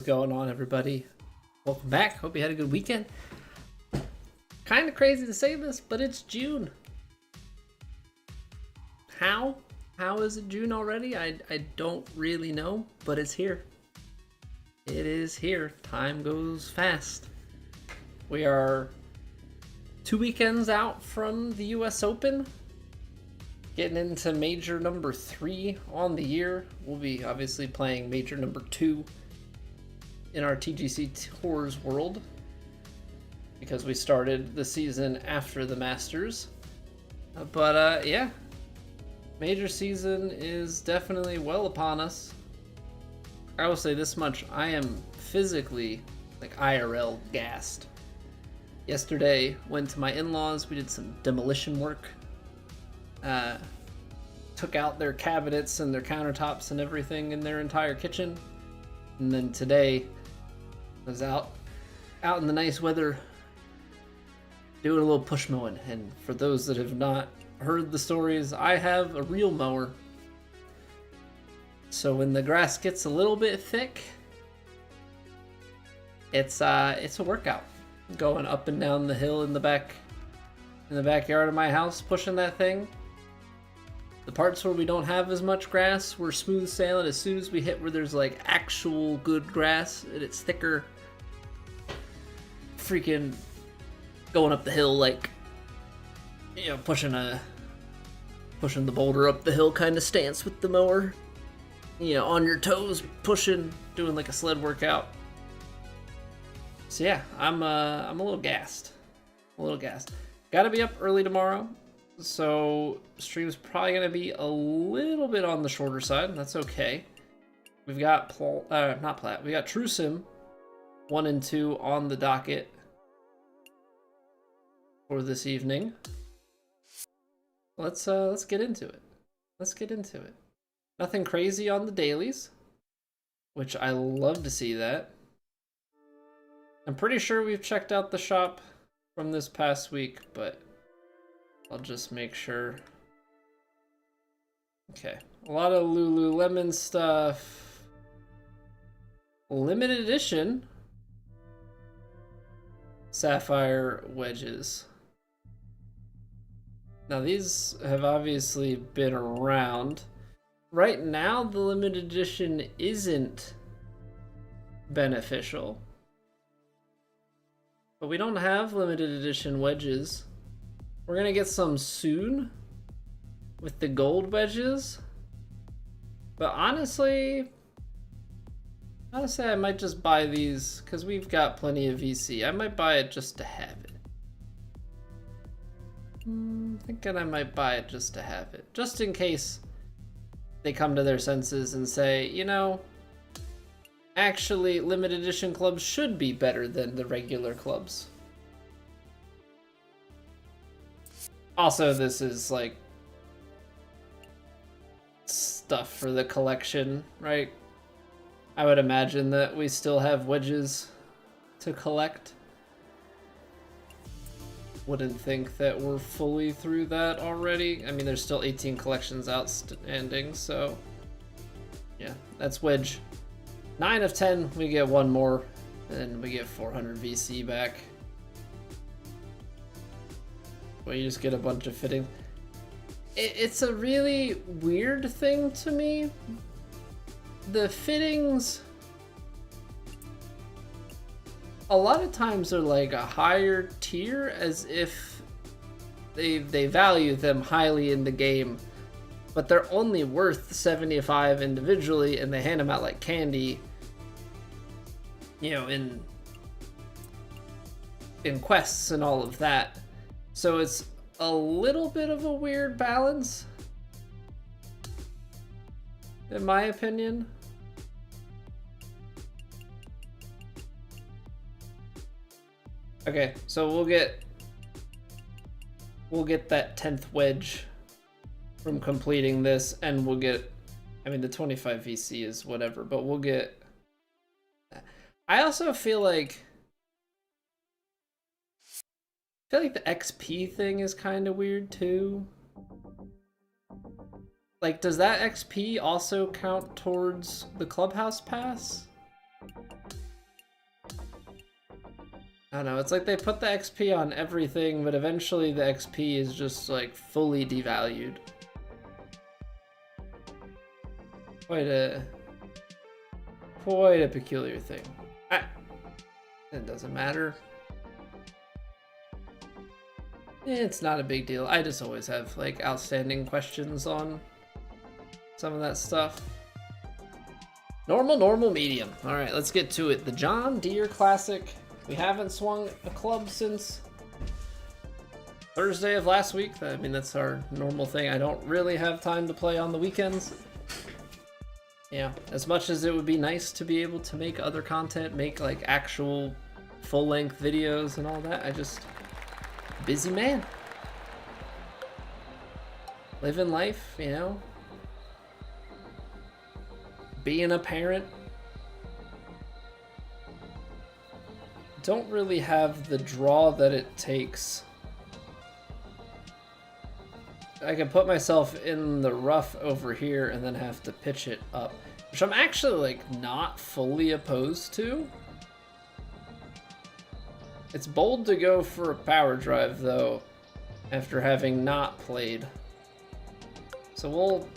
What's going on, everybody? Welcome back. Hope you had a good weekend. Kind of crazy to say this, but it's June. How? How is it June already? I don't really know, but it's here. It is here. Time goes fast. We are 2 weekends out from the US Open. Getting into major number 3 on the year. We'll be obviously playing major number 2 in our TGC Tours world because we started the season after the Masters. But yeah, major season is definitely well upon us. I will say this much, I am physically, like IRL, gassed. Yesterday, went to my in-laws, we did some demolition work. Took out their cabinets and their countertops and everything in their entire kitchen. And then today, I was out in the nice weather doing a little push mowing. And for those that have not heard the stories, I have a real mower. So when the grass gets a little bit thick, it's a workout. Going up and down the hill in the backyard of my house, pushing that thing. The parts where we don't have as much grass, we're smooth sailing. As soon as we hit where there's like actual good grass and it's thicker, freaking going up the hill like, you know, pushing the boulder up the hill kind of stance with the mower. You know, on your toes, pushing, doing like a sled workout. So yeah, I'm a little gassed. Gotta be up early tomorrow. So stream's probably gonna be a little bit on the shorter side. That's okay. We've got we got True Sim 1 and 2 on the docket for this evening. Let's get into it. Nothing crazy on the dailies, which I love to see that. I'm pretty sure we've checked out the shop from this past week, but I'll just make sure. Okay, a lot of Lululemon stuff. Limited edition sapphire wedges. Now these have obviously been around. Right now the limited edition isn't beneficial. But we don't have limited edition wedges. We're gonna get some soon with the gold wedges. But honestly, I might just buy these because we've got plenty of VC. I might buy it just to have it. Thinking I might buy it just to have it. Just in case they come to their senses and say, you know, actually limited edition clubs should be better than the regular clubs. Also, this is like stuff for the collection, right? I would imagine that we still have wedges to collect. Wouldn't think that we're fully through that already. I mean, there's still 18 collections outstanding, so yeah, that's wedge 9 of 10. We get one more, and we get 400 VC back. Well, you just get a bunch of fittings. It's a really weird thing to me. The fittings, a lot of times are like a higher tier, as if they value them highly in the game, but they're only worth 75 individually, and they hand them out like candy, you know, in quests and all of that. So it's a little bit of a weird balance, in my opinion. Okay, so we'll get that 10th wedge from completing this, and we'll get, I mean, the 25 VC is whatever, but we'll get. I also feel like the XP thing is kind of weird too. Like, does that XP also count towards the clubhouse pass? I don't know, it's like they put the XP on everything, but eventually the XP is just like fully devalued. Quite a peculiar thing. It doesn't matter. It's not a big deal. I just always have like outstanding questions on some of that stuff. Normal, medium. All right, let's get to it. The John Deere Classic. We haven't swung a club since Thursday of last week. I mean, that's our normal thing. I don't really have time to play on the weekends. Yeah, as much as it would be nice to be able to make other content, make like actual full-length videos and all that, I just... busy man. Living life, you know? Being a parent. Don't really have the draw that it takes. I can put myself in the rough over here and then have to pitch it up, which I'm actually like not fully opposed to. It's bold to go for a power drive though, after having not played. So we'll...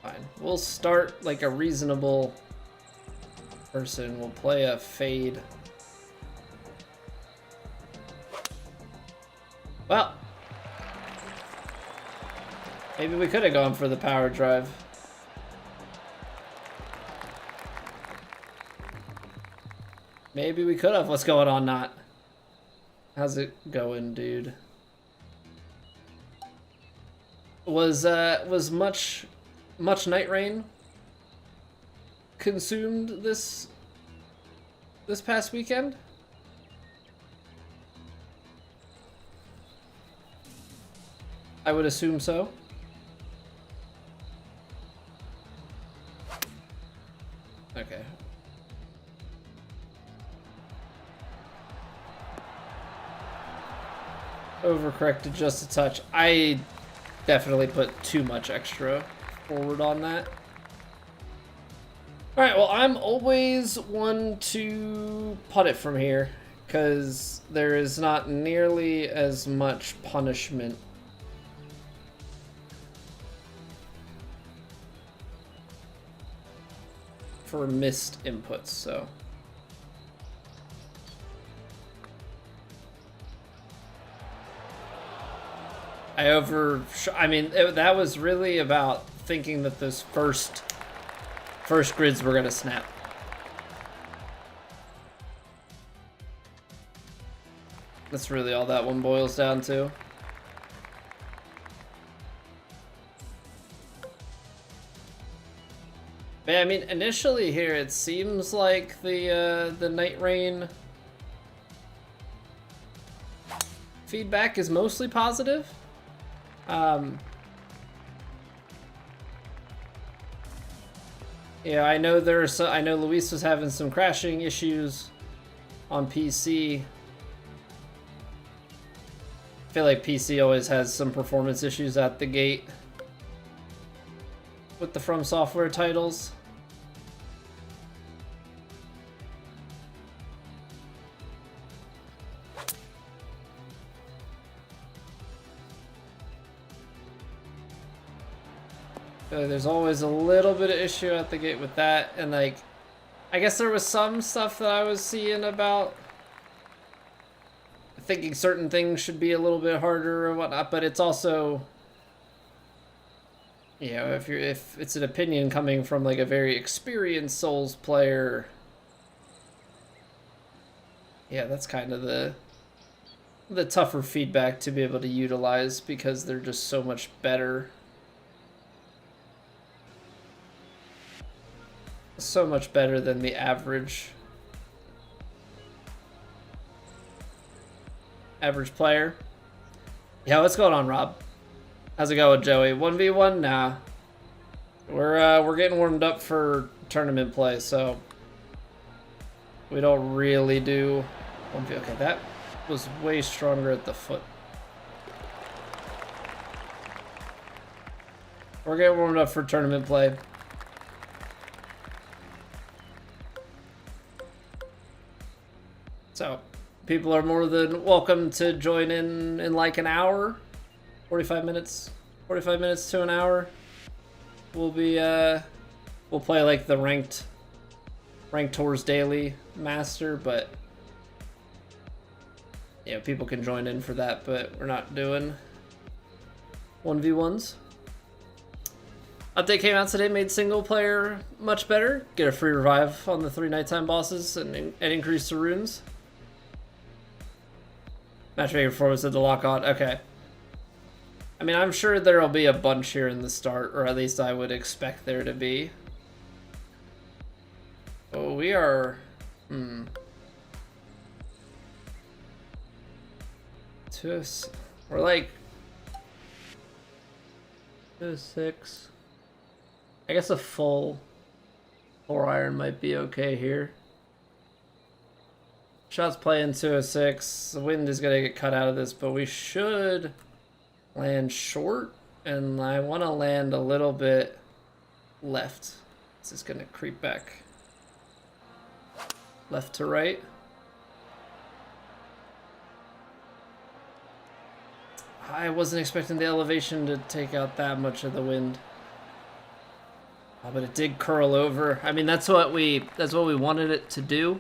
fine. We'll start like a reasonable person. We'll play a fade. Well, maybe we could have gone for the power drive. Maybe we could have. What's going on, Not? How's it going, dude? Was much night rain consumed this past weekend? I would assume so. Okay. Overcorrected just a touch. I definitely put too much extra forward on that. Alright, well, I'm always one to putt it from here, because there is not nearly as much punishment for missed inputs, so. I mean, that was really about thinking that those first grids were gonna snap. That's really all that one boils down to. But yeah, I mean, initially here it seems like the night rain feedback is mostly positive. Yeah, I know I know Luis was having some crashing issues on PC. I feel like PC always has some performance issues at the gate with the From Software titles. There's always a little bit of issue at the gate with that, and like, I guess there was some stuff that I was seeing about thinking certain things should be a little bit harder or whatnot, but it's also, you know, if it's an opinion coming from like a very experienced Souls player, yeah, that's kind of the tougher feedback to be able to utilize because they're just so much better. So much better than the average player. Yeah, what's going on, Rob? How's it going, Joey? 1v1? Nah. We're getting warmed up for tournament play, so we don't really do 1v. Okay, that was way stronger at the foot. We're getting warmed up for tournament play. So people are more than welcome to join in like an hour, 45 minutes to an hour. We'll be we'll play like the ranked tours daily master, but yeah, people can join in for that, but we're not doing 1v1s. Update came out today, made single player much better. Get a free revive on the 3 nighttime bosses and increase the runes. Matchmaking performance at the lock on. Okay. I mean, I'm sure there'll be a bunch here in the start, or at least I would expect there to be. Oh, we are... We're like... 2-6. I guess a full 4 iron might be okay here. Shots playing 206. The wind is going to get cut out of this, but we should land short. And I want to land a little bit left. This is going to creep back left to right. I wasn't expecting the elevation to take out that much of the wind. But it did curl over. I mean, that's what we wanted it to do.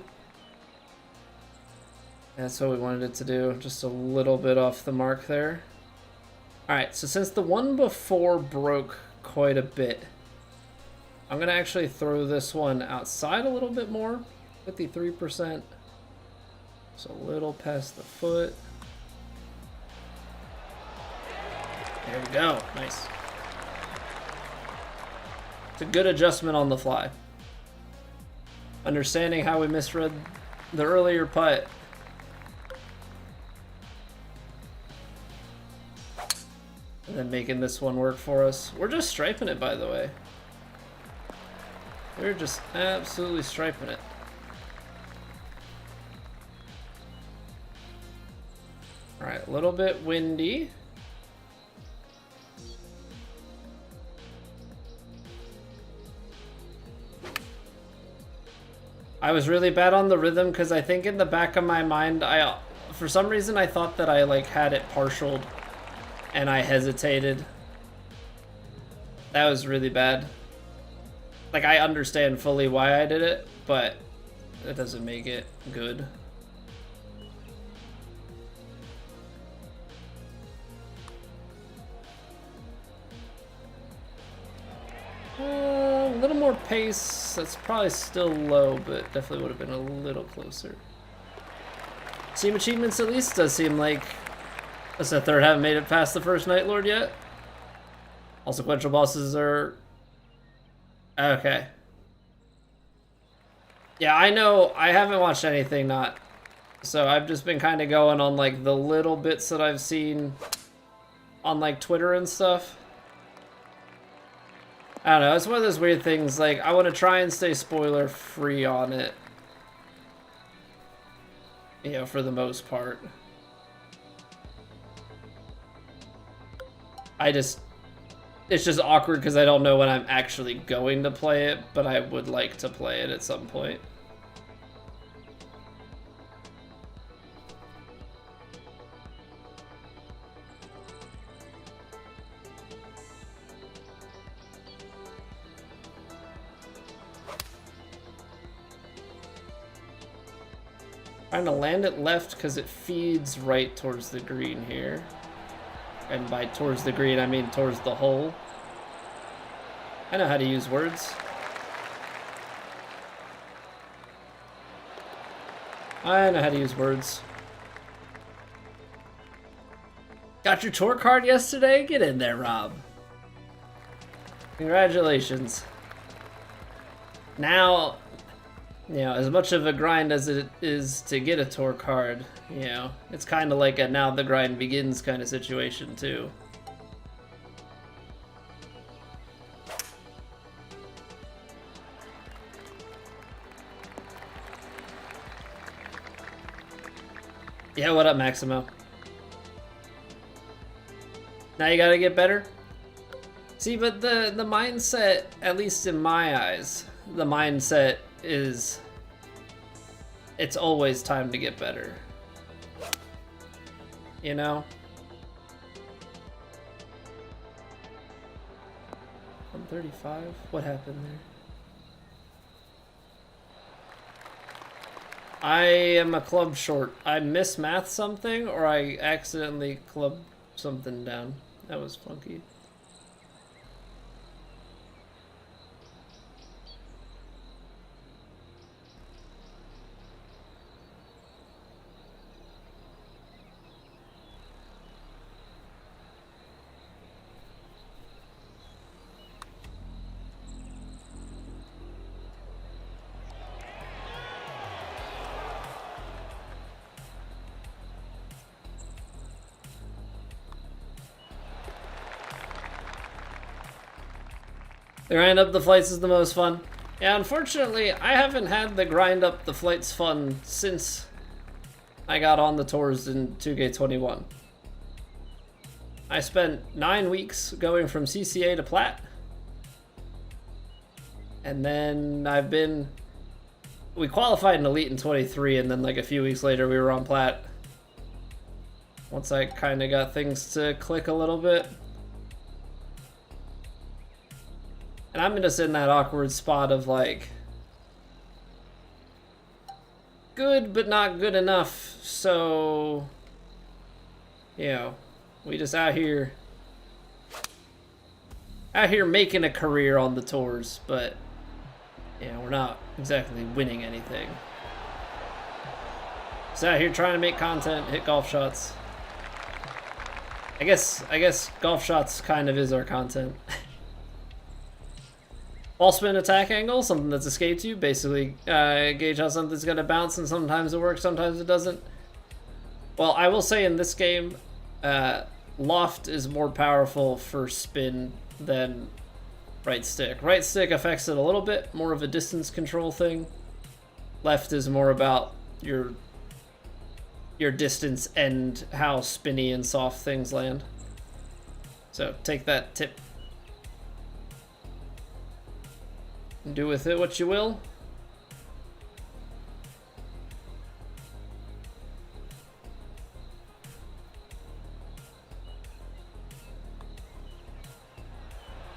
That's what we wanted it to do. Just a little bit off the mark there. Alright, so since the one before broke quite a bit, I'm going to actually throw this one outside a little bit more. 53%. So a little past the foot. There we go. Nice. It's a good adjustment on the fly. Understanding how we misread the earlier putt. And then making this one work for us. We're just striping it, by the way. We're just absolutely striping it. Alright, a little bit windy. I was really bad on the rhythm because I think in the back of my mind, for some reason I thought that I like had it partialed and I hesitated. That was really bad. Like, I understand fully why I did it, but it doesn't make it good. A little more pace. That's probably still low, but definitely would have been a little closer. Team achievements at least does seem like that's the third. Haven't made it past the first Night Lord yet. All sequential bosses are okay. Yeah, I know. I haven't watched anything not, so I've just been kind of going on like the little bits that I've seen on like Twitter and stuff. I don't know, it's one of those weird things, like, I want to try and stay spoiler free on it. You know, for the most part. It's just awkward because I don't know when I'm actually going to play it, but I would like to play it at some point. Trying to land it left because it feeds right towards the green here. And by towards the green, I mean towards the hole. I know how to use words. I know how to use words. Got your tour card yesterday? Get in there, Rob. Congratulations. Now, you know, as much of a grind as it is to get a tour card, you know, it's kind of like a now the grind begins kind of situation, too. Yeah, what up, Maximo? Now you gotta get better? See, but the mindset, at least in my eyes, the mindset is it's always time to get better. You know? 135? What happened there? I am a club short. I mismathed something, or I accidentally clubbed something down. That was funky. The grind up the flights is the most fun. Yeah, unfortunately, I haven't had the grind up the flights fun since I got on the tours in 2K21. I spent 9 weeks going from CCA to Plat. And then we qualified in Elite in 23, and then like a few weeks later we were on Plat. Once I kind of got things to click a little bit. And I'm just in that awkward spot of like, good but not good enough, so, you know, we just out here making a career on the tours, but, you know, we're not exactly winning anything. Just out here trying to make content, hit golf shots. I guess golf shots kind of is our content. Ball spin attack angle, something that's escaped you. Basically, gauge how something's going to bounce, and sometimes it works, sometimes it doesn't. Well, I will say in this game, loft is more powerful for spin than right stick. Right stick affects it a little bit, more of a distance control thing. Left is more about your distance and how spinny and soft things land. So take that tip. Do with it what you will.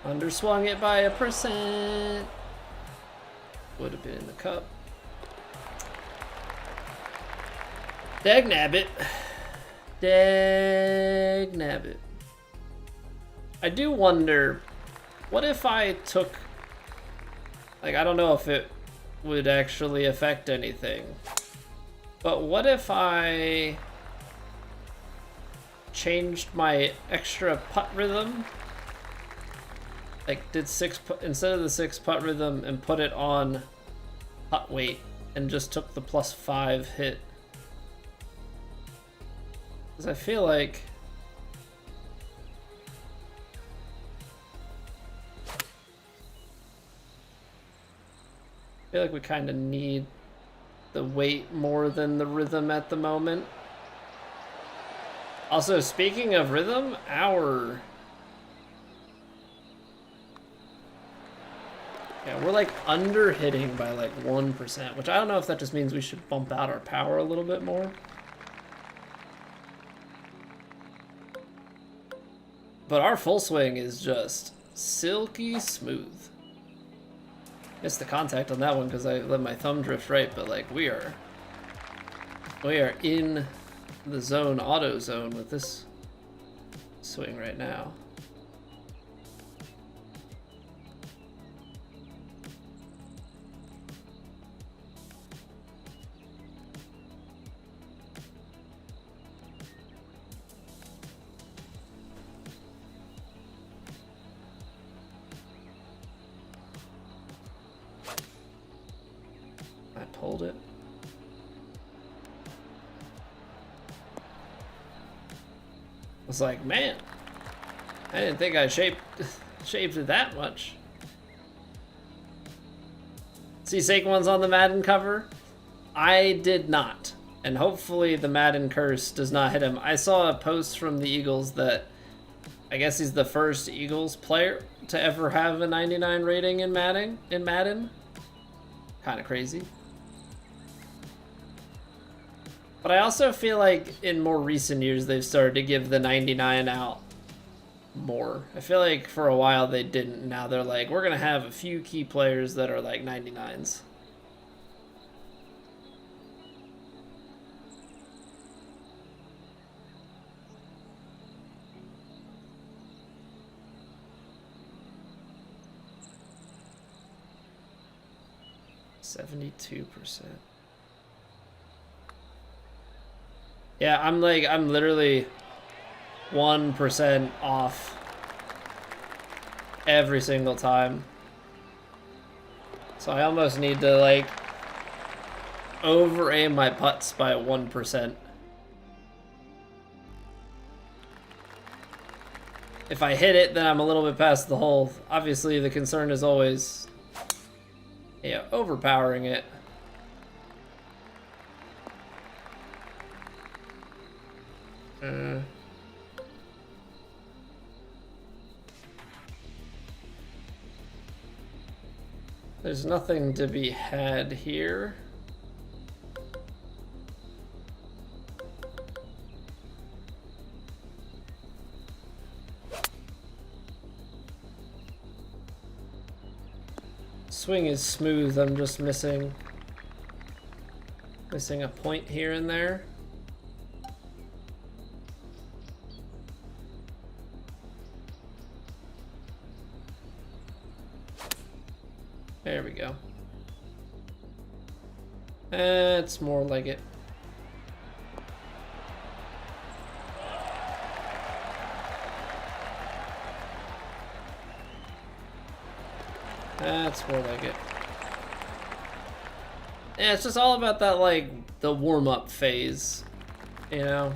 Underswung it by 1%. Would have been in the cup. Dag nabbit. Dag nabbit. I do wonder, what if I took, like, I don't know if it would actually affect anything, but what if I changed my extra putt rhythm? Like, did instead of the 6 putt rhythm and put it on putt weight and just took the +5 hit? Because I feel like we kind of need the weight more than the rhythm at the moment. Also, speaking of rhythm, we're like under hitting by like 1%, which I don't know if that just means we should bump out our power a little bit more. But our full swing is just silky smooth. Missed the contact on that one because I let my thumb drift right, but like we are in the zone, auto zone with this swing right now. Hold it. I was like, man, I didn't think I shaped it that much. See Saquon's on the Madden cover? I did not. And hopefully the Madden curse does not hit him. I saw a post from the Eagles that I guess he's the first Eagles player to ever have a 99 rating in Madden. Kind of crazy. But I also feel like in more recent years they've started to give the 99 out more. I feel like for a while they didn't. Now they're like, we're gonna have a few key players that are like 99s. %. Yeah, I'm literally 1% off every single time. So I almost need to like over aim my putts by 1%. If I hit it, then I'm a little bit past the hole. Obviously, the concern is always, yeah, overpowering it. There's nothing to be had here. Swing is smooth, I'm just missing a point here and there. There we go. It's more like it. That's more like it. Yeah, it's just all about that, like, the warm-up phase, you know?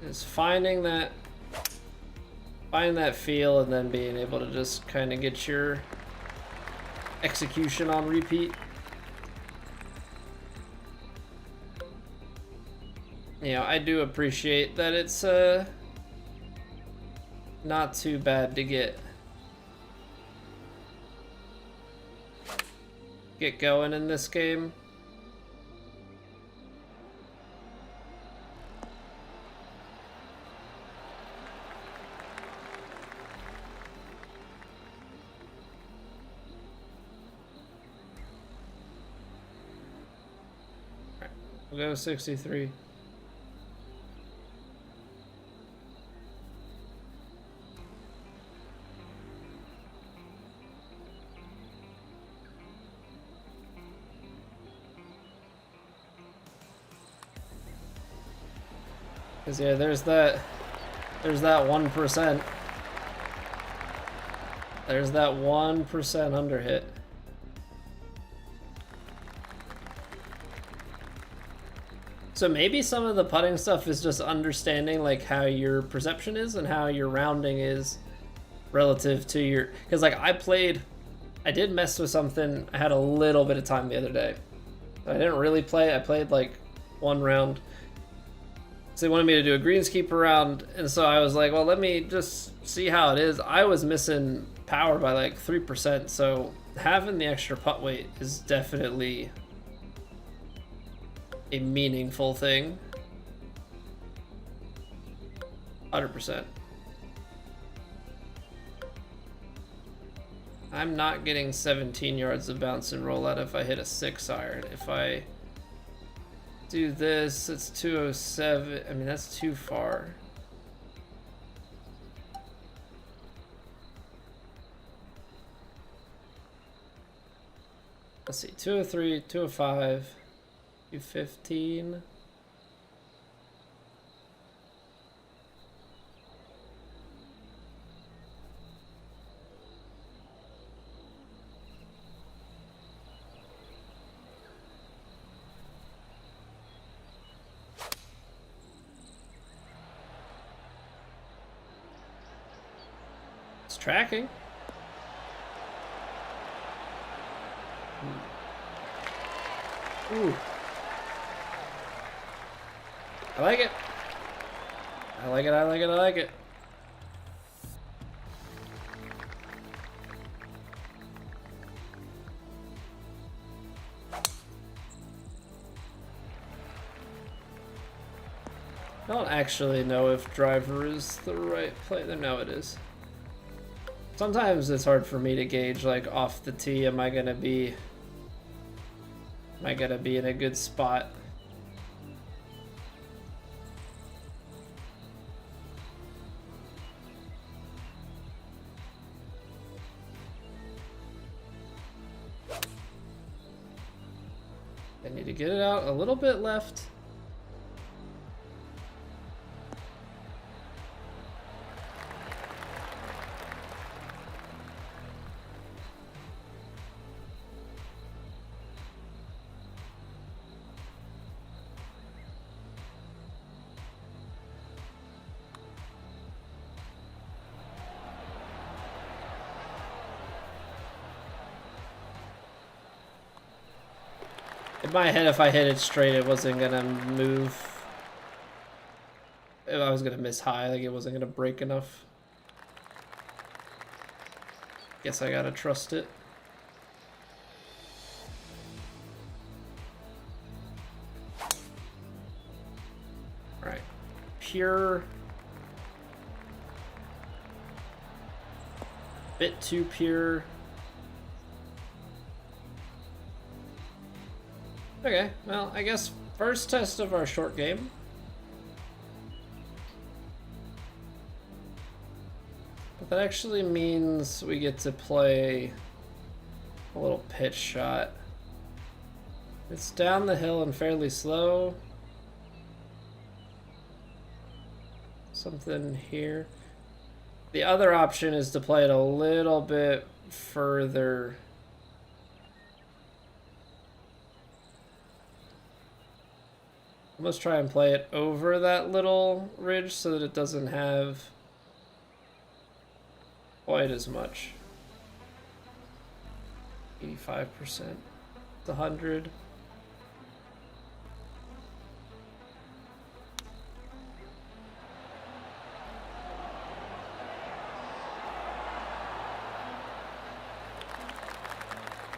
It's finding that feel and then being able to just kind of get your execution on repeat. You know, I do appreciate that it's not too bad to get going in this game. We'll go 63. Cause yeah, there's that 1%. There's that 1% under hit. So maybe some of the putting stuff is just understanding like how your perception is and how your rounding is relative to your, because like I did mess with something. I had a little bit of time the other day. I didn't really play. I played like one round. So they wanted me to do a greenskeeper round, and so I was like, well, let me just see how it is. I was missing power by like 3%, so having the extra putt weight is definitely a meaningful thing. 100%. I'm not getting 17 yards of bounce and roll out if I hit a 6 iron. If I do this, it's 207. I mean, that's too far. Let's see, 203, 205, 215. Tracking. Ooh. I like it. I like it, I like it, I like it. I don't actually know if driver is the right play. No, it is. Sometimes it's hard for me to gauge, like, off the tee, am I gonna be in a good spot? I need to get it out a little bit left. In my head, if I hit it straight, it wasn't gonna move. I was gonna miss high, like it wasn't gonna break enough. Guess I gotta trust it. Alright. Pure. Bit too pure. Okay, well, I guess first test of our short game. But that actually means we get to play a little pitch shot. It's down the hill and fairly slow. Something here. The other option is to play it a little bit further. Let's try and play it over that little ridge so that it doesn't have quite as much. 85%, 100.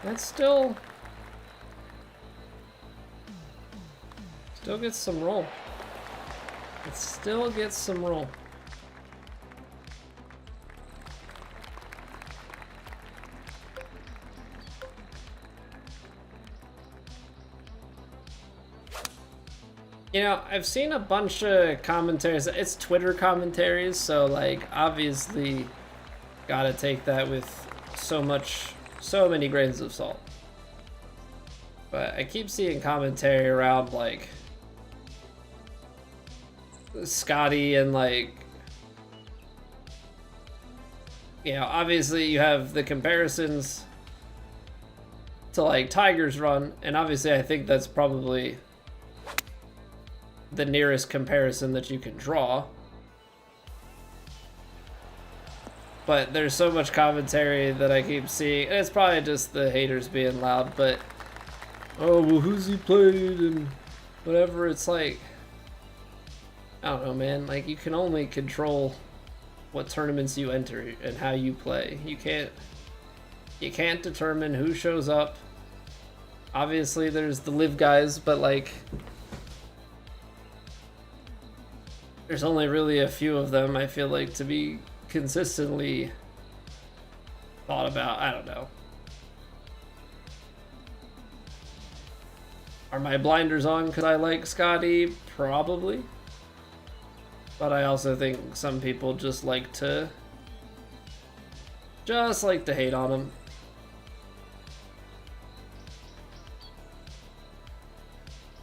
That's still gets some roll. It still gets some roll. You know, I've seen a bunch of commentaries. It's Twitter commentaries, so like obviously gotta take that with so many grains of salt. But I keep seeing commentary around like Scotty and like, you know, obviously you have the comparisons to like Tiger's run, and obviously I think that's probably the nearest comparison that you can draw. But there's so much commentary that I keep seeing, and it's probably just the haters being loud, but oh, well, who's he played and whatever. It's like, I don't know, man. Like, you can only control what tournaments you enter and how you play. You can't determine who shows up. Obviously, there's the live guys, but like, there's only really a few of them, I feel like, to be consistently thought about. I don't know. Are my blinders on because I like Scotty? Probably. But I also think some people just like to hate on him.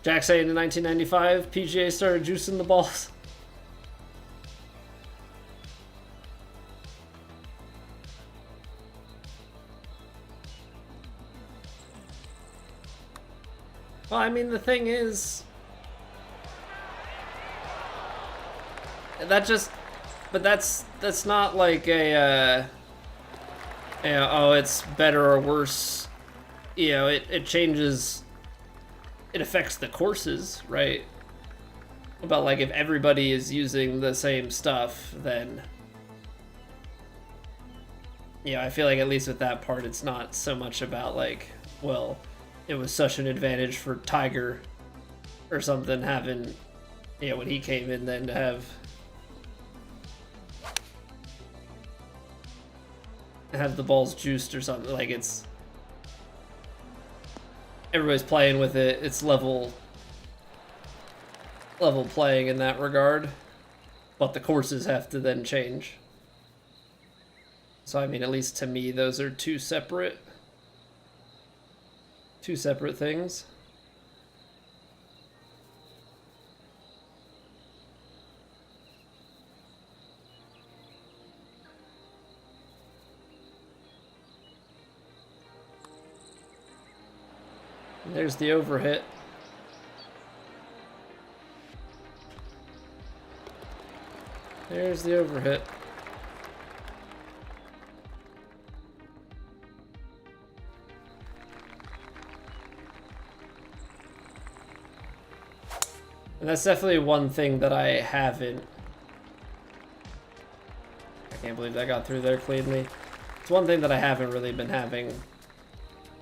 Jack saying in 1995, PGA started juicing the balls. Well, I mean, the thing is, that's not like a, you know, oh, it's better or worse. You know, it changes, it affects the courses, right? But like, if everybody is using the same stuff, then, yeah, I feel like at least with that part, it's not so much about like, well, it was such an advantage for Tiger or something having Yeah, when he came in, then to have the balls juiced or something, like it's everybody's playing with it. It's level playing in that regard, but the courses have to then change. So I mean, at least to me, those are two separate things. And there's the overhit. There's the overhit. And that's definitely one thing that I haven't... I can't believe that got through there cleanly. It's one thing that I haven't really been having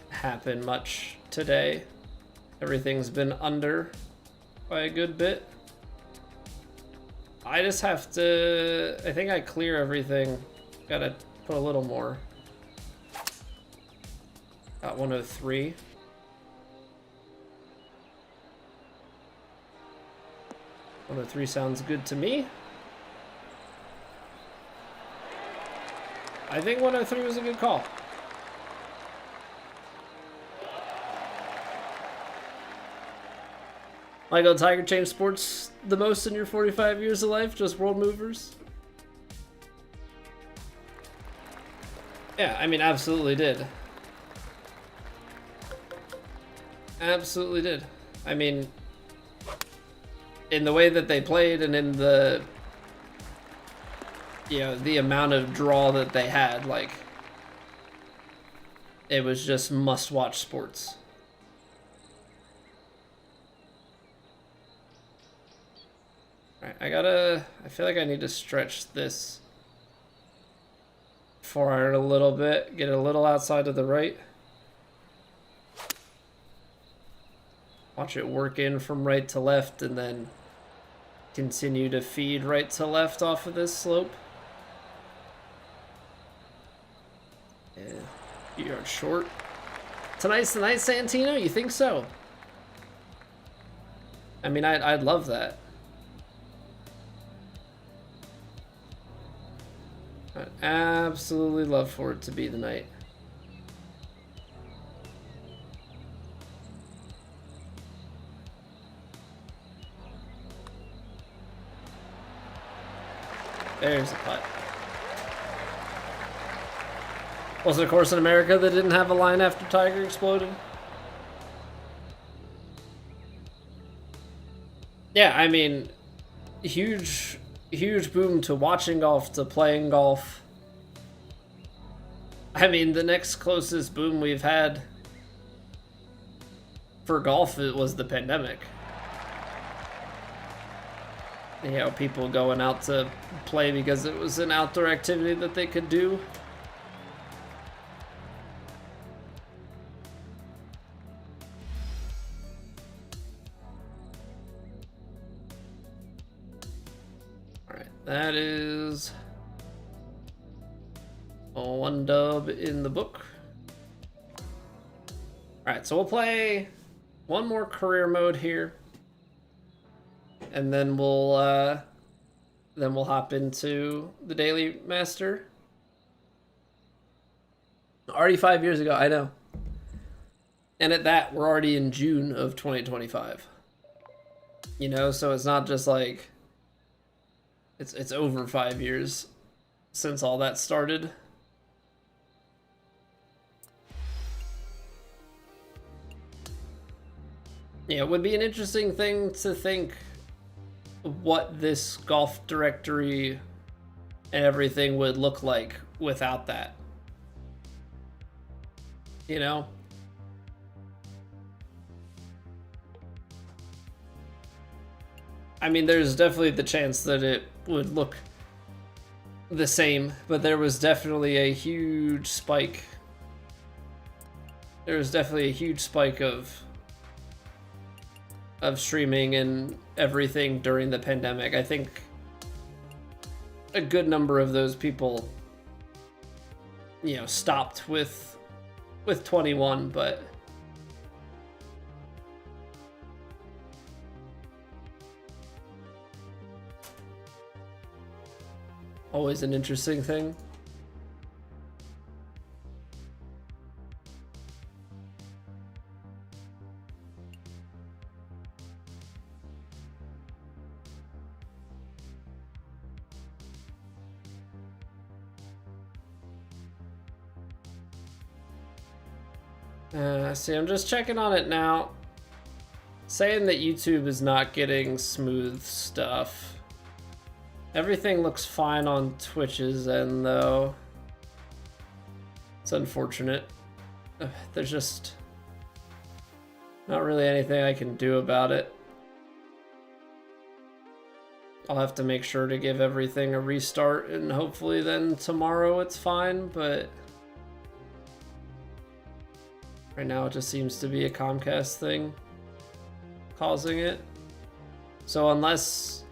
happen much today. Everything's been under by a good bit. I just have to... I think I clear everything. Gotta put a little more. Got 103. One 3 sounds good to me. I think 103 was a good call. Michael, Tiger changed sports the most in your 45 years of life? Just world movers? Yeah, I mean, absolutely did. Absolutely did. I mean, in the way that they played and in the, you know, the amount of draw that they had, like, it was just must-watch sports. Alright, I feel like I need to stretch this forward a little bit, get a little outside of the right. Watch it work in from right to left and then continue to feed right to left off of this slope. Yeah, you are short. Tonight's the night, Santino? You think so? I mean, I'd love that. I'd absolutely love for it to be the night. There's the putt. Was it a course in America that didn't have a line after Tiger exploded? Yeah, I mean, huge boom to watching golf, to playing golf. I mean, the next closest boom we've had for golf was the pandemic. You know, people going out to play because it was an outdoor activity that they could do. Alright, that is one dub in the book. Alright, so we'll play one more career mode here. And then we'll hop into the Daily Master. Already 5 years ago, I know. And at that, we're already in June of 2025. You know, so it's not just like it's over 5 years since all that started. Yeah, it would be an interesting thing to think what this golf directory and everything would look like without that. You know? I mean, there's definitely the chance that it would look the same, but there was definitely a huge spike. There was definitely a huge spike of of streaming and everything during the pandemic. I think a good number of those people, you know, stopped with 21, but always an interesting thing. See, I'm just checking on it now. Saying that YouTube is not getting smooth stuff. Everything looks fine on Twitch's end, though. It's unfortunate. There's just not really anything I can do about it. I'll have to make sure to give everything a restart, and hopefully then tomorrow it's fine, but right now it just seems to be a Comcast thing causing it. So unless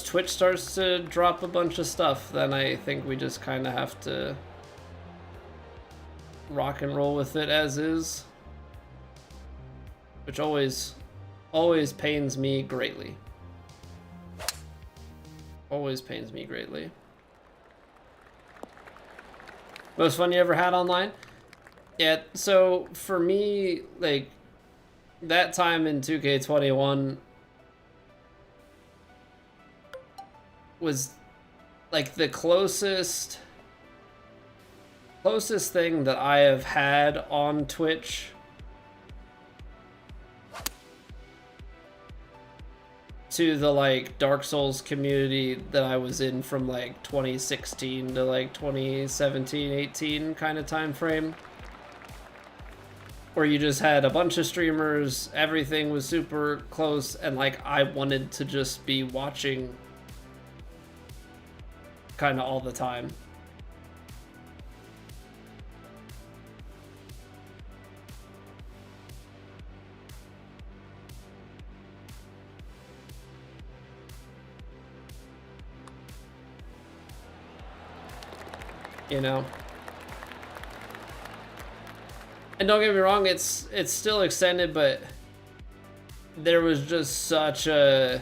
Twitch starts to drop a bunch of stuff, then I think we just kind of have to rock and roll with it as is, which always pains me greatly. Always pains me greatly. Most fun you ever had online? Yeah, so for me, like, that time in 2K21 was like the closest thing that I have had on Twitch to the like Dark Souls community that I was in from like 2016 to like 2017, 18 kind of time frame. Where you just had a bunch of streamers, everything was super close, and like I wanted to just be watching kind of all the time. You know? And don't get me wrong, it's still extended, but there was just such a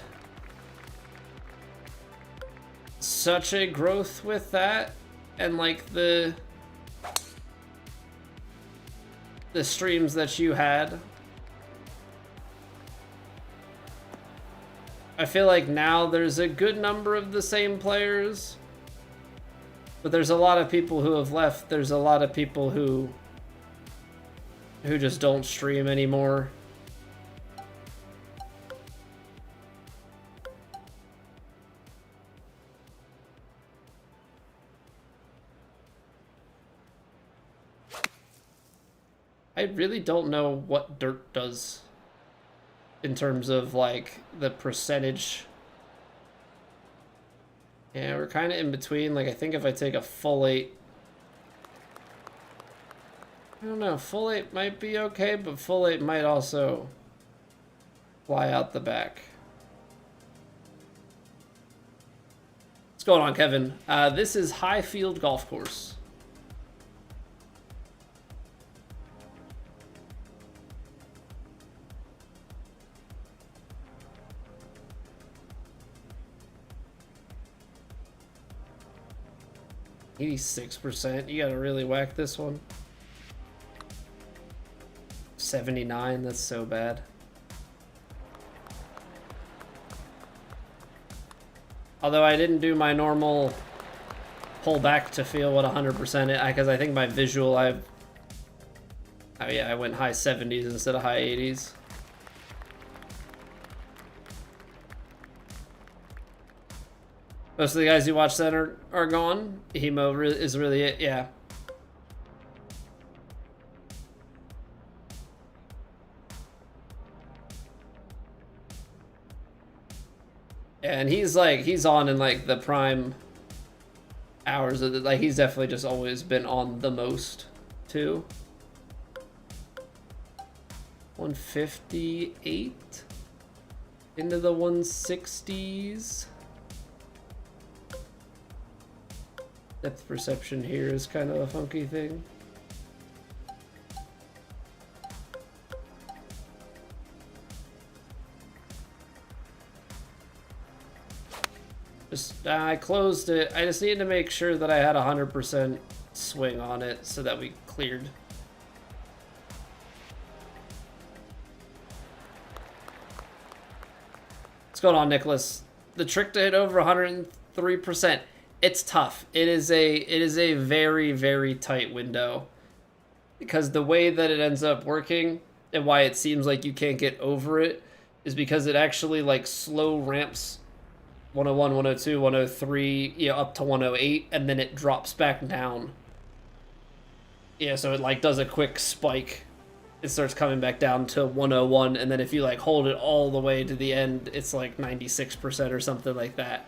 growth with that, and like the streams that you had. I feel like now there's a good number of the same players, but there's a lot of people who have left. There's a lot of people who just don't stream anymore. I really don't know what dirt does in terms of like the percentage. Yeah, we're kind of in between. Like, I think if I take a full 8, I don't know, full 8 might be okay, but full 8 might also fly out the back. What's going on, Kevin? This is Highfield Golf Course. %. You gotta really whack this one. 79, that's so bad. Although I didn't do my normal pull back to feel what 100% it, because I think my visual, oh yeah, I went high 70s instead of high 80s. Most of the guys who watch that are gone. Hemo is really it, yeah. And he's on in like the prime hours of like he's definitely just always been on the most too. 158. into the 160s. Depth perception here is kind of a funky thing. I closed it. I just needed to make sure that I had 100% swing on it so that we cleared. What's going on, Nicholas? The trick to hit over 103%. It's tough. It is a very, very tight window. Because the way that it ends up working and why it seems like you can't get over it is because it actually like slow ramps 101, 102, 103, you know, up to 108, and then it drops back down. Yeah, so it like does a quick spike. It starts coming back down to 101, and then if you like hold it all the way to the end, it's like 96% or something like that.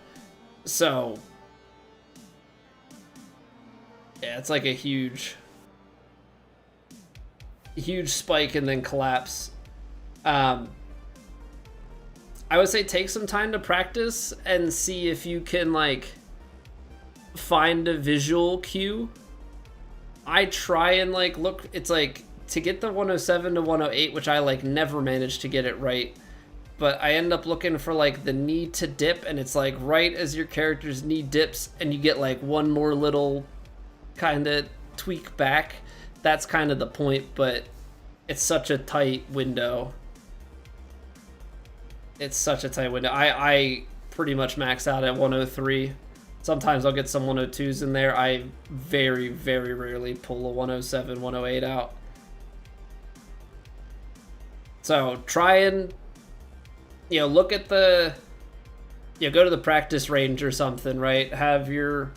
So yeah, it's like a huge spike and then collapse. I would say take some time to practice and see if you can like find a visual cue. I try and like look, it's like to get the 107 to 108, which I like never managed to get it right, but I end up looking for like the knee to dip, and it's like right as your character's knee dips and you get like one more little kind of tweak back. That's kind of the point, but it's such a tight window. It's such a tight window. I pretty much max out at 103. Sometimes I'll get some 102s in there. I very, very rarely pull a 107, 108 out. So try and, you know, look at the, you know, go to the practice range or something, right? Have the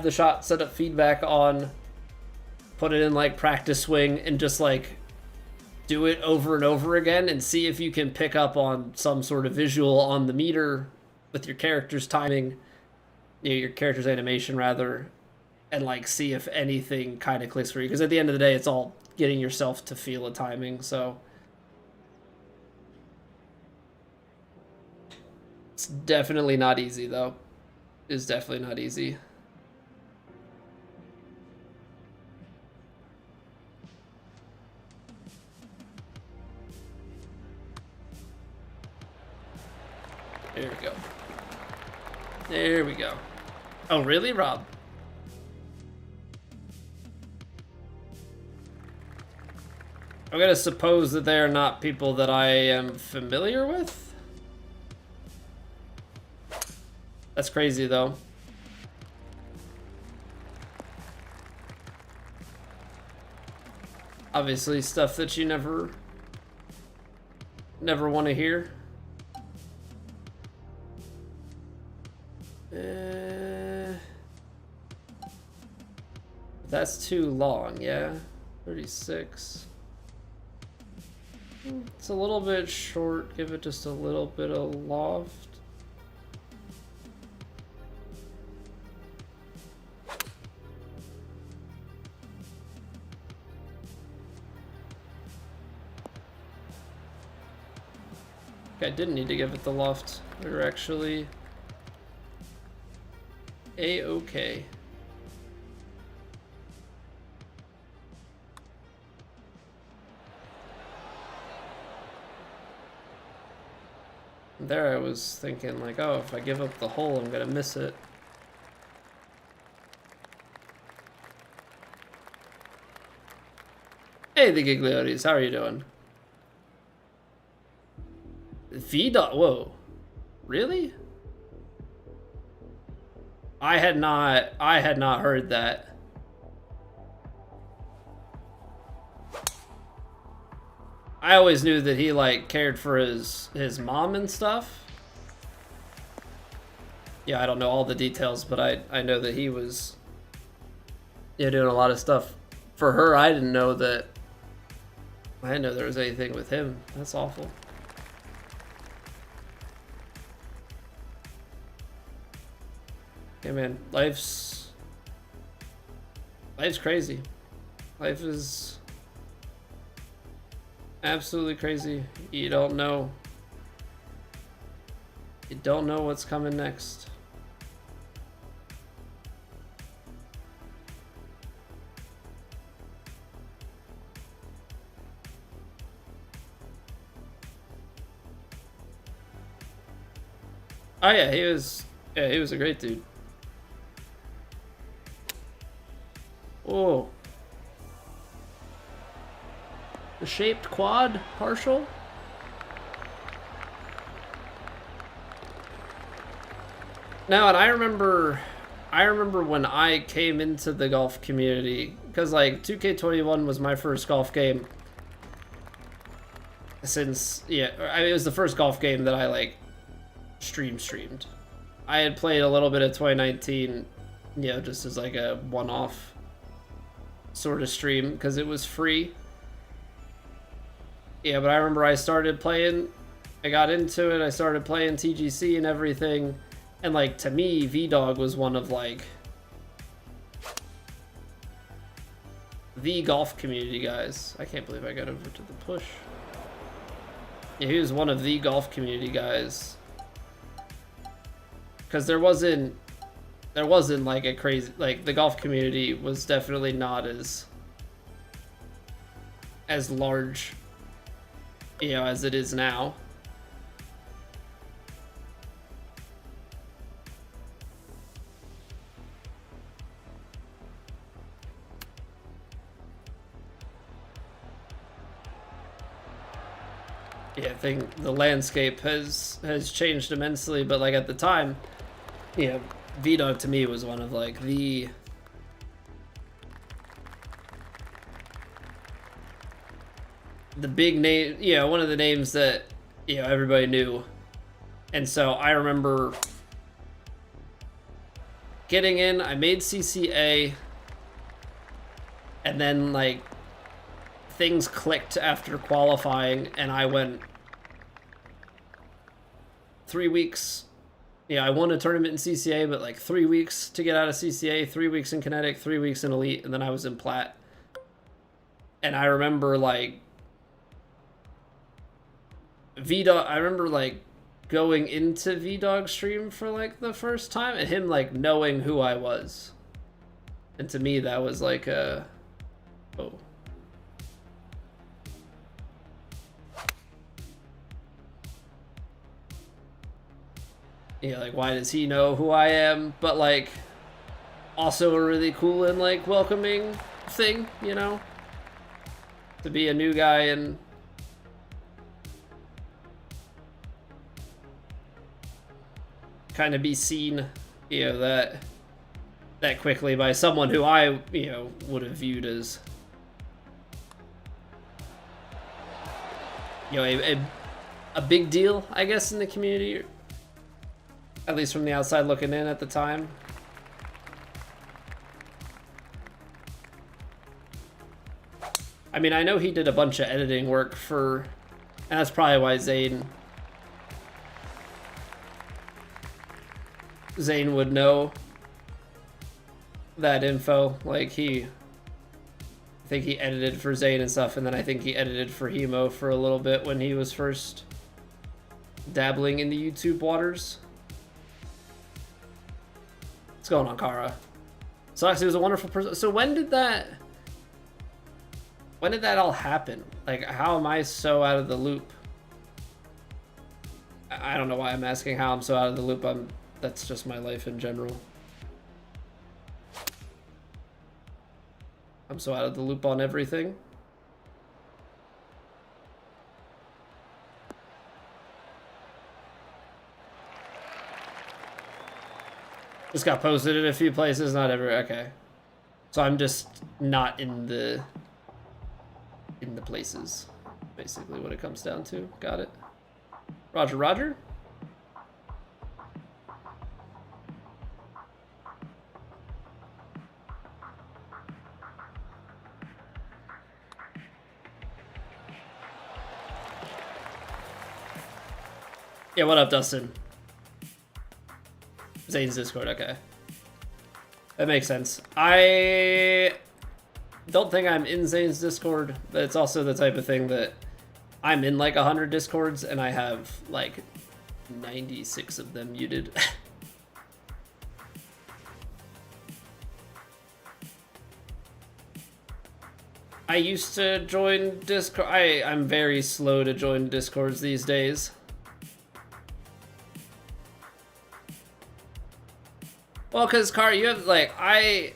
shot set up feedback on, put it in like practice swing, and just like do it over and over again and see if you can pick up on some sort of visual on the meter with your character's timing, you know, your character's animation rather, and like see if anything kind of clicks for you. Because at the end of the day, it's all getting yourself to feel a timing. So it's definitely not easy though. It's definitely not easy. There we go. There we go. Oh, really, Rob? I'm gonna suppose that they are not people that I am familiar with. That's crazy, though. Obviously, stuff that you never want to hear. That's too long, yeah. 36. It's a little bit short. Give it just a little bit of loft. Okay, I didn't need to give it the loft. We were actually A-okay. There I was thinking like, oh, if I give up the hole, I'm gonna miss it. Hey, the Gigliotis, how are you doing? V-Dot, whoa. Really? I had not heard that. I always knew that he like cared for his mom and stuff. Yeah, I don't know all the details, but I know that he was, yeah, doing a lot of stuff for her. I didn't know there was anything with him. That's awful. Yeah, man, life's crazy. Life is Absolutely crazy. You don't know. You don't know what's coming next. Oh yeah, he was a great dude. Oh. The shaped quad partial? No, and I remember when I came into the golf community, because like 2K21 was my first golf game since, yeah, I mean, it was the first golf game that I like streamed. I had played a little bit of 2019, you know, just as like a one-off sort of stream because it was free. Yeah, but I remember I started playing, I got into it, I started playing TGC and everything, and like to me, VDog was one of like the golf community guys. I can't believe I got over to the push. Yeah, he was one of the golf community guys. Because there wasn't like a crazy, like the golf community was definitely not as large, you know, as it is now. Yeah, I think the landscape has changed immensely, but like at the time, you know, VDog to me was one of like the big name, you know, one of the names that, you know, everybody knew. And so I remember getting in, I made CCA, and then like things clicked after qualifying, and I went 3 weeks. Yeah, I won a tournament in CCA, but like 3 weeks to get out of CCA, 3 weeks in Kinetic, 3 weeks in Elite, and then I was in Plat. And I remember like VDog, I remember like going into VDog stream for like the first time and him like knowing who I was. And to me that was like a, oh. Yeah, like why does he know who I am? But like also a really cool and like welcoming thing, you know? To be a new guy and kind of be seen, you know, that quickly by someone who I, you know, would have viewed as, you know, a big deal, I guess, in the community, at least from the outside looking in at the time. I mean, I know he did a bunch of editing work for, and that's probably why Zane would know that info. Like I think he edited for Zane and stuff, and then I think he edited for Hemo for a little bit when he was first dabbling in the YouTube waters. What's going on, Kara? So actually, it was a wonderful person. So when did that all happen? Like, how am I so out of the loop? I don't know why I'm asking how I'm so out of the loop. That's just my life in general. I'm so out of the loop on everything. Just got posted in a few places, not everywhere. Okay. So I'm just not in the places. Basically what it comes down to. Got it. Roger, Roger. Yeah, what up, Dustin? Zane's Discord, okay. That makes sense. I don't think I'm in Zane's Discord, but it's also the type of thing that I'm in like 100 Discords and I have like 96 of them muted. I used to join Discord. I'm very slow to join Discords these days. Well, because, Car, you have, like, I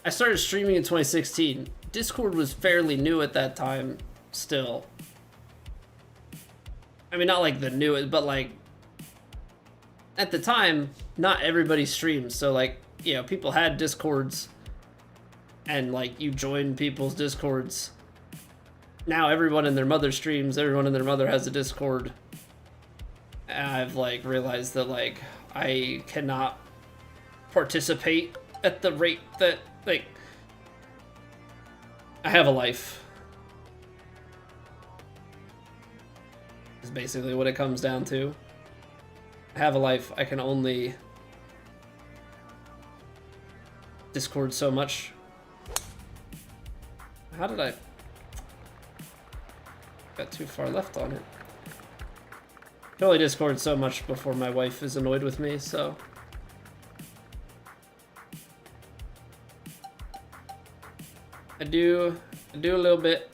started streaming in 2016. Discord was fairly new at that time, still. I mean, not like the newest, but, like, at the time, not everybody streamed. So, like, you know, people had Discords, and, like, you join people's Discords. Now everyone and their mother streams. Everyone and their mother has a Discord. And I've, like, realized that, like, I cannot participate at the rate that, like, I have a life. Is basically what it comes down to. I have a life. I can only Discord so much. How did I... Got too far left on it. I can only Discord so much before my wife is annoyed with me, so... I do a little bit.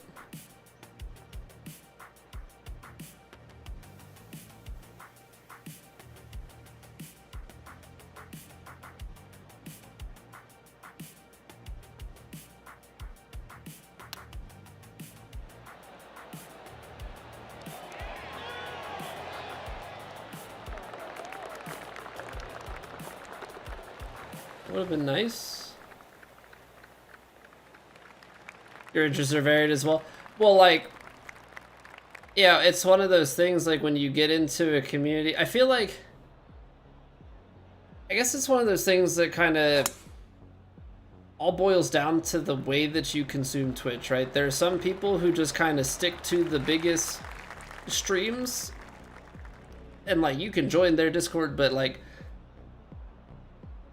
Would have been nice. Your interests are varied as well. Well, like, yeah, it's one of those things, like, when you get into a community, I feel like, I guess it's one of those things that kind of all boils down to the way that you consume Twitch, right? There are some people who just kind of stick to the biggest streams, and, like, you can join their Discord, but, like,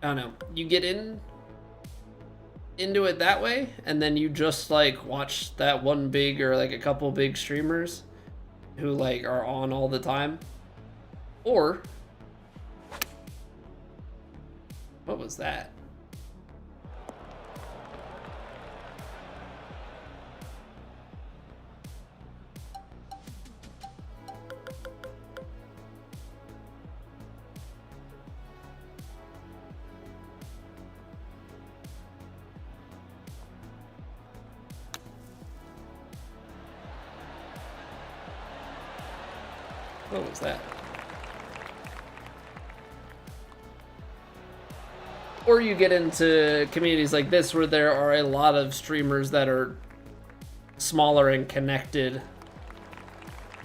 I don't know, you get into it that way, and then you just, like, watch that one big or, like, a couple big streamers who, like, are on all the time. Or, what was that? What was that? Or you get into communities like this where there are a lot of streamers that are smaller and connected,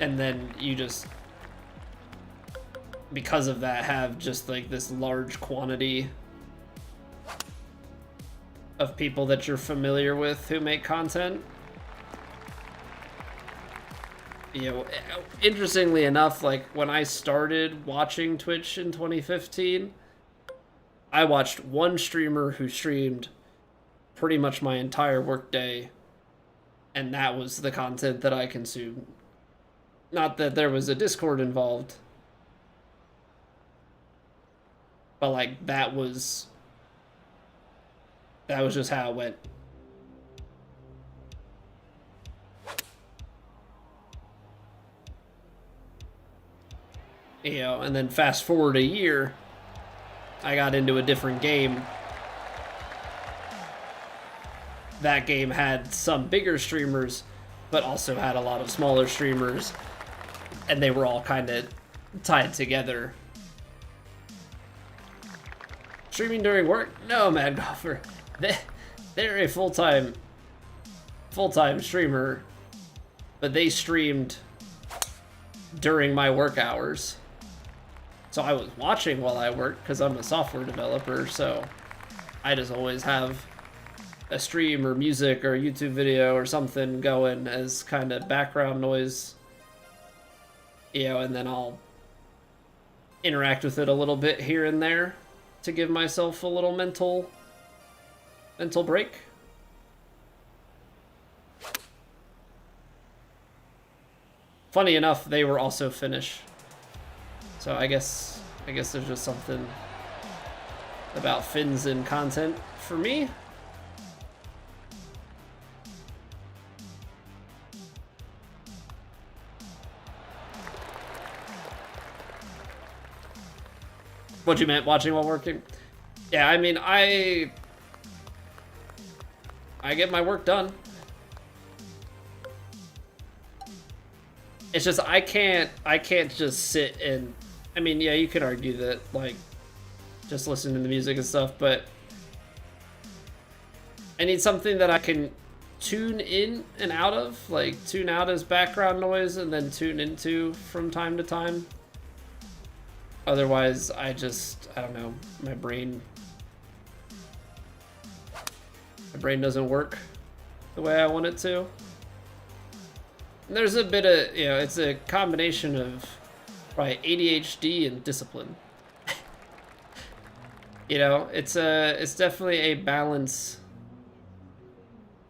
and then you just, because of that, have just like this large quantity of people that you're familiar with who make content. You know, interestingly enough, like, when I started watching Twitch in 2015, I watched one streamer who streamed pretty much my entire workday, and that was the content that I consumed. Not that there was a Discord involved, but, like, that was just how it went. You know, and then fast forward a year, I got into a different game. That game had some bigger streamers, but also had a lot of smaller streamers, and they were all kind of tied together. Streaming during work? No, Mad Golfer. They're a full-time streamer, but they streamed during my work hours. So I was watching while I worked because I'm a software developer, so I just always have a stream or music or a YouTube video or something going as kind of background noise, you know, and then I'll interact with it a little bit here and there to give myself a little mental break. funny enough, they were also Finnish. So I guess there's just something about Finns in content for me. What you meant, watching while working? Yeah, I mean, I get my work done. It's just I can't just sit and, I mean, yeah, you could argue that, like, just listening to the music and stuff, but I need something that I can tune in and out of, like tune out as background noise and then tune into from time to time. Otherwise, I don't know, my brain doesn't work the way I want it to. And there's a bit of, you know, it's a combination of probably ADHD and discipline. You know, it's definitely a balance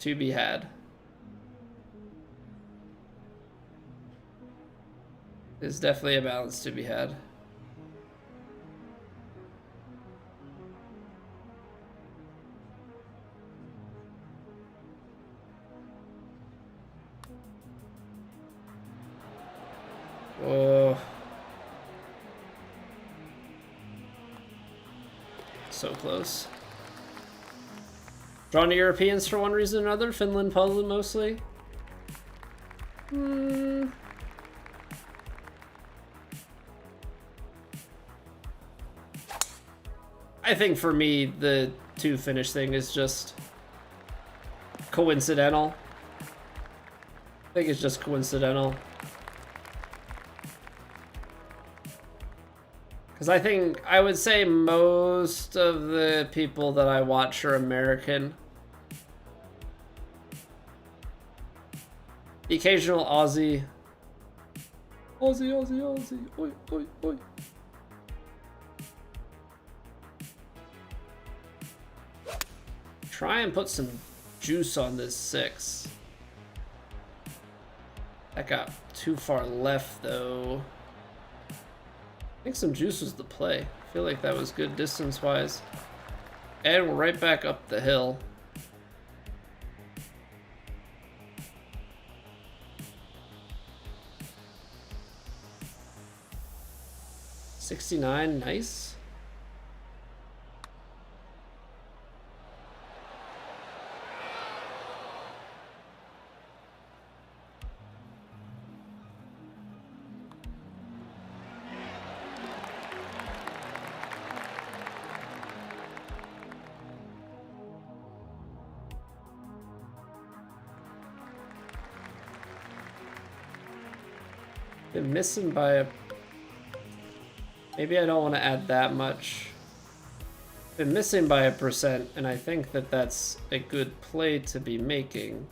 to be had. There's definitely a balance to be had. Oh. So close. Drawn to Europeans for one reason or another. Finland, Poland mostly. I think for me, the two Finnish thing is just coincidental. I think it's just coincidental. Because I would say most of the people that I watch are American. The occasional Aussie. Aussie, Aussie, Aussie. Oi, oi, oi. Try and put some juice on this 6. That got too far left, though. I think some juice was the play. I feel like that was good distance-wise. And we're right back up the hill. $69, nice. Been missing by a... Maybe I don't want to add that much. Been missing by 1%, and I think that that's a good play to be making.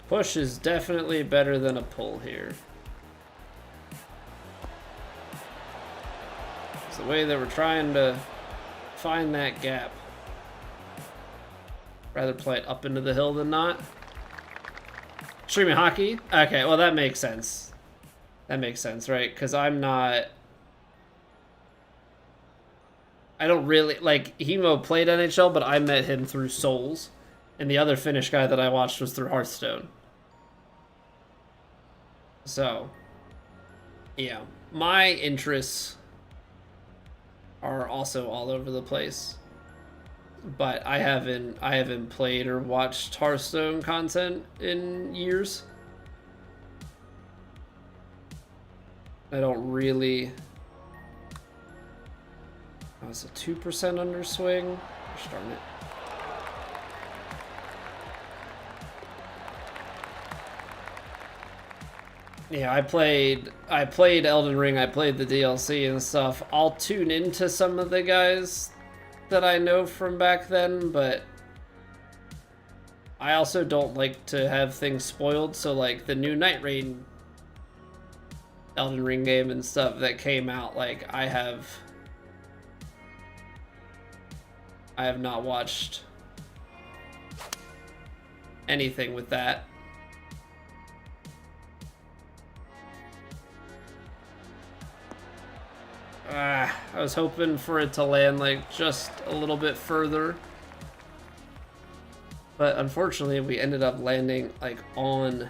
Push is definitely better than a pull here. It's the way that we're trying to find that gap. Rather play it up into the hill than not. Streaming hockey? Okay, well that makes sense. That makes sense, right? Because I don't really, like, Hemo played NHL, but I met him through Souls. And the other Finnish guy that I watched was through Hearthstone. So, yeah, my interests are also all over the place, but I haven't played or watched Hearthstone content in years. I don't really. Oh, it's a 2% underswing. Gosh darn it. Yeah, I played Elden Ring, I played the DLC and stuff. I'll tune into some of the guys that I know from back then, but I also don't like to have things spoiled, so like the new Night Rain Elden Ring game and stuff that came out, like I have not watched anything with that. I was hoping for it to land like just a little bit further, but unfortunately we ended up landing like on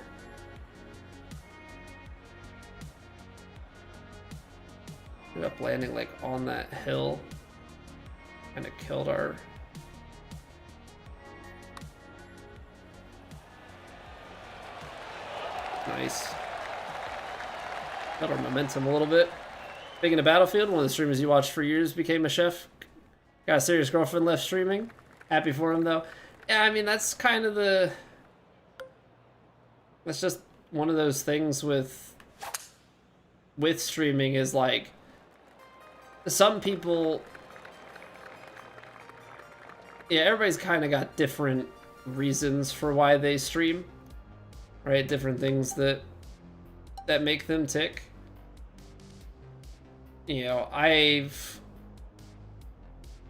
that hill. Kind of killed our nice. Got our momentum a little bit. Speaking of Battlefield, one of the streamers you watched for years became a chef. Got a serious girlfriend, left streaming. Happy for him though. Yeah, I mean that's kind of the. That's just one of those things with streaming is like some people. Yeah, everybody's kind of got different reasons for why they stream, right? Different things that make them tick. You know, I've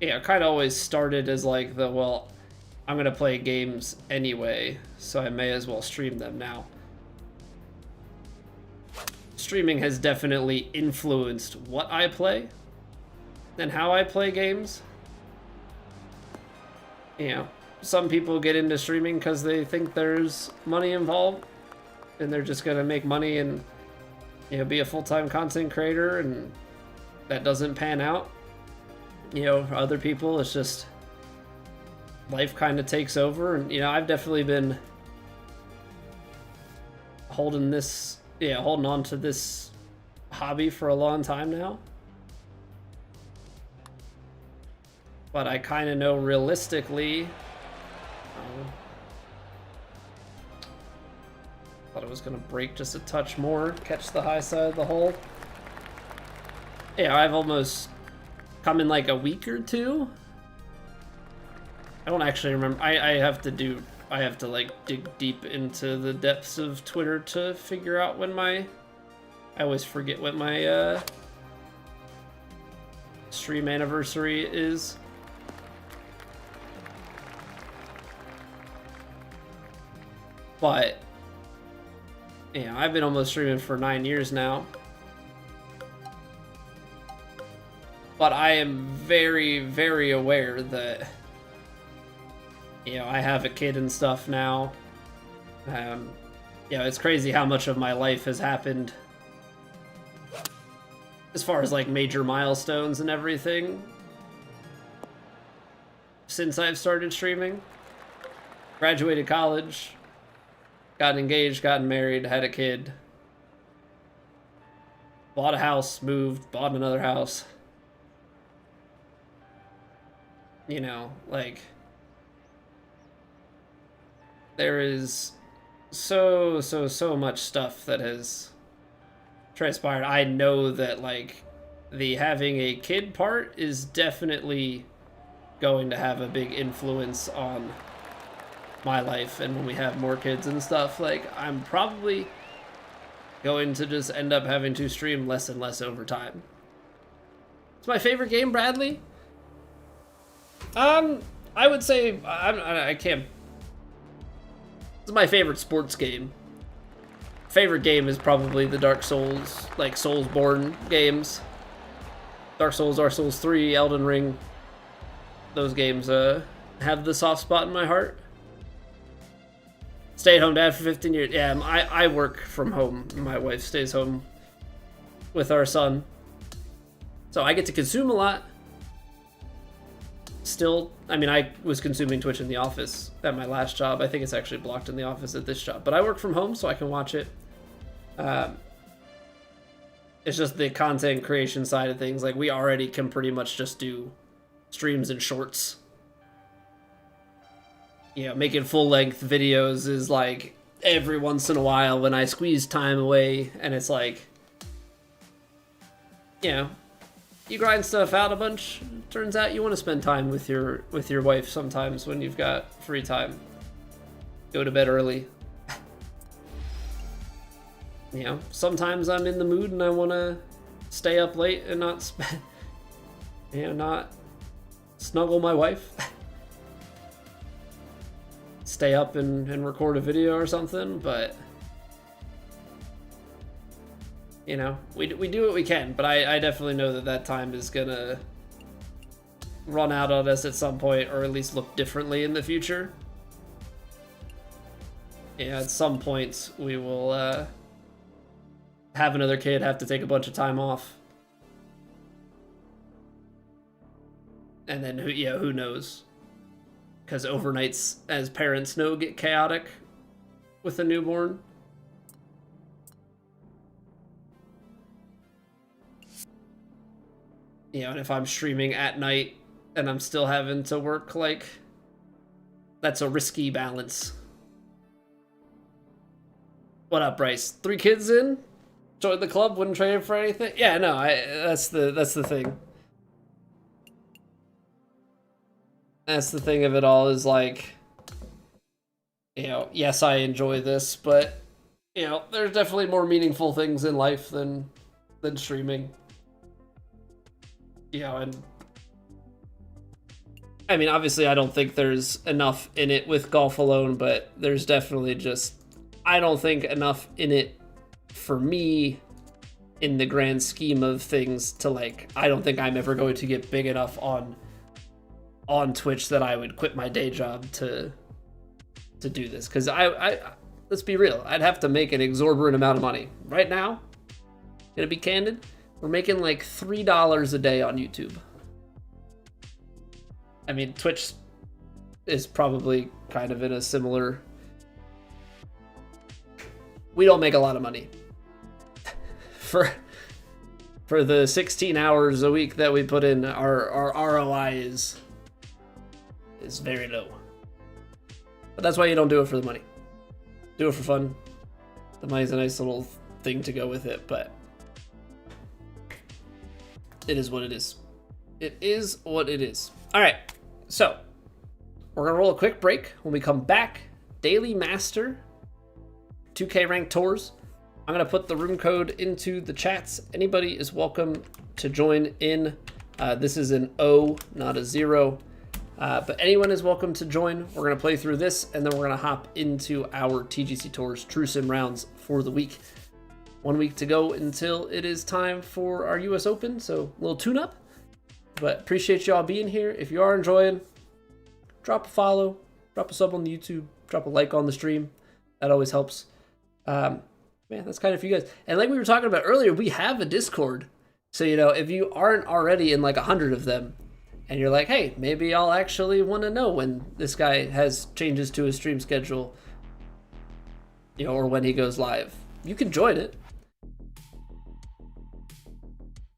kind of always started as like the, well, I'm gonna play games anyway, so I may as well stream them now. Streaming has definitely influenced what I play and how I play games. You know, some people get into streaming because they think there's money involved and they're just gonna make money and, you know, be a full-time content creator, and that doesn't pan out. You know, for other people, it's just life kind of takes over. And, you know, I've definitely been holding on to this hobby for a long time now. But I kind of know realistically, thought it was going to break just a touch more, catch the high side of the hole. Yeah, I've almost come in like a week or two. I don't actually remember. I have to like dig deep into the depths of Twitter to figure out when I always forget what my stream anniversary is. But, you know, I've been almost streaming for 9 years now. But I am very, very aware that, you know, I have a kid and stuff now. You know, it's crazy how much of my life has happened as far as like major milestones and everything since I've started streaming. Graduated college, got engaged, gotten married, had a kid, bought a house, moved, bought another house. You know, like, there is so much stuff that has transpired. I know that, like, the having a kid part is definitely going to have a big influence on my life, and when we have more kids and stuff, like, I'm probably going to just end up having to stream less and less over time. It's my favorite game, Bradley. I would say I can't. It's my favorite sports game. Favorite game is probably the Dark Souls, like Soulsborne games. Dark Souls 3, Elden Ring. Those games have the soft spot in my heart. Stay-at-home dad for 15 years. Yeah, I work from home. My wife stays home with our son. So I get to consume a lot. Still, I mean, I was consuming Twitch in the office at my last job. I think it's actually blocked in the office at this job. But I work from home, so I can watch it. It's just the content creation side of things. Like, we already can pretty much just do streams and shorts. You know, making full-length videos is, like, every once in a while when I squeeze time away. And it's like, you know, you grind stuff out a bunch. Turns out you want to spend time with your wife sometimes when you've got free time. go to bed early. You know, sometimes I'm in the mood and I want to stay up late and not, you know, not snuggle my wife. Stay up and record a video or something, but you know, we do what we can, but I definitely know that time is gonna run out on us at some point, or at least look differently in the future. Yeah, at some point we will have another kid, have to take a bunch of time off. And then who knows? Because overnights, as parents know, get chaotic with a newborn. You know, and if I'm streaming at night and I'm still having to work, like, that's a risky balance. What up, Bryce? 3 kids in? Join the club, wouldn't trade it for anything? Yeah, no, that's the thing. That's the thing of it all, is like, you know, yes, I enjoy this, but you know, there's definitely more meaningful things in life than streaming. You know, and I mean, obviously I don't think there's enough in it with golf alone, but there's definitely just, I don't think enough in it for me in the grand scheme of things to, like, I don't think I'm ever going to get big enough on Twitch that I would quit my day job to do this. Because I let's be real, I'd have to make an exorbitant amount of money. Right now, gonna be candid, we're making like $3 a day on YouTube. I mean, Twitch is probably kind of in a similar, we don't make a lot of money. For the 16 hours a week that we put in, our ROI is very low. But that's why you don't do it for the money. Do it for fun. The money's a nice little thing to go with it, but it is what it is. It is what it is. All right, so we're gonna roll a quick break. When we come back, Daily Master 2K ranked tours. I'm gonna put the room code into the chats. Anybody is welcome to join in. This is an O, not a 0. But anyone is welcome to join. We're gonna play through this, and then we're gonna hop into our TGC Tours True Sim rounds for the week. 1 week to go until it is time for our US Open, so a little tune-up. But appreciate y'all being here. If you are enjoying, drop a follow, drop a sub on the YouTube, drop a like on the stream. That always helps. Man, that's kind of for you guys. And like we were talking about earlier, we have a Discord. So, you know, if you aren't already in like 100 of them, and you're like, hey, maybe I'll actually want to know when this guy has changes to his stream schedule, you know, or when he goes live, you can join it.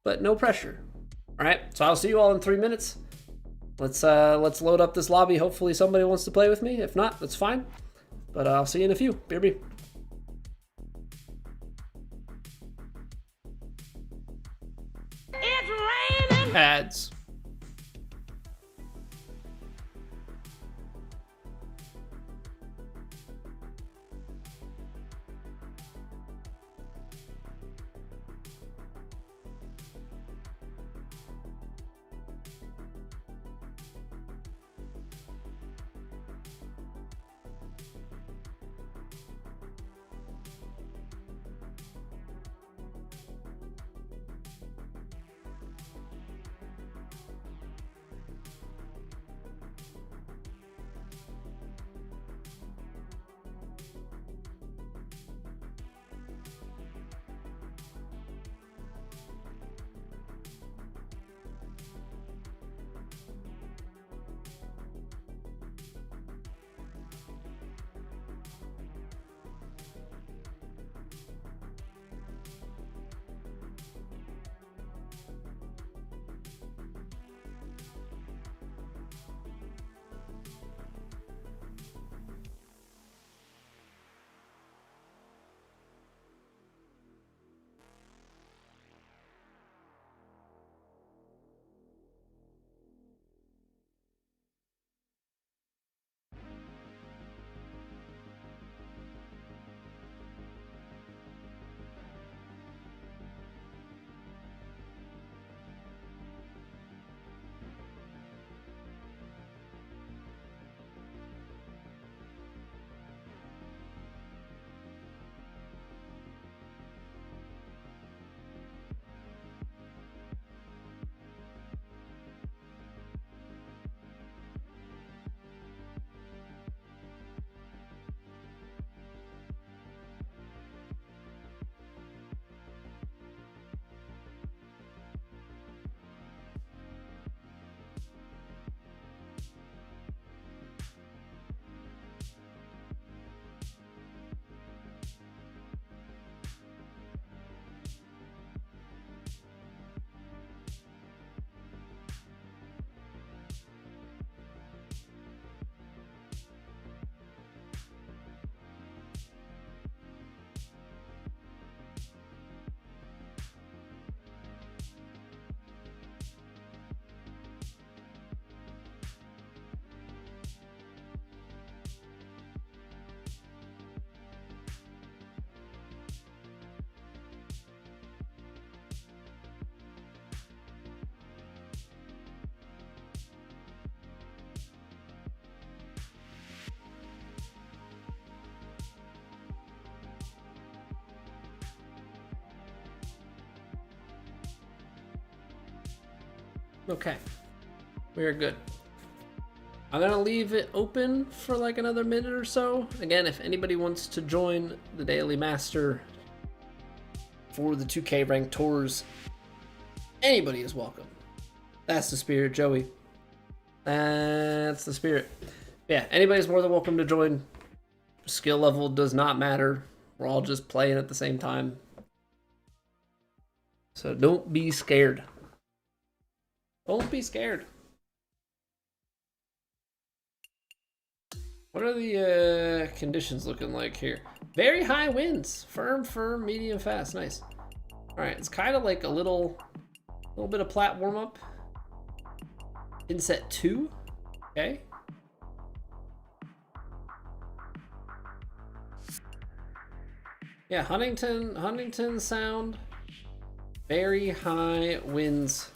But no pressure. All right, so I'll see you all in 3 minutes. Let's load up this lobby. Hopefully somebody wants to play with me. If not, that's fine. But I'll see you in a few. BRB. It's raining. Ads. Okay, we're good. I'm gonna leave it open for like another minute or so. Again, if anybody wants to join the Daily Master for the 2K ranked tours, anybody is welcome. That's the spirit, Joey. That's the spirit. Yeah, anybody's more than welcome to join. Skill level does not matter. We're all just playing at the same time. So don't be scared. Don't be scared. What are the conditions looking like here? Very high winds. Firm, medium, fast. Nice. All right, it's kind of like a little bit of plat warm up. In set 2. Okay. Yeah, Huntington Sound. Very high winds.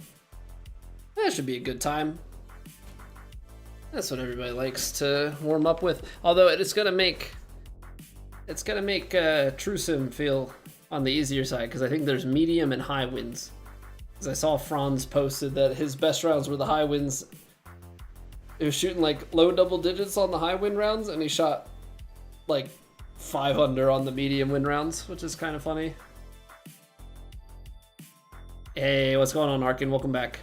That should be a good time. That's what everybody likes to warm up with. Although it's gonna make True Sim feel on the easier side, because I think there's medium and high winds. Because I saw Franz posted that his best rounds were the high winds. He was shooting like low double digits on the high wind rounds, and he shot like 5 under on the medium wind rounds, which is kind of funny. Hey, what's going on, Arkin? Welcome back.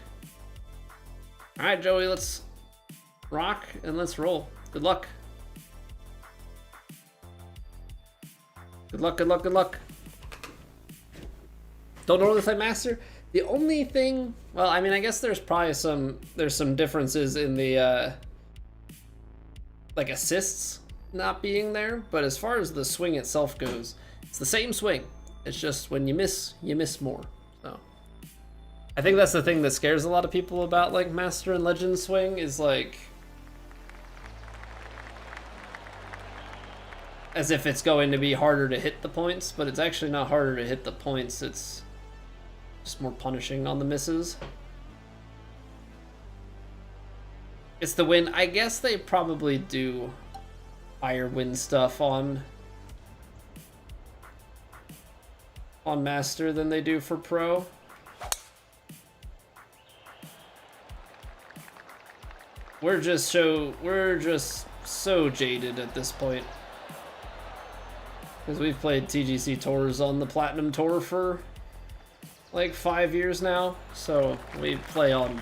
All right, Joey, let's rock and let's roll. Good luck. Good luck, good luck, good luck. Don't know this, I master. The only thing, well, I mean, I guess there's probably some differences in the like assists not being there, but as far as the swing itself goes, it's the same swing. It's just when you miss more. So I think that's the thing that scares a lot of people about like Master and Legend swing, is like as if it's going to be harder to hit the points, but it's actually not harder to hit the points. It's just more punishing on the misses. It's the win. I guess they probably do higher win stuff on Master than they do for Pro. We're just so jaded at this point, because we've played TGC tours on the Platinum Tour for like 5 years now, so we play on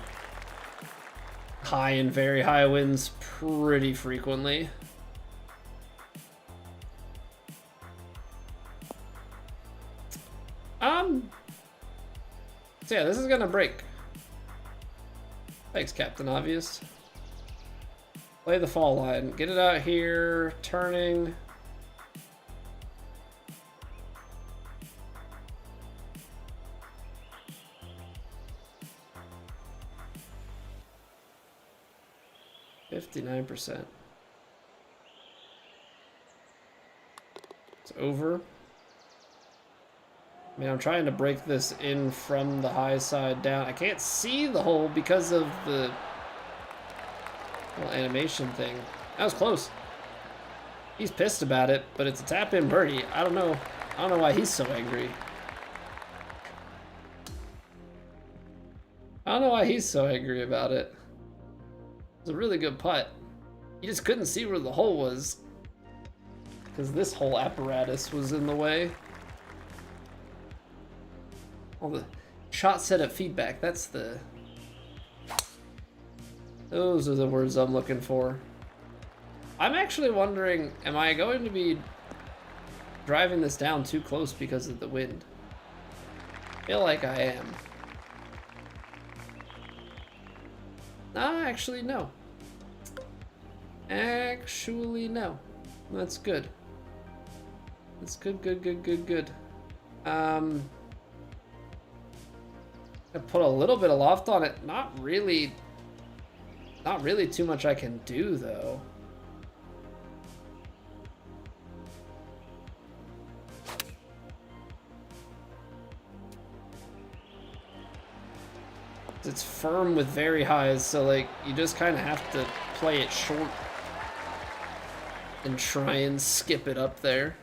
high and very high winds pretty frequently. So yeah, this is gonna break. Thanks, Captain Obvious. Play the fall line. Get it out here. Turning. %. It's over. I mean, I'm trying to break this in from the high side down. I can't see the hole because of the little animation thing. That was close. He's pissed about it, but it's a tap-in birdie. I don't know why he's so angry. I don't know why he's so angry about it. It's a really good putt. He just couldn't see where the hole was, because this whole apparatus was in the way. All the shot setup feedback, those are the words I'm looking for. I'm actually wondering, am I going to be driving this down too close because of the wind? I feel like I am. Actually, no. Actually, no. That's good. That's good. I put a little bit of loft on it. Not really too much I can do, though. It's firm with very highs, so like you just kind of have to play it short and try and skip it up there.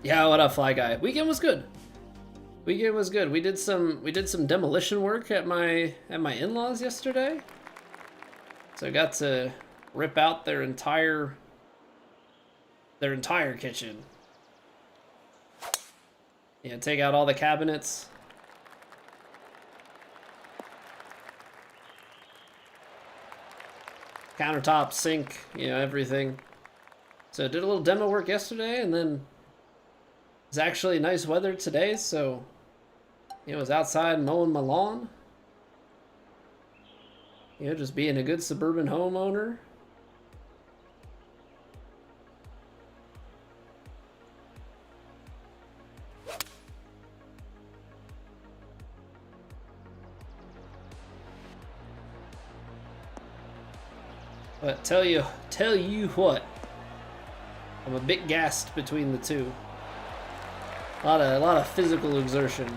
Yeah, what up, Fly Guy? Weekend was good. Weekend was good. We did some demolition work at my in-laws yesterday. So I got to rip out their entire kitchen. Yeah, take out all the cabinets. Countertop, sink, you know, everything. So I did a little demo work yesterday, and then it's actually nice weather today, so you know, I was outside mowing my lawn. You know, just being a good suburban homeowner. But tell you what, I'm a bit gassed between the two. A lot of physical exertion.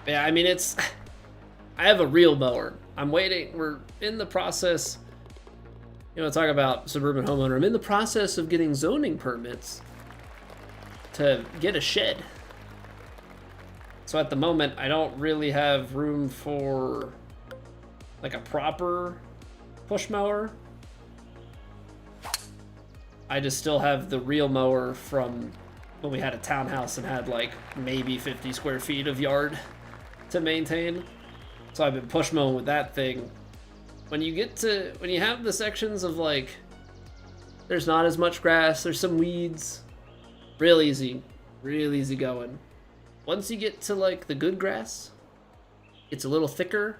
Yeah, I mean, I have a real mower. I'm waiting. We're in the process. You know, talk about suburban homeowner. I'm in the process of getting zoning permits to get a shed. So at the moment, I don't really have room for like a proper push mower. I just still have the real mower from when we had a townhouse and had like maybe 50 square feet of yard to maintain. So I've been push mowing with that thing. When you have the sections of like, there's not as much grass, there's some weeds, real easy going. Once you get to like the good grass, it's a little thicker,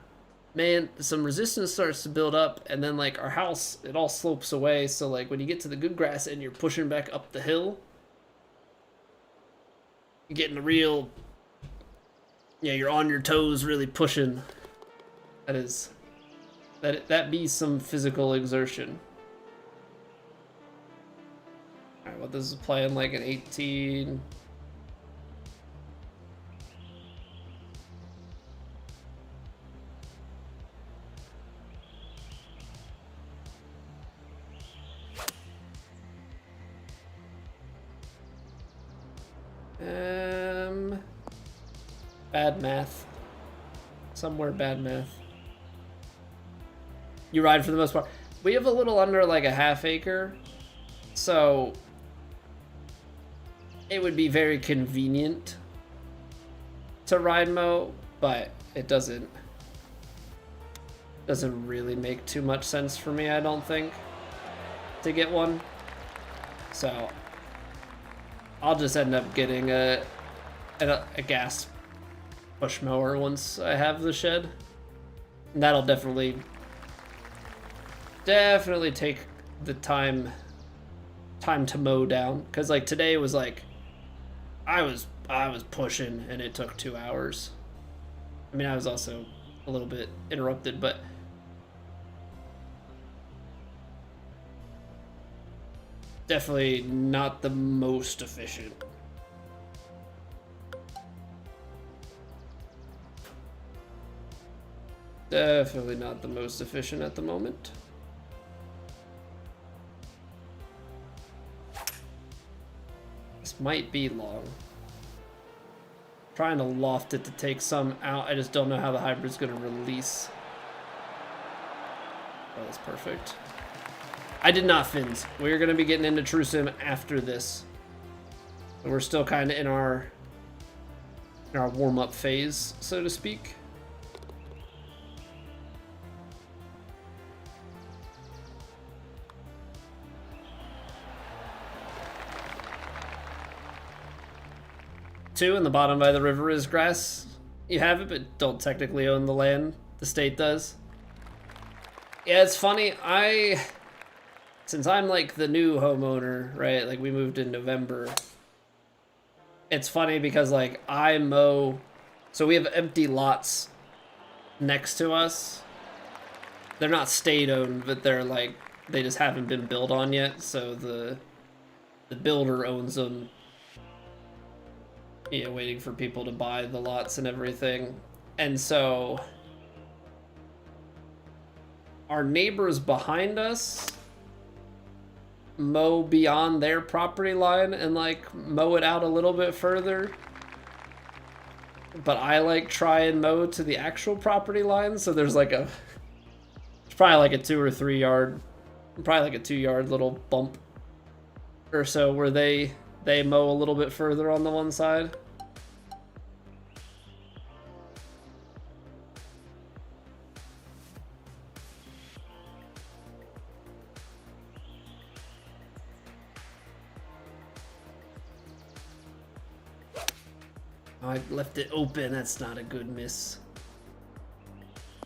man, some resistance starts to build up, and then like our house, it all slopes away. So like when you get to the good grass and you're pushing back up the hill, you're getting a real, yeah, you're on your toes, really pushing. That be some physical exertion. All right, well, this is playing like an 18. Bad math. Somewhere bad math. You ride for the most part. We have a little under like a half acre, so it would be very convenient to ride mow, but it doesn't really make too much sense for me, I don't think, to get one. So I'll just end up getting a gas push mower once I have the shed. And that'll definitely take the time to mow down, because like today was like I was pushing and it took 2 hours. I mean, I was also a little bit interrupted, but definitely not the most efficient. Definitely not the most efficient at the moment. This might be long. Trying to loft it to take some out. I just don't know how the hybrid's going to release. Oh, that's perfect. I did not fins. We're going to be getting into True Sim after this. But we're still kind of in our warm-up phase, so to speak. Two, in the bottom by the river is grass. You have it, but don't technically own the land. The state does. Yeah, it's funny. Since I'm like the new homeowner, right? Like we moved in November. It's funny because like I mow, so we have empty lots next to us. They're not state owned, but they're like, they just haven't been built on yet. So the builder owns them. Waiting for people to buy the lots and everything. And so our neighbors behind us mow beyond their property line and like mow it out a little bit further. But I like try and mow to the actual property line. So there's like it's probably like a 2 or 3 yard, probably like a 2 yard little bump or so where they mow a little bit further on the one side. Oh, I left it open. That's not a good miss.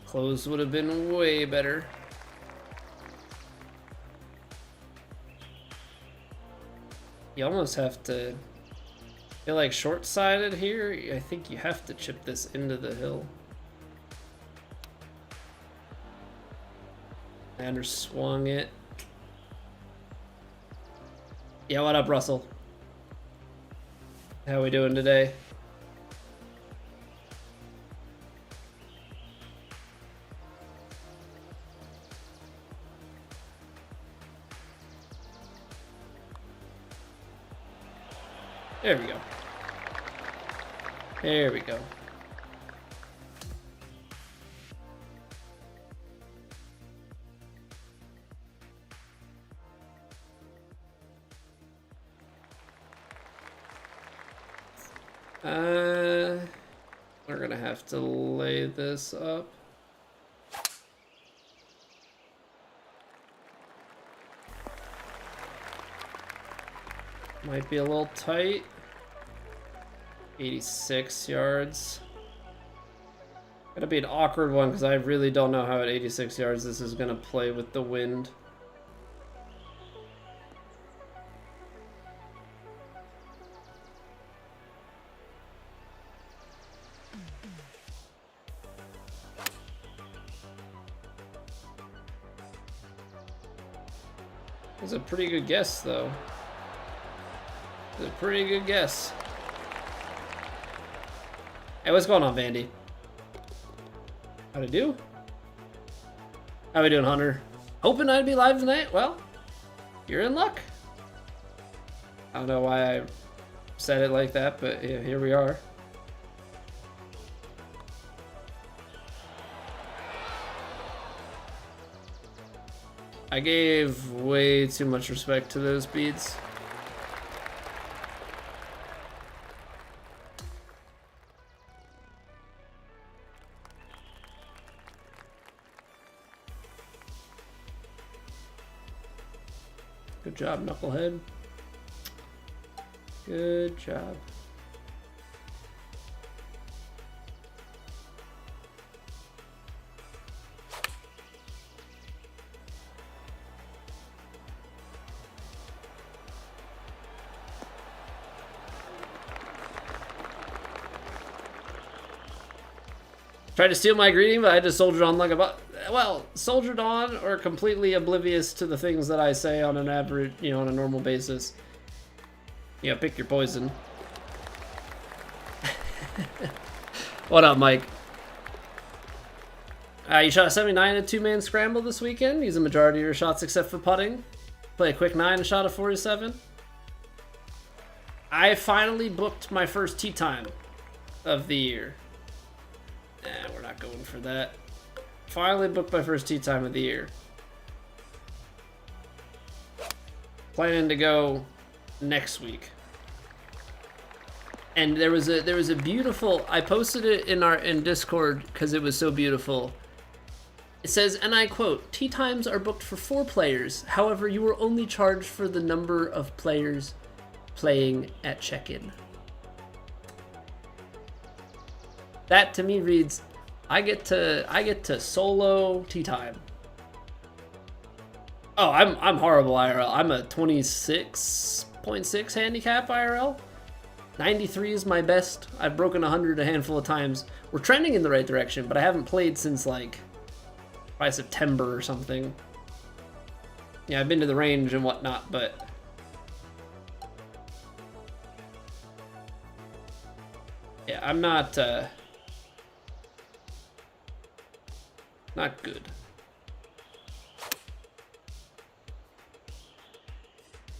Closed would have been way better. You almost have to feel like short-sided here. I think you have to chip this into the hill. Anders swung it. Yeah, what up, Russell? How we doing today? There we go. There we go. We're gonna have to lay this up. Might be a little tight. 86 yards. Gonna be an awkward one because I really don't know how at 86 yards this is gonna play with the wind. It was a pretty good guess, though. It was a pretty good guess. Hey, what's going on, Vandy? How'd I do? How we doing, Hunter? Hoping I'd be live tonight? Well, you're in luck. I don't know why I said it like that, but yeah, here we are. I gave way too much respect to those beads. Good job, Knucklehead. Good job. Tried to steal my greeting, but I just soldiered on like a soldiered on or completely oblivious to the things that I say on an average, on a normal basis. Yeah, pick your poison. What up, Mike? You shot a 79 in a 2-man scramble this weekend. Use a majority of your shots except for putting. Play a quick 9 and shot a 47. I finally booked my first tee time of the year. Nah, we're not going for that. Finally booked my first tee time of the year. Planning to go next week. And there was a beautiful, I posted it in Discord because it was so beautiful. It says, and I quote, "Tee times are booked for 4 players. However, you are only charged for the number of players playing at check-in." That to me reads, I get to solo tee time. Oh, I'm horrible IRL. I'm a 26.6 handicap IRL. 93 is my best. I've broken 100 a handful of times. We're trending in the right direction, but I haven't played since like probably September or something. Yeah, I've been to the range and whatnot, but Yeah, I'm not good.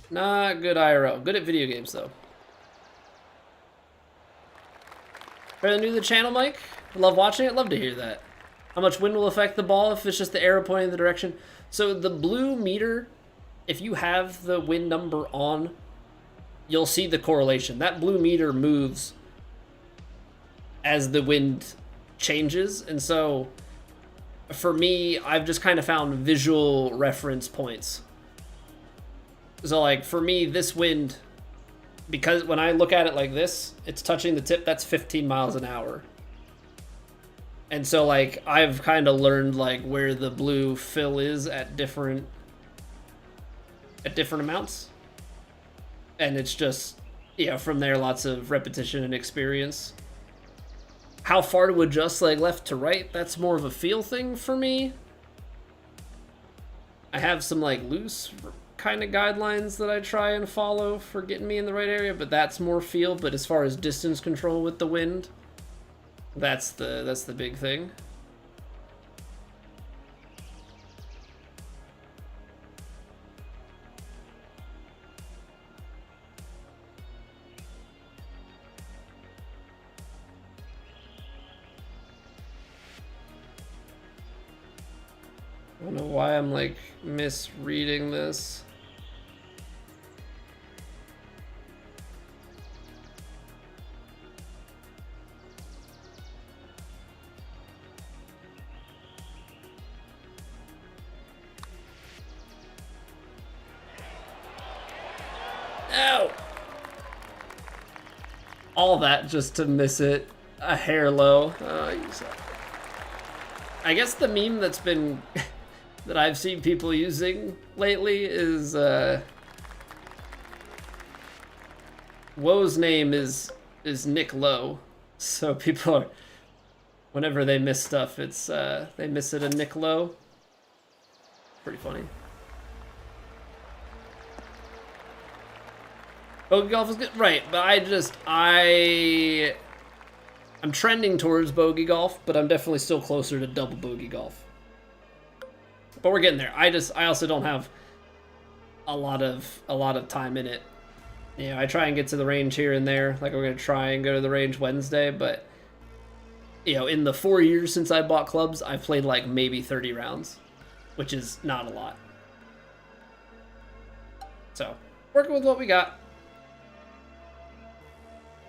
Not good IRL. Good at video games, though. Fairly new to the channel, Mike. Love watching it. Love to hear that. How much wind will affect the ball if it's just the arrow pointing in the direction? So the blue meter, if you have the wind number on, you'll see the correlation. That blue meter moves as the wind changes. And so for me, I've just kind of found visual reference points. So like for me, this wind, because when I look at it like this, it's touching the tip, that's 15 miles an hour. And so like I've kind of learned like where the blue fill is at different amounts. And it's just, yeah, from there lots of repetition and experience. How far to adjust like left to right, that's more of a feel thing for me. I have some like loose kind of guidelines that I try and follow for getting me in the right area, but that's more feel. But as far as distance control with the wind, that's the big thing. I don't know why I'm like misreading this. Ow! All that just to miss it a hair low. You suck. I guess the meme that's been that I've seen people using lately is Woe's name is Nick Lowe. So people are, whenever they miss stuff, it's they miss it a Nick Lowe. Pretty funny. Bogey golf is good, right? But I'm trending towards bogey golf, but I'm definitely still closer to double bogey golf. But we're getting there. I also don't have a lot of time in it. You know, I try and get to the range here and there. Like we're gonna try and go to the range Wednesday, but you know, in the 4 years since I bought clubs, I've played like maybe 30 rounds, which is not a lot. So, working with what we got.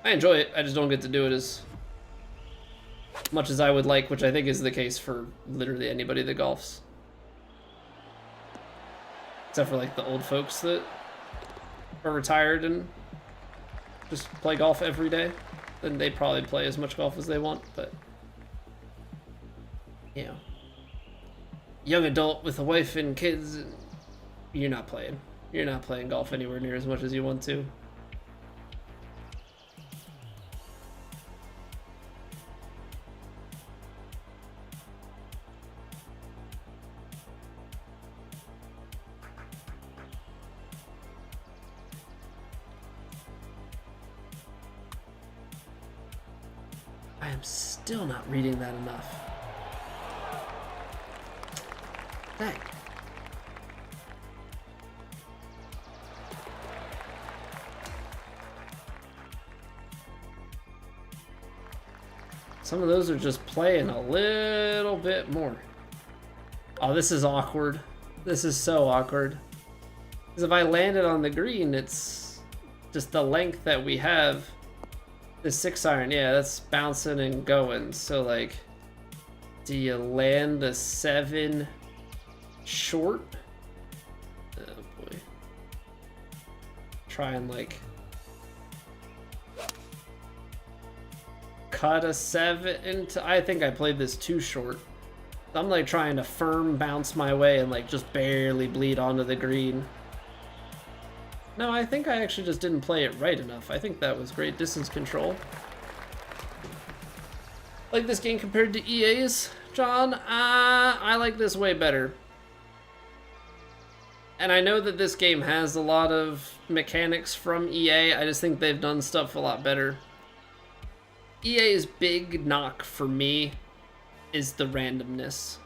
I enjoy it. I just don't get to do it as much as I would like, which I think is the case for literally anybody that golfs. Except for like the old folks that are retired and just play golf every day. Then they probably play as much golf as they want, but you know, young adult with a wife and kids, you're not playing. You're not playing golf anywhere near as much as you want to. I am still not reading that enough. Dang. Some of those are just playing a little bit more. Oh, this is awkward. This is so awkward. Because if I landed on the green, it's just the length that we have. The 6-iron, yeah, that's bouncing and going. So, like, do you land a 7 short? Oh, boy. Try and, like, cut a 7 into... I think I played this too short. I'm, like, trying to firm bounce my way and, like, just barely bleed onto the green. No, I think I actually just didn't play it right enough. I think that was great distance control. Like this game compared to EA's, John? I like this way better. And I know that this game has a lot of mechanics from EA. I just think they've done stuff a lot better. EA's big knock for me is the randomness.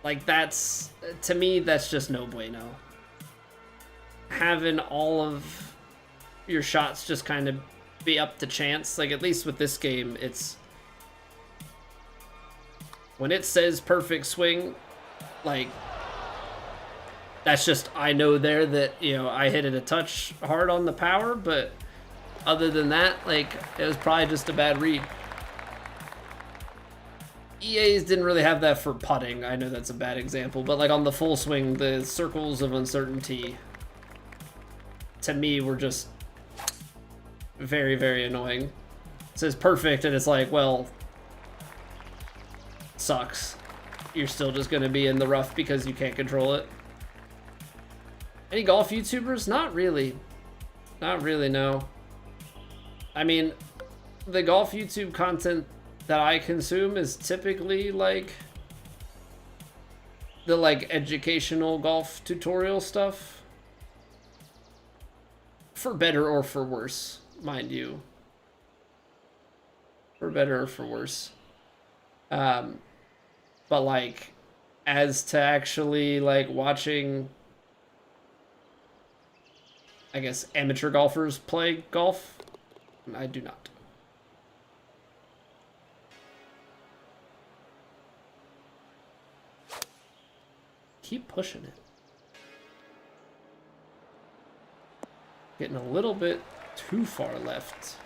Like, that's, to me, that's just no bueno. Having all of your shots just kind of be up to chance. Like, at least with this game, it's... when it says perfect swing, like, that's just, I know there that, you know, I hit it a touch hard on the power, but other than that, like, it was probably just a bad read. EA's didn't really have that for putting. I know that's a bad example, but like on the full swing, the circles of uncertainty, to me, were just very, very annoying. It says perfect, and it's like, well, sucks. You're still just going to be in the rough because you can't control it. Any golf YouTubers? Not really. Not really, no. I mean, the golf YouTube content that I consume is typically like the like educational golf tutorial stuff. For better or for worse, mind you. For better or for worse. But like, as to actually like watching, I guess, amateur golfers play golf, I do not. Keep pushing it. Getting a little bit too far left.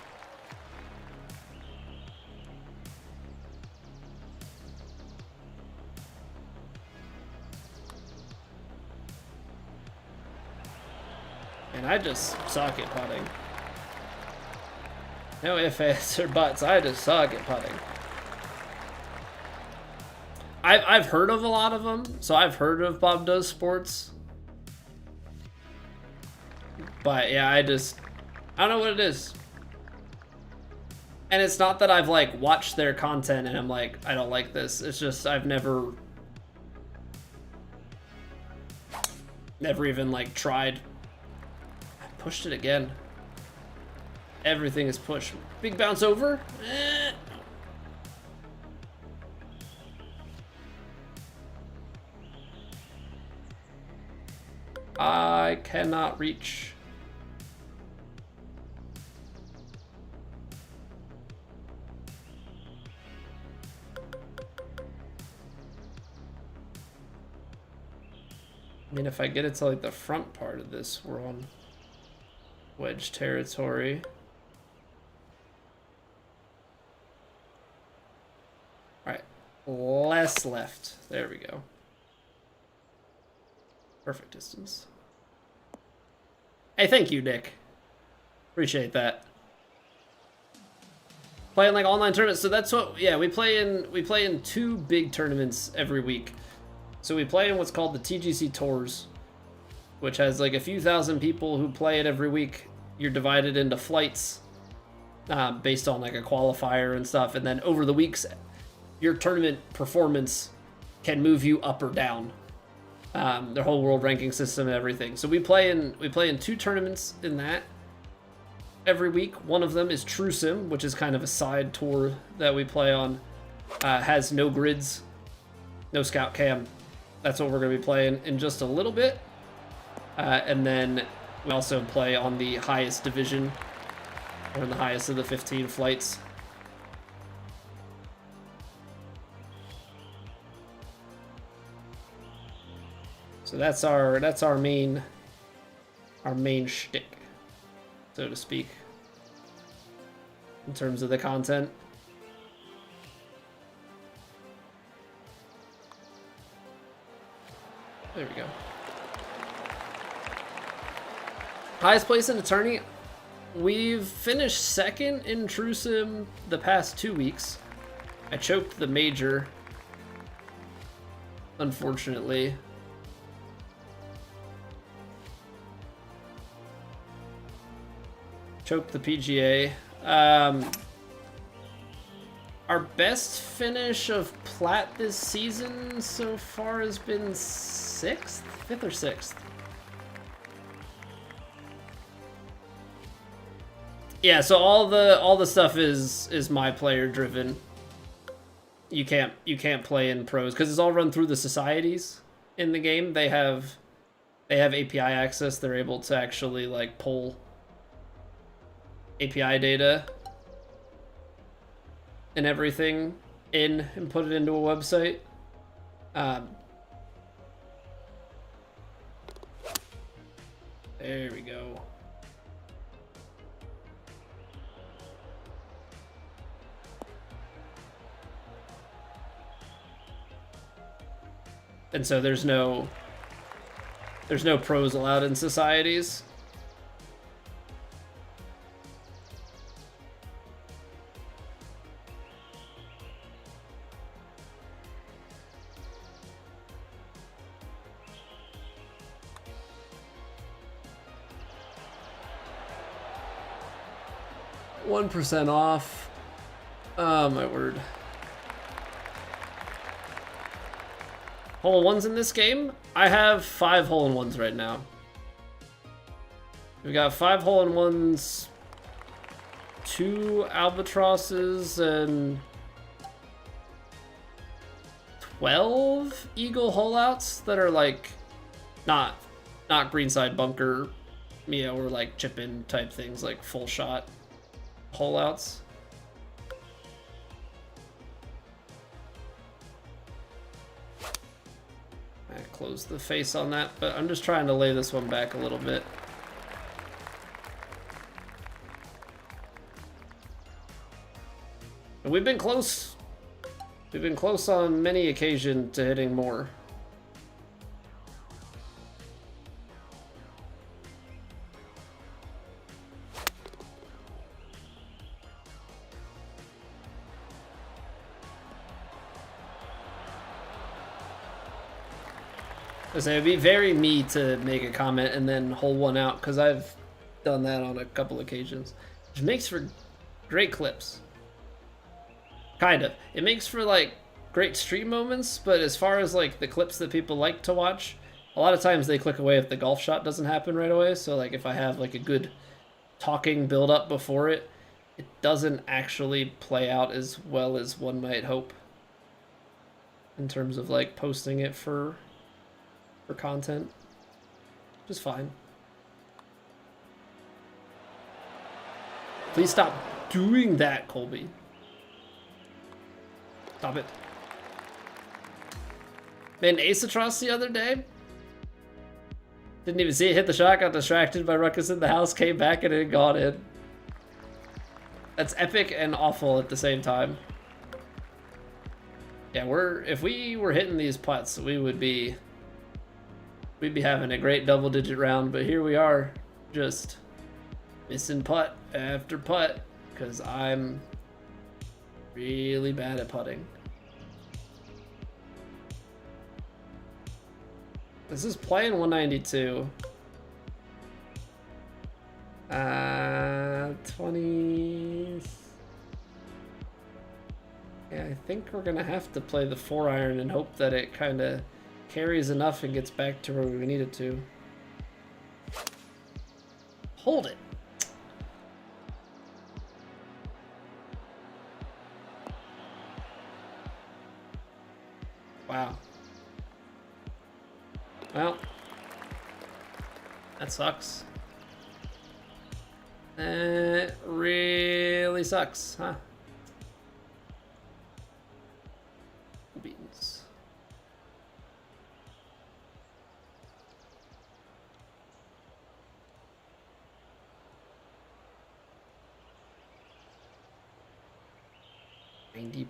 And I just suck at putting. No ifs, ands, or buts. I just suck at putting. I've heard of a lot of them, so I've heard of Bob Does Sports. But yeah, I don't know what it is. And it's not that I've like watched their content and I'm like, I don't like this. It's just I've never even like tried. I pushed it again. Everything is pushed. Big bounce over. I cannot reach. I mean, if I get it to like the front part of this, we're on wedge territory. All right, less left. There we go. Perfect distance. Hey, thank you, Nick. Appreciate that. Playing like online tournaments, so that's what, yeah, we play in 2 big tournaments every week. So we play in what's called the TGC Tours, which has like a few thousand people who play it every week. You're divided into flights based on like a qualifier and stuff, and then over the weeks, your tournament performance can move you up or down. Their whole world ranking system and everything. So we play in 2 tournaments in that every week. One of them is True Sim, which is kind of a side tour that we play on. Has no grids, no scout cam. That's what we're going to be playing in just a little bit. And then we also play on the highest division, or in the highest of the 15 flights. So that's our main shtick, so to speak, in terms of the content. There we go. Highest place in the tourney. We've finished second in True Sim the past 2 weeks. I choked the major, unfortunately. Choked the PGA. Our best finish of Plat this season so far has been 6th? 5th or 6th? Yeah, so all the stuff is my player driven. You can't play in pros because it's all run through the societies in the game. They have API access. They're able to actually like pull API data and everything in and put it into a website. There we go. And so there's no pros allowed in societies. $1% off. Oh my word. Hole-in-ones in this game? I have 5 hole-in-ones right now. We got 5 hole-in-ones, 2 albatrosses, and 12 eagle hole-outs that are like not greenside bunker, you know, or like chip-in type things, like full shot hole-outs. Close the face on that, but I'm just trying to lay this one back a little bit. And we've been close. We've been close on many occasions to hitting more. So it'd be very me to make a comment and then hole one out, because I've done that on a couple occasions, which makes for great clips. Kind of. It makes for like great stream moments, but as far as like the clips that people like to watch, a lot of times they click away if the golf shot doesn't happen right away. So like if I have like a good talking build up before it, it doesn't actually play out as well as one might hope in terms of like posting it for content. Just fine. Please stop doing that, Colby. Stop it. Man, ace across the other day. Didn't even see it hit the shot, got distracted by Ruckus in the house, came back and it got in. That's epic and awful at the same time. Yeah, if we were hitting these putts, we'd be having a great double-digit round, but here we are, just missing putt after putt, because I'm really bad at putting. This is playing 192. 20. Yeah, I think we're gonna have to play the 4-iron and hope that it kind of carries enough and gets back to where we need it to. Hold it. Wow. Well, that sucks. It really sucks, huh? Beans.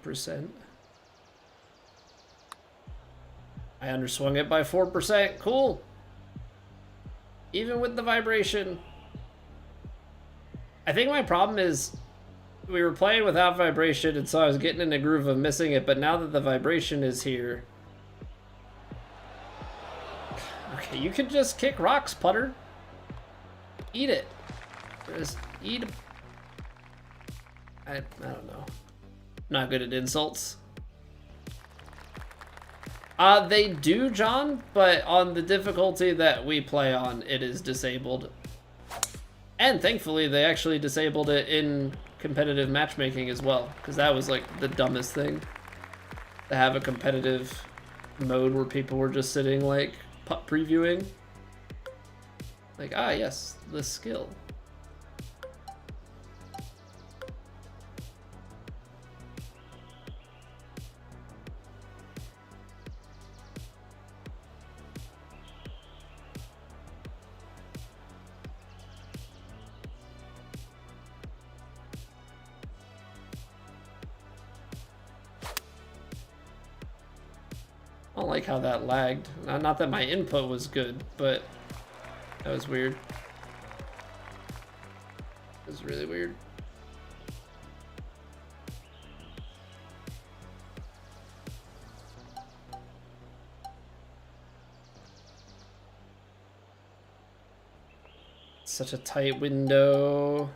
%. I underswung it by 4%. Cool. Even with the vibration. I think my problem is we were playing without vibration, and so I was getting in a groove of missing it, but now that the vibration is here... Okay, you can just kick rocks, putter. Eat it. Just eat it. I don't know. Not good at insults. They do, John, but on the difficulty that we play on, it is disabled. And thankfully, they actually disabled it in competitive matchmaking as well, because that was like the dumbest thing, to have a competitive mode where people were just sitting like putt previewing. Like, ah, yes, the skill. I don't like how that lagged. Not that my input was good, but that was weird. It was really weird. Such a tight window.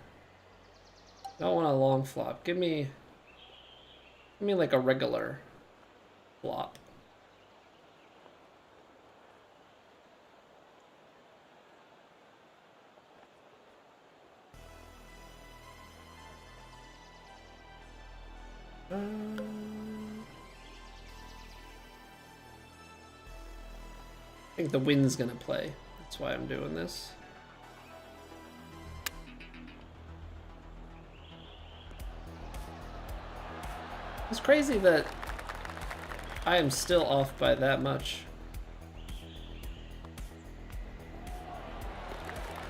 Don't want a long flop. Give me like a regular flop. I think the wind's gonna play. That's why I'm doing this. It's crazy that I am still off by that much.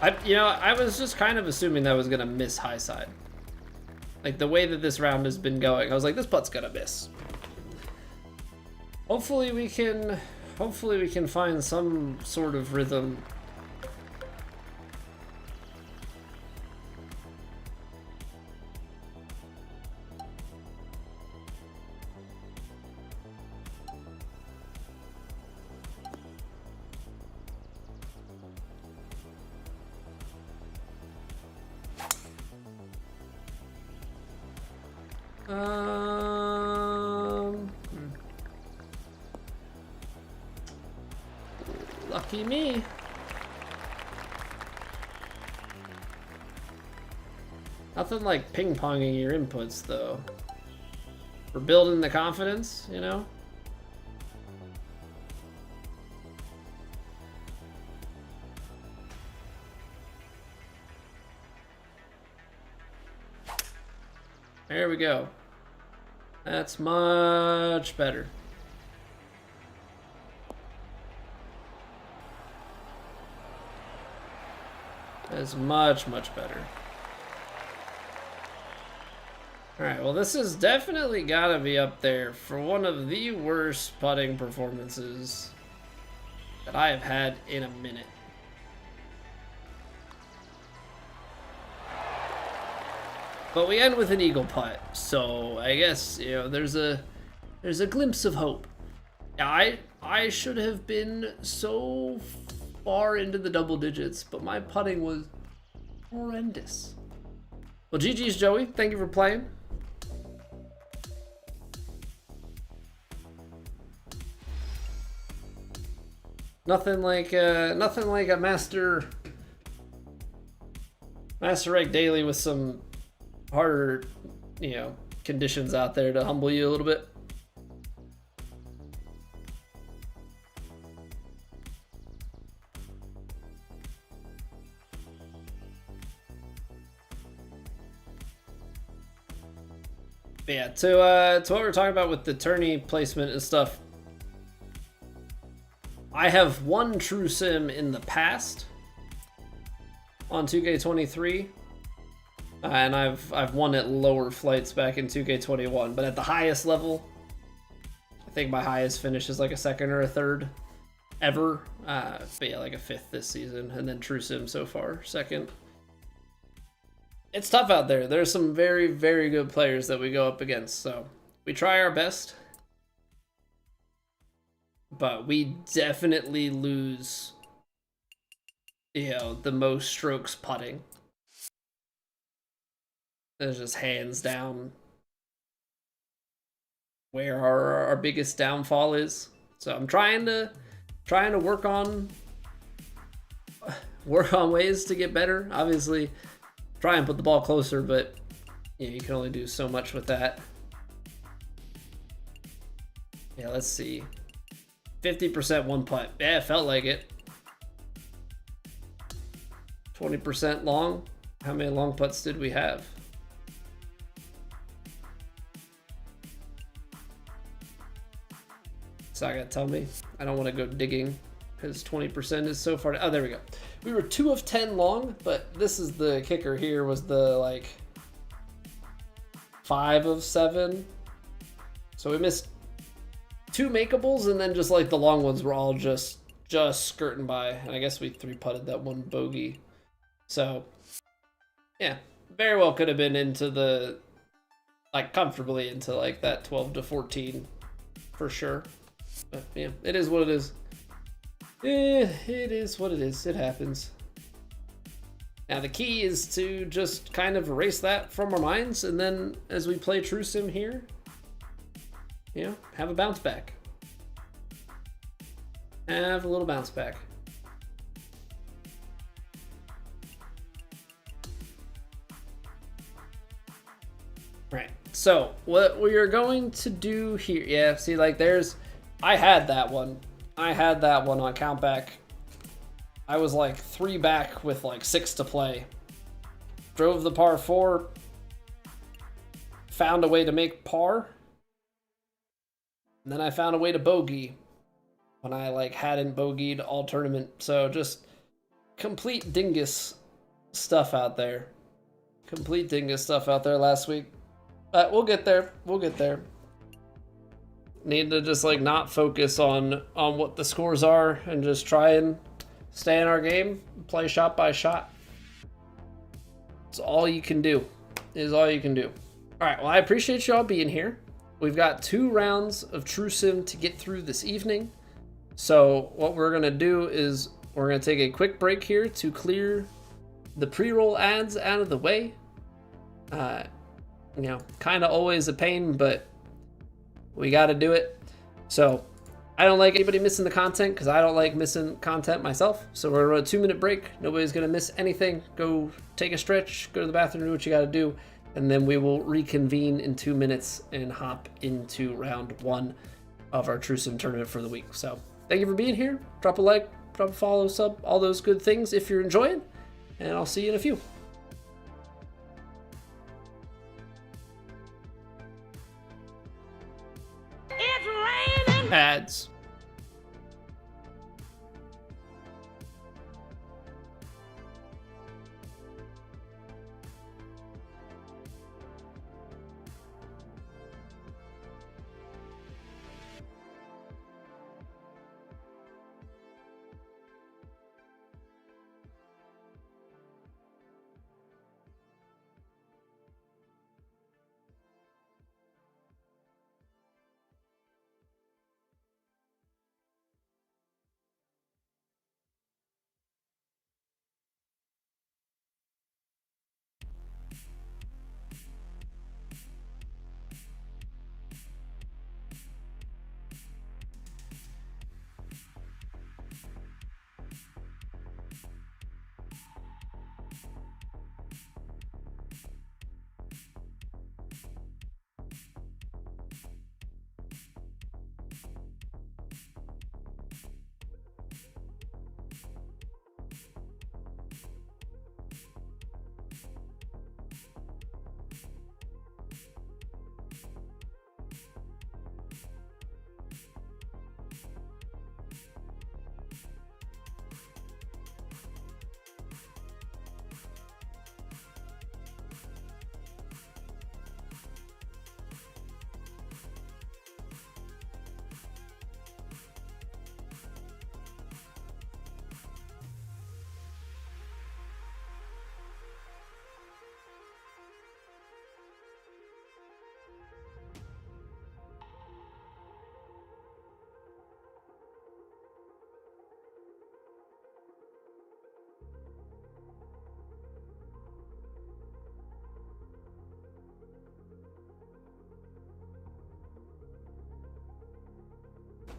I was just kind of assuming that I was gonna miss high side. Like the way that this round has been going, I was like, this putt's gonna miss. Hopefully we can find some sort of rhythm. Lucky me. Nothing like ping-ponging your inputs, though. We're building the confidence, you know? There we go. That's much better. That's much better. Alright, well this has definitely gotta be up there for one of the worst putting performances that I have had in a minute. But we end with an eagle putt, so I guess, you know, there's a glimpse of hope. I should have been so far into the double digits, but my putting was horrendous. Well, GG's Joey, thank you for playing. Nothing like a master rank daily with some harder, you know, conditions out there to humble you a little bit. But yeah, to what we're talking about with the tourney placement and stuff. I have won True Sim in the past on 2K23. And I've won at lower flights back in 2K21, but at the highest level, I think my highest finish is like a second or a third ever. But yeah, like a fifth this season, and then True Sim so far, second. It's tough out there. There's some very, very good players that we go up against, so we try our best. But we definitely lose, you know, the most strokes putting. That's just hands down where our biggest downfall is. So I'm trying to work on work on ways to get better. Obviously, try and put the ball closer, but yeah, you can only do so much with that. Yeah, let's see. 50% one putt. Yeah, it felt like it. 20% long. How many long putts did we have? It's not gonna tell me. I don't want to go digging because 20% is so far. Oh, there we go. We were 2 of 10 long, but this is the kicker here, was the like 5 of 7. So we missed 2 makeables, and then just like the long ones were all just skirting by. And I guess we 3-putted that one bogey. So yeah, very well could have been into the, like, comfortably into like that 12 to 14 for sure. But yeah, it is what it is. It is what it is. It happens. Now the key is to just kind of erase that from our minds, and then as we play True Sim here, you know, have a bounce back. Have a little bounce back. Right. So what we are going to do here, yeah, see, like there's, I had that one on count back. I was like 3 back with like 6 to play. Drove the par 4, found a way to make par, and then I found a way to bogey when I like hadn't bogeyed all tournament. So just complete dingus stuff out there. Complete dingus stuff out there last week. But we'll get there. We'll get there. Need to just like not focus on what the scores are and just try and stay in our game, play shot by shot. It's all you can do. Is all you can do. All right, well, I appreciate y'all being here. We've got 2 rounds of True Sim to get through this evening. So what we're gonna do is we're gonna take a quick break here to clear the pre-roll ads out of the way. You know, kind of always a pain, but we got to do it. So I don't like anybody missing the content because I don't like missing content myself. So we're on a 2-minute break. Nobody's going to miss anything. Go take a stretch, go to the bathroom, do what you got to do. And then we will reconvene in 2 minutes and hop into round 1 of our True Sim tournament for the week. So thank you for being here. Drop a like, drop a follow, sub, all those good things if you're enjoying. And I'll see you in a few. Ads.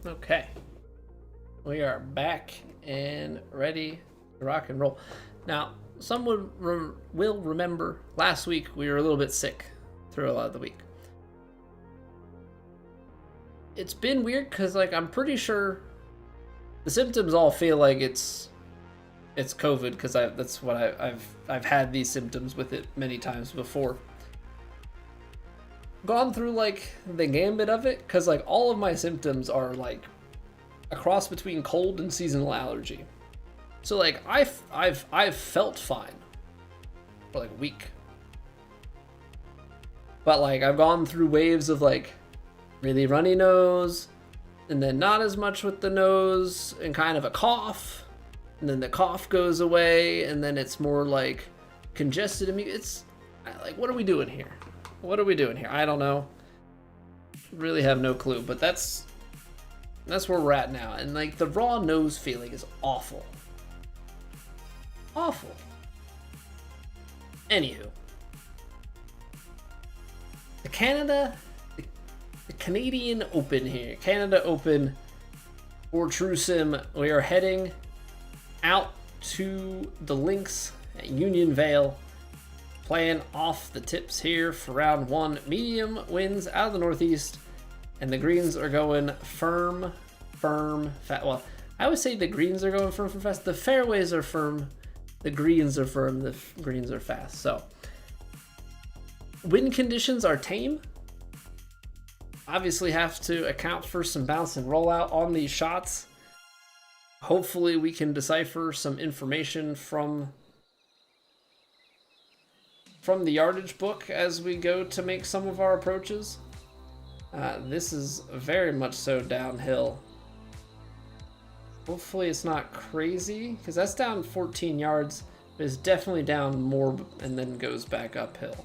Okay, we are back and ready rock and roll. Now, some will remember last week we were a little bit sick through a lot of the week. It's been weird because, like, I'm pretty sure the symptoms all feel like it's COVID, because that's what I've had these symptoms with it many times before. Gone through like the gambit of it, because like all of my symptoms are like a cross between cold and seasonal allergy. So like I've felt fine for like a week, but like I've gone through waves of like really runny nose, and then not as much with the nose, and kind of a cough, and then the cough goes away, and then it's more like congested. It's like, what are we doing here? What are we doing here? I don't know. Really have no clue, but that's where we're at now. And like the raw nose feeling is awful. Awful. Anywho. The Canadian Open here. Canada Open for TrueSim. We are heading out to the links at Union Vale. Playing off the tips here for round one. Medium winds out of the northeast, and the greens are going firm, fast. Well, I would say the greens are going firm, fast. The fairways are firm, the greens are firm, the greens are fast. So, wind conditions are tame. Obviously have to account for some bounce and rollout on these shots. Hopefully we can decipher some information from the yardage book as we go to make some of our approaches. This is very much so downhill. Hopefully it's not crazy, because that's down 14 yards, but it's definitely down more and then goes back uphill.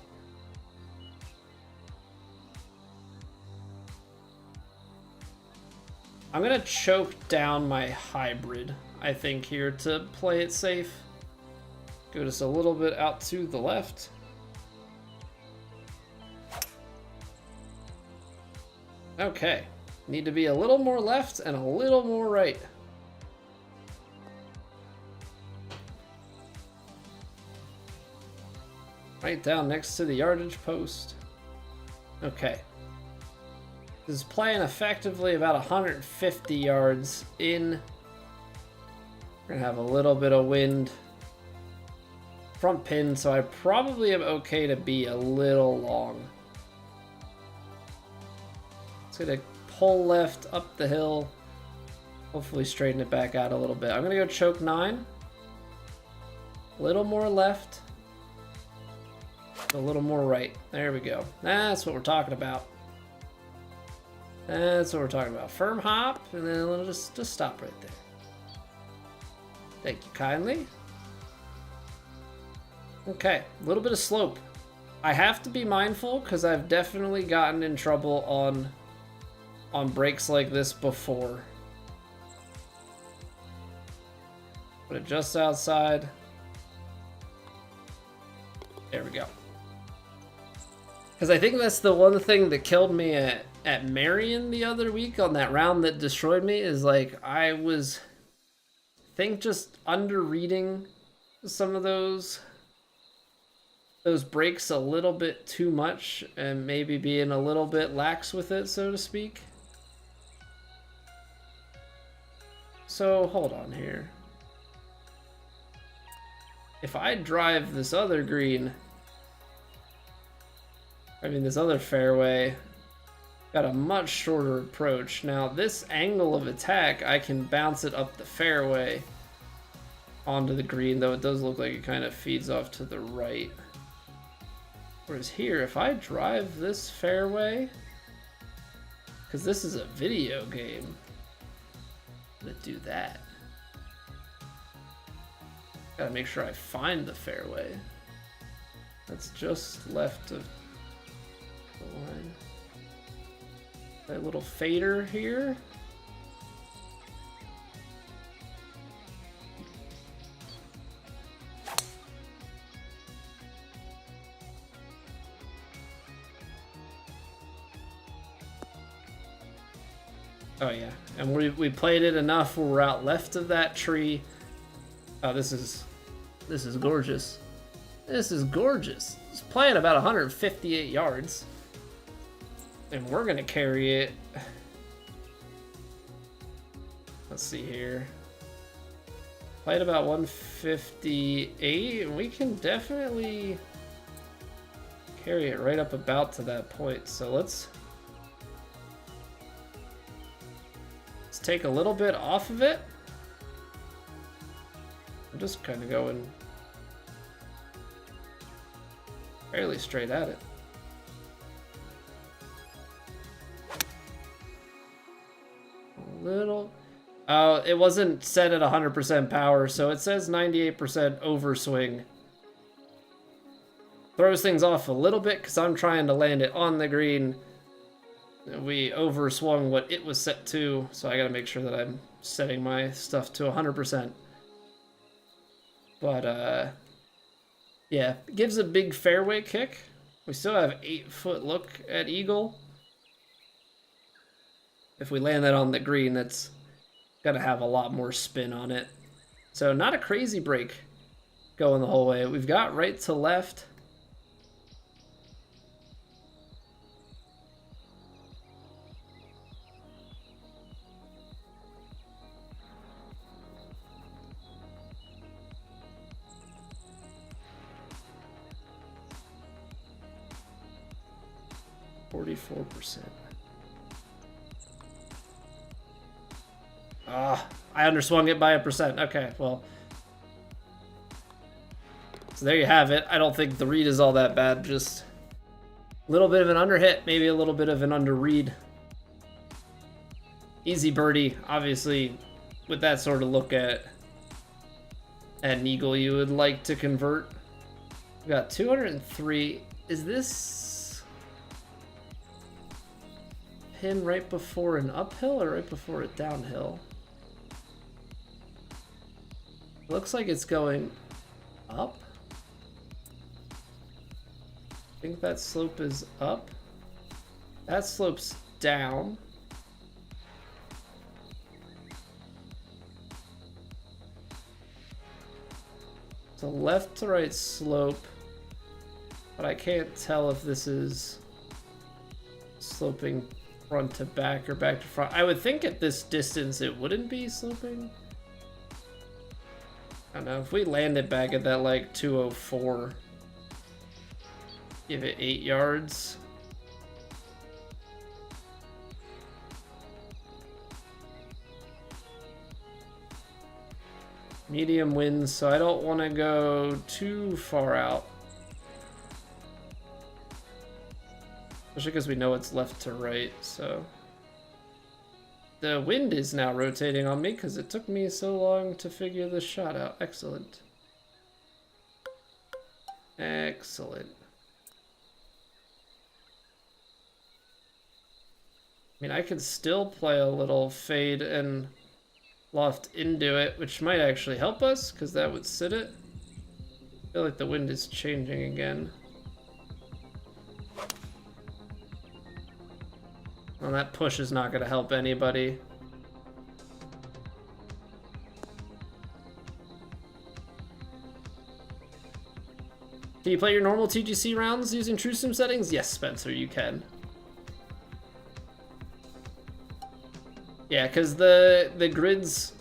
I'm gonna choke down my hybrid, I think, here to play it safe. Go just a little bit out to the left. Okay, need to be a little more left and a little more right. Right down next to the yardage post. Okay. This is playing effectively about 150 yards in. We're gonna have a little bit of wind. Front pin, so I probably am okay to be a little long. It's gonna pull left up the hill. Hopefully straighten it back out a little bit. I'm gonna go choke 9. A little more left. A little more right. There we go. That's what we're talking about. That's what we're talking about. Firm hop, and then we'll just stop right there. Thank you kindly. Okay, a little bit of slope. I have to be mindful because I've definitely gotten in trouble on breaks like this before. Put it just outside. There we go. Because I think that's the one thing that killed me at Marion the other week on that round that destroyed me, is like I was, I think, just under reading some of those breaks a little bit too much and maybe being a little bit lax with it, so to speak. So hold on here. If I drive this other green, this other fairway, got a much shorter approach. Now this angle of attack, I can bounce it up the fairway onto the green, though it does look like it kind of feeds off to the right. Whereas here, if I drive this fairway, because this is a video game, I'm gonna do that. Gotta make sure I find the fairway. That's just left of the line. That little fader here. Oh yeah, and we played it enough where we're out left of that tree. Oh, this is gorgeous. This is gorgeous. It's playing about 158 yards. And we're gonna carry it. Let's see here. Played about 158, and we can definitely carry it right up about to that point. So let's take a little bit off of it. I'm just kind of going fairly straight at it. A little. Oh, it wasn't set at 100% power, so it says 98% overswing. Throws things off a little bit because I'm trying to land it on the green. We overswung what it was set to, so I gotta make sure that I'm setting my stuff to 100%. But, yeah, it gives a big fairway kick. We still have 8-foot look at Eagle. If we land that on the green, that's gonna have a lot more spin on it. So not a crazy break going the whole way. We've got right to left. %. Ah, I underswung it by 1%. Okay, well. So there you have it. I don't think the read is all that bad. Just a little bit of an underhit, maybe a little bit of an under read. Easy birdie. Obviously, with that sort of look at an eagle, you would like to convert. We got 203. Is this pin right before an uphill or right before a downhill? Looks like it's going up. I think that slope is up. That slope's down. It's a left to right slope, but I can't tell if this is sloping front to back or back to front. I would think at this distance it wouldn't be sloping. I don't know, if we land it back at that like 204, give it 8 yards. Medium winds, so I don't want to go too far out. Especially because we know it's left to right, so. The wind is now rotating on me because it took me so long to figure this shot out. Excellent. Excellent. I mean, I could still play a little fade and loft into it, which might actually help us because that would sit it. I feel like the wind is changing again. Well, that push is not going to help anybody. Can you play your normal TGC rounds using TrueSim settings? Yes, Spencer, you can. Yeah, because the grids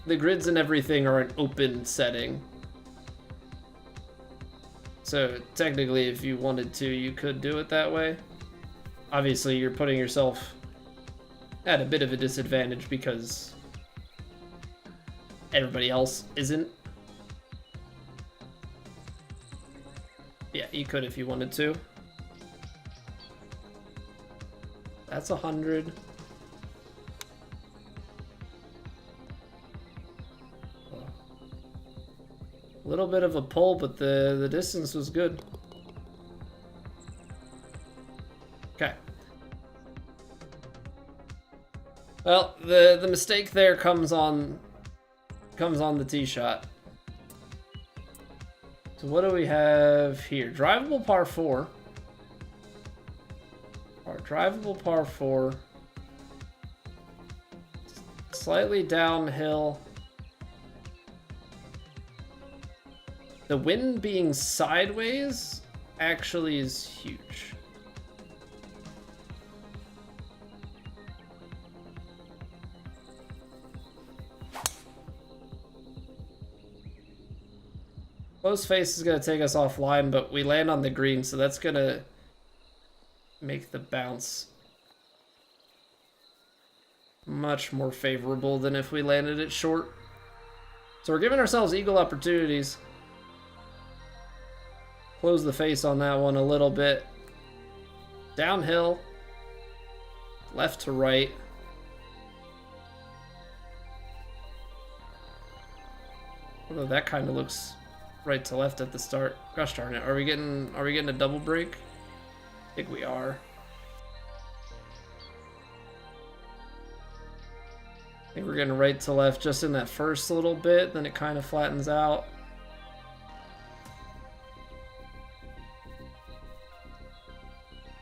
and everything are an open setting. So technically, if you wanted to, you could do it that way. Obviously, you're putting yourself at a bit of a disadvantage because everybody else isn't. Yeah, you could if you wanted to. That's 100. A little bit of a pull, but the distance was good. Okay. Well, the mistake there comes on the tee shot. So what do we have here? Drivable par 4. Our drivable par 4. Slightly downhill. The wind being sideways actually is huge. Close face is going to take us offline, but we land on the green, so that's going to make the bounce much more favorable than if we landed it short. So we're giving ourselves eagle opportunities. Close the face on that one a little bit. Downhill. Left to right. Although that kind of looks right to left at the start. Gosh darn it. Are we getting a double break? I think we are. I think we're getting right to left just in that first little bit, then it kind of flattens out.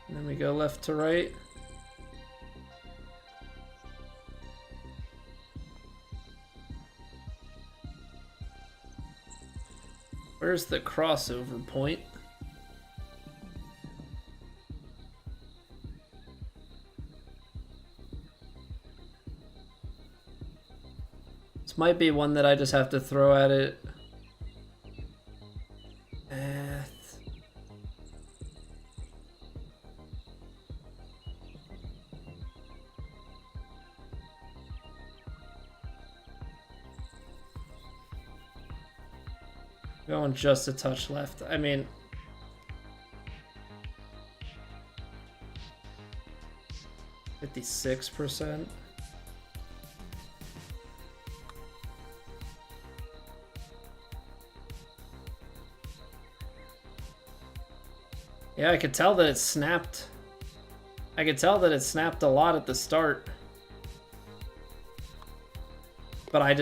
And then we go left to right. Where's the crossover point? This might be one that I just have to throw at it. Going just a touch left. I mean, %56%. Yeah, I could tell that it snapped. I could tell that it snapped a lot at the start. But I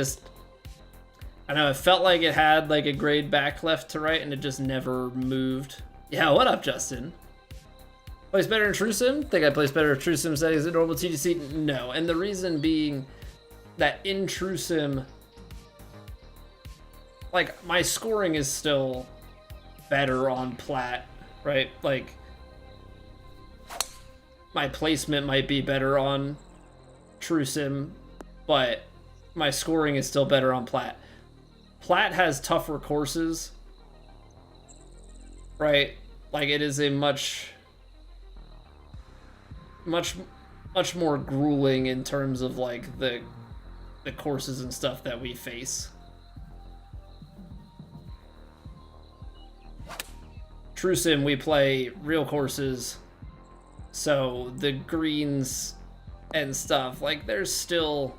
know, it felt like it had like a grade back left to right and it just never moved. Yeah, what up, Justin? Plays better in True Sim? Think I place better in True Sim settings than normal TGC? No, and the reason being that in True Sim, like, my scoring is still better on plat, right? Like, my placement might be better on True Sim, but my scoring is still better on plat. Plat has tougher courses, right? Like, it is a much more grueling in terms of like the courses and stuff that we face. True Sim, we play real courses, so the greens and stuff, like, there's still...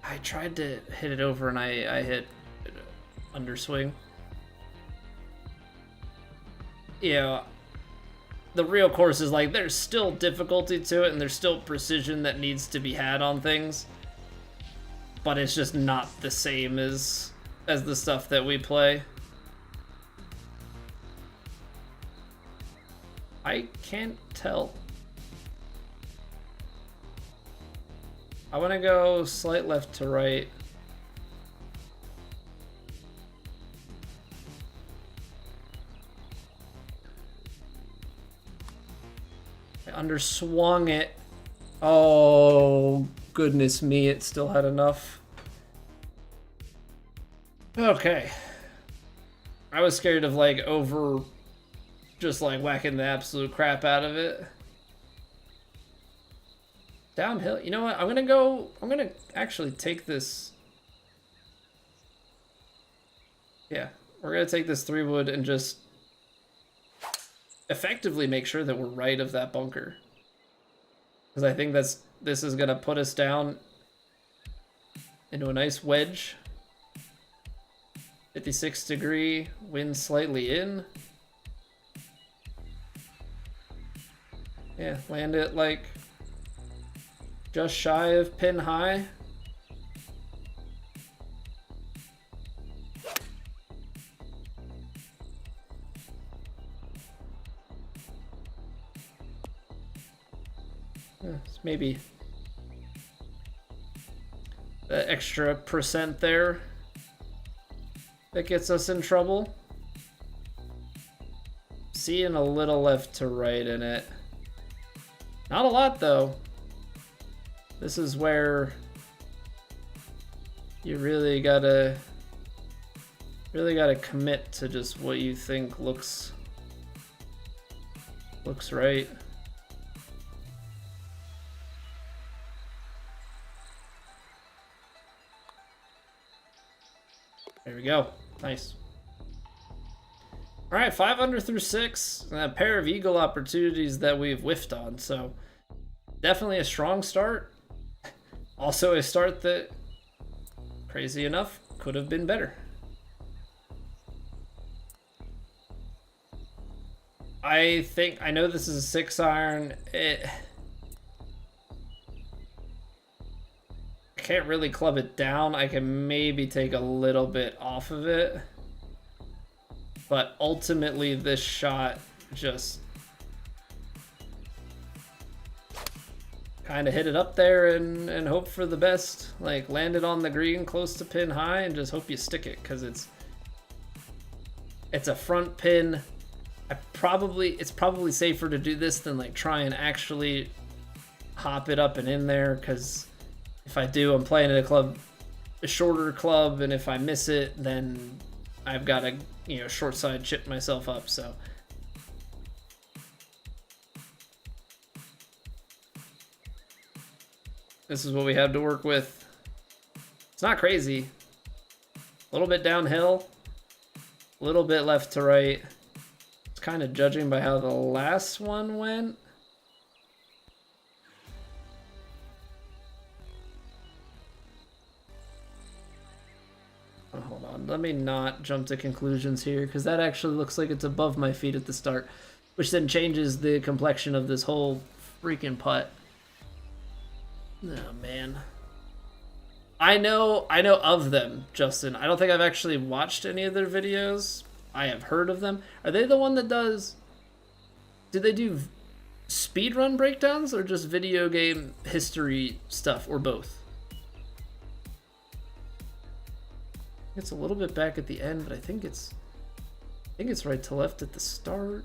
I tried to hit it over and I hit underswing. Yeah, the real course is like, there's still difficulty to it and there's still precision that needs to be had on things, but it's just not the same as the stuff that we play. I can't tell. I want to go slight left to right. I underswung it. Oh, goodness me, it still had enough. Okay. I was scared of like just like whacking the absolute crap out of it. Downhill. You know what? I'm gonna actually take this. Yeah, we're gonna take this 3-wood and just effectively make sure that we're right of that bunker. Because I think this is gonna put us down into a nice wedge. 56 degree, wind slightly in. Yeah, land it like just shy of pin high. It's maybe the extra % there. that gets us in trouble. Seeing a little left to right in it. Not a lot though. This is where you really gotta commit to just what you think looks right. There we go. Nice. All right, 5 under through 6, and a pair of eagle opportunities that we've whiffed on. So definitely a strong start. Also a start that, crazy enough, could have been better. I know this is a 6-iron. I can't really club it down. I can maybe take a little bit off of it. But ultimately, this shot just kind of hit it up there and hope for the best. Like, land it on the green close to pin high and just hope you stick it, because it's a front pin. It's probably safer to do this than like try and actually hop it up and in there, because if I do, I'm playing at a shorter club, and if I miss it, then I've got to, short side chip myself up. So this is what we have to work with. It's not crazy. A little bit downhill, a little bit left to right. It's kind of judging by how the last one went. Hold on, let me not jump to conclusions here, because that actually looks like it's above my feet at the start, which then changes the complexion of this whole freaking putt. Oh man. I know of them, Justin. I don't think I've actually watched any of their videos. I have heard of them. Are they the one that does... Do they do speedrun breakdowns or just video game history stuff, or both? It's a little bit back at the end, but I think it's right to left at the start.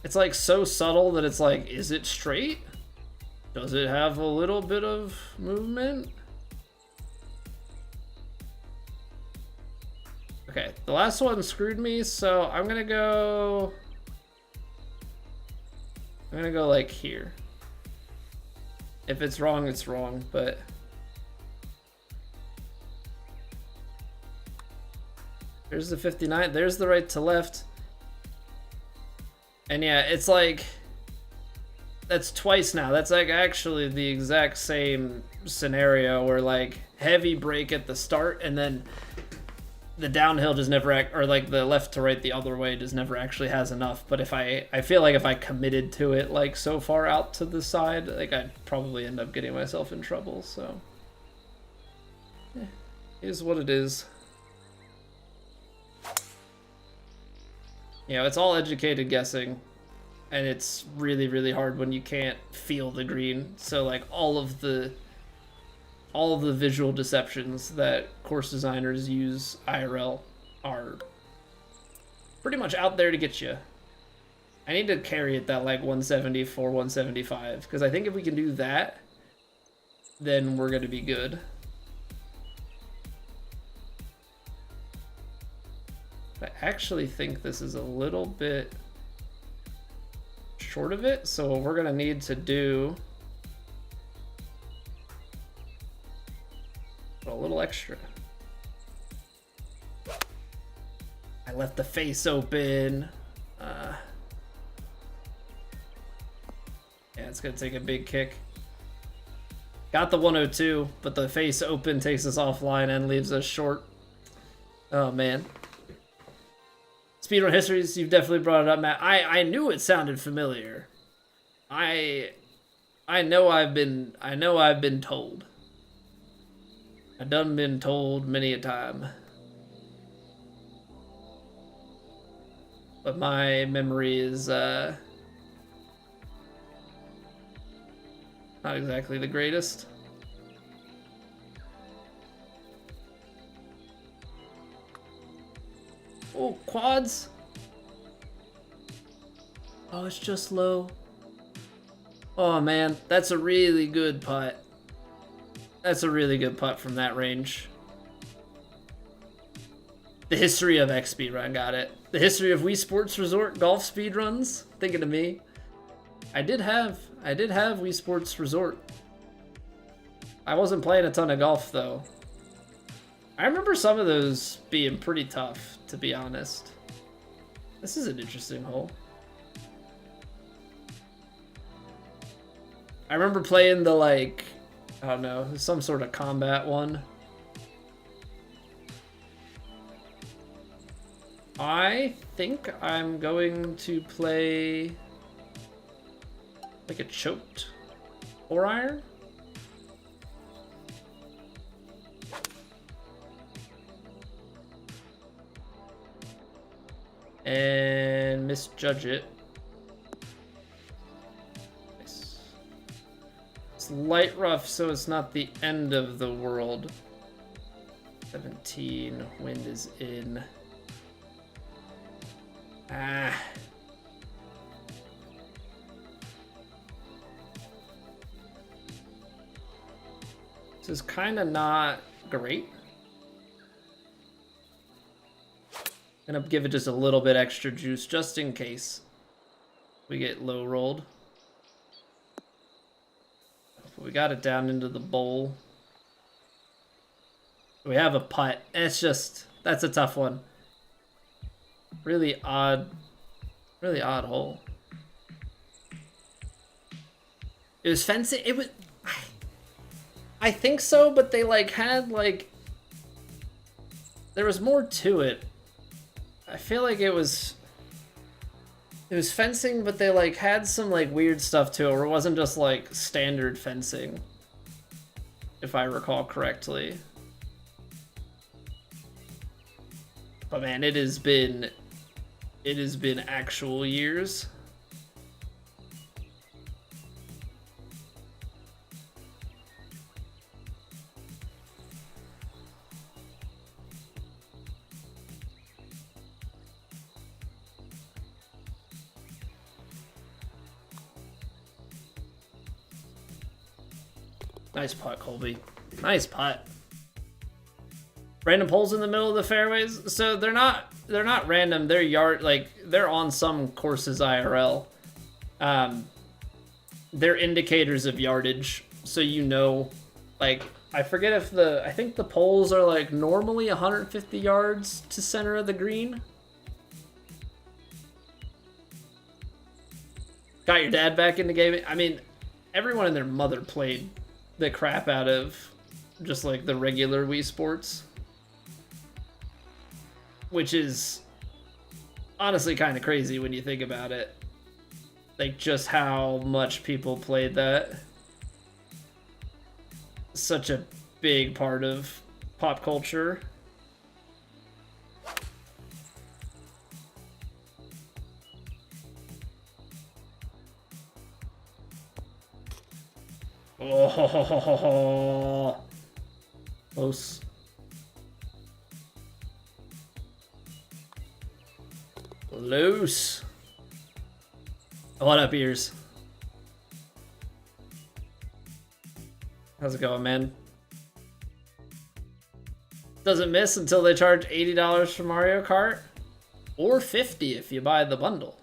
It's like so subtle that it's like, is it straight? Does it have a little bit of movement? Okay, the last one screwed me, so I'm gonna go like here. If it's wrong, it's wrong, but there's the 59, there's the right to left. And yeah, it's like, that's twice now. That's like actually the exact same scenario where like heavy break at the start and then the downhill just never or like the left to right the other way just never actually has enough. But if I feel like if I committed to it like so far out to the side, like I'd probably end up getting myself in trouble. So yeah, is what it is. It's all educated guessing, and it's really, really hard when you can't feel the green. So like all of the visual deceptions that course designers use IRL are pretty much out there to get you. I need to carry it that like 174, 175, because I think if we can do that, then we're going to be good. I actually think this is a little bit short of it, so we're gonna need to do a little extra. I left the face open. Yeah, it's gonna take a big kick. Got the 102, but the face open takes us offline and leaves us short. Oh man. Speedrun histories, you've definitely brought it up, Matt. I knew it sounded familiar. I know I've been told. I done been told many a time. But my memory is not exactly the greatest. quads. Oh, it's just low. Oh man, that's a really good putt. That's a really good putt from that range. The history of X speedrun, got it. The history of Wii Sports Resort golf speedruns. Thinking of me. I did have Wii Sports Resort. I wasn't playing a ton of golf though. I remember some of those being pretty tough, to be honest. This is an interesting hole. I remember playing the, like, I don't know, some sort of combat one. I think I'm going to play like a choked 4-iron. And misjudge it. Nice. It's light rough, so it's not the end of the world. 17, wind is in. Ah. This is kind of not great. Gonna give it just a little bit extra juice just in case we get low rolled. We got it down into the bowl. We have a putt. It's just, that's a tough one. Really odd hole. It was fencing. It was, I think so, but they like had like, there was more to it. I feel like it was fencing, but they like had some like weird stuff to it, where it wasn't just like standard fencing, if I recall correctly. But man, it has been actual years. Nice putt, Colby. Nice putt. Random holes in the middle of the fairways. So they're not random. They're they're on some courses IRL. They're indicators of yardage. So you know, like, I forget if I think the poles are like normally 150 yards to center of the green. Got your dad back in the game. I mean, everyone and their mother played the crap out of just like the regular Wii Sports, which is honestly kind of crazy when you think about it, like just how much people played that. Such a big part of pop culture. Oh, close. Loose. What up, ears? How's it going, man? Doesn't miss until they charge $80 for Mario Kart, or $50 if you buy the bundle.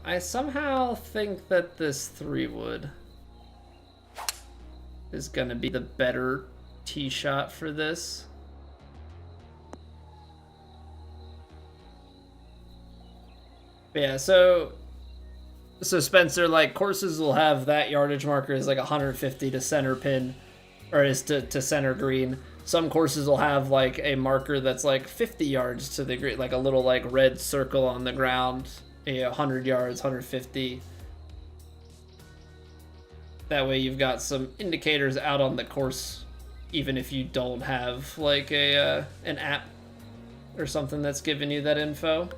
I somehow think that this 3-wood is gonna be the better tee shot for this. But yeah, so Spencer, like, courses will have that yardage marker is like 150 to center pin, or is to center green. Some courses will have like a marker that's like 50 yards to the green, like a little like red circle on the ground, 100 yards, 150. That way you've got some indicators out on the course, even if you don't have like an app or something that's giving you that info.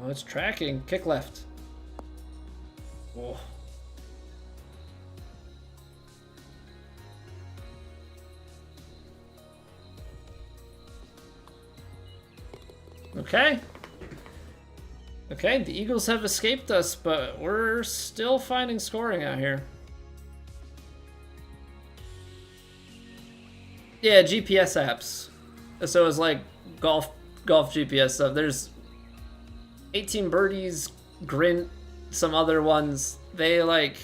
Oh, it's tracking. Kick left. Oh. Okay. Okay, the Eagles have escaped us, but we're still finding scoring out here. Yeah, GPS apps. So it's like golf GPS stuff. There's 18 birdies, Grint, some other ones. They like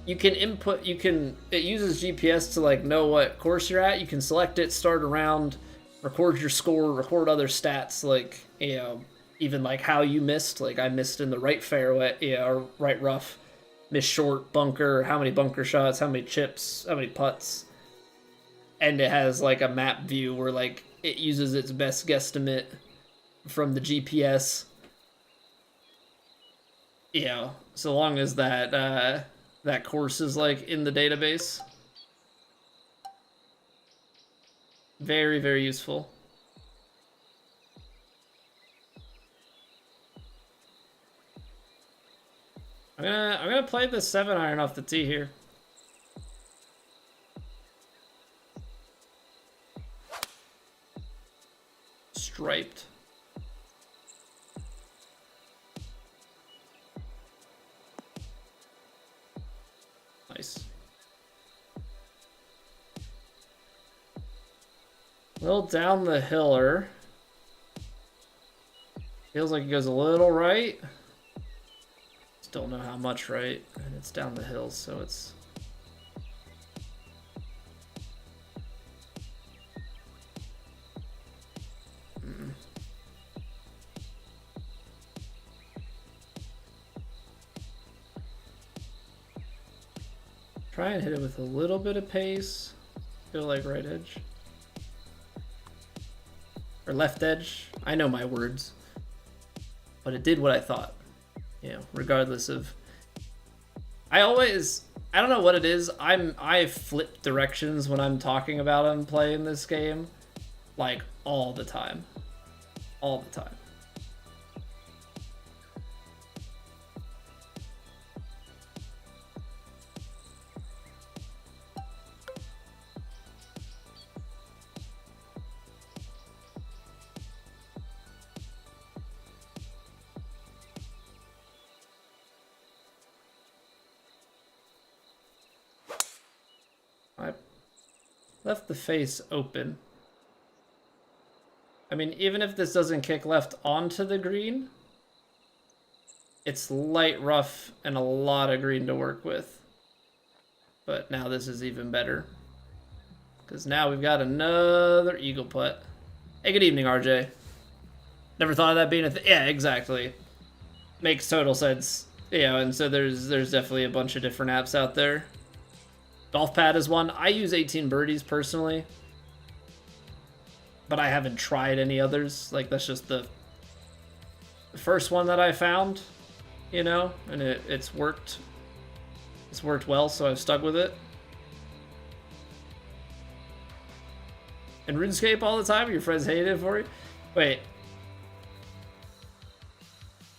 you can input. It uses GPS to like know what course you're at. You can select it, start a round, record your score, record other stats like even like how you missed. Like I missed in the right fairway, or right rough, missed short, bunker, how many bunker shots, how many chips, how many putts. And it has like a map view where like it uses its best guesstimate from the GPS. So long as that that course is like in the database. Very, very useful. I'm gonna play the 7-iron off the tee here. Striped. Nice. A little down the hiller. Feels like it goes a little right. Still don't know how much right. And it's down the hill, so it's... Try and hit it with a little bit of pace. Feel like right edge. Or left edge. I know my words. But it did what I thought. Regardless of... I don't know what it is. I flip directions when I'm talking about I'm playing this game. Like, all the time. All the time. I left the face open. I mean, even if this doesn't kick left onto the green, it's light rough and a lot of green to work with. But now this is even better. Because now we've got another eagle putt. Hey, good evening, RJ. Never thought of that being a thing. Yeah, exactly. Makes total sense. And so there's definitely a bunch of different apps out there. Golf Pad is one. I use 18 birdies personally, but I haven't tried any others. Like, that's just the first one that I found, and it's worked. It's worked well, so I've stuck with it. And RuneScape all the time? Your friends hate it for you? Wait.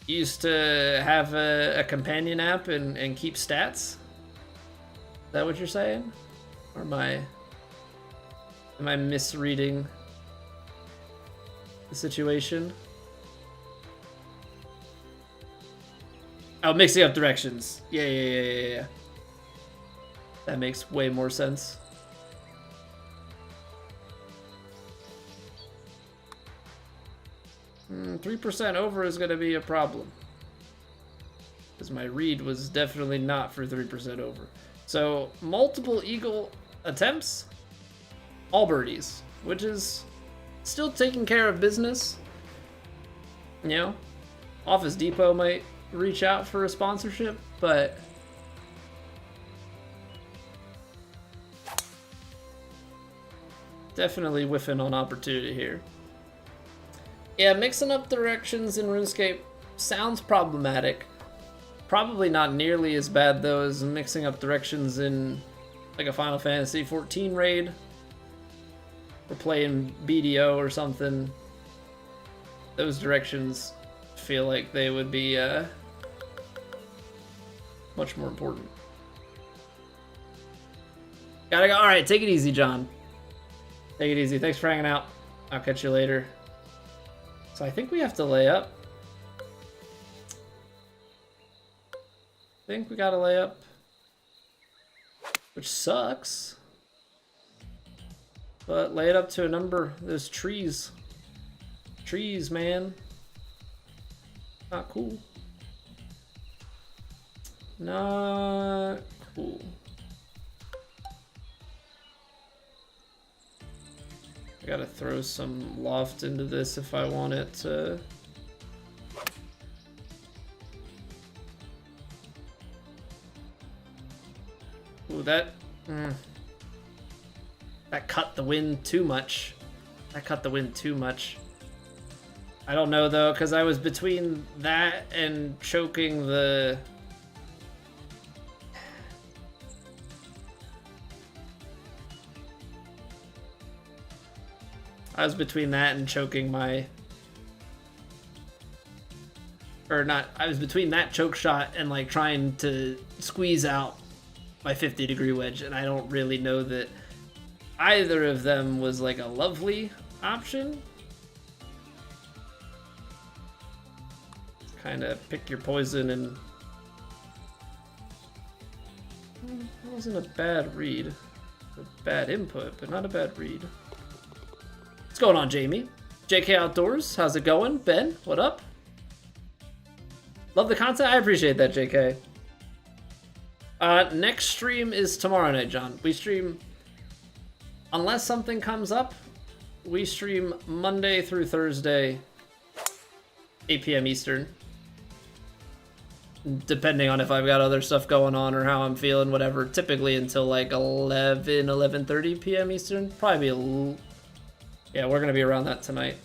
You used to have a companion app and keep stats? Is that what you're saying? Or am I misreading the situation? Oh, mixing up directions. Yeah. That makes way more sense. Mm, 3% over is going to be a problem. Because my read was definitely not for 3% over. So, multiple eagle attempts, all birdies, which is still taking care of business. Office Depot might reach out for a sponsorship, but definitely whiffing on opportunity here. Yeah, mixing up directions in RuneScape sounds problematic. Probably not nearly as bad, though, as mixing up directions in, like, a Final Fantasy XIV raid. Or playing BDO or something. Those directions feel like they would be much more important. Gotta go. All right, take it easy, John. Take it easy. Thanks for hanging out. I'll catch you later. So I think we have to lay up. I think we gotta lay up. Which sucks. But lay it up to a number. There's trees. Trees, man. Not cool. Not cool. I gotta throw some loft into this if I want it to. Ooh, that cut the wind too much. That cut the wind too much. I don't know though, because I was between that and choking the. I was between that and choking my. Or not, I was between that choke shot and like trying to squeeze out my 50-degree wedge, and I don't really know that either of them was like a lovely option. Kind of pick your poison, and that wasn't a bad read. A bad input, but not a bad read. What's going on, Jamie? JK Outdoors, how's it going? Ben, what up? Love the content. I appreciate that, JK. Next stream is tomorrow night, John. We stream, unless something comes up, we stream Monday through Thursday, 8 p.m. Eastern. Depending on if I've got other stuff going on or how I'm feeling, whatever. Typically until like 11:30 p.m. Eastern. Probably be a little... Yeah, we're going to be around that tonight.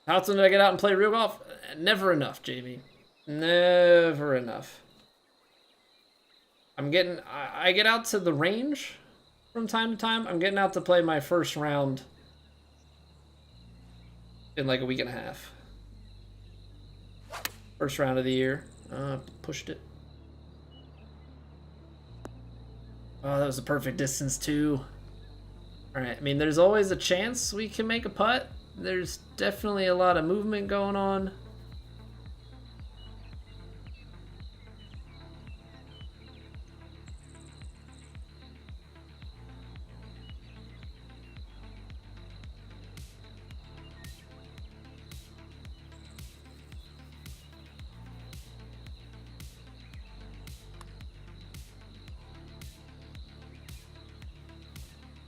How often did I get out and play real golf? Never enough, Jamie. Never enough. I get out to the range from time to time. I'm getting out to play my first round in like a week and a half. First round of the year. Pushed it. Oh, that was a perfect distance too. All right, I mean, there's always a chance we can make a putt. There's definitely a lot of movement going on.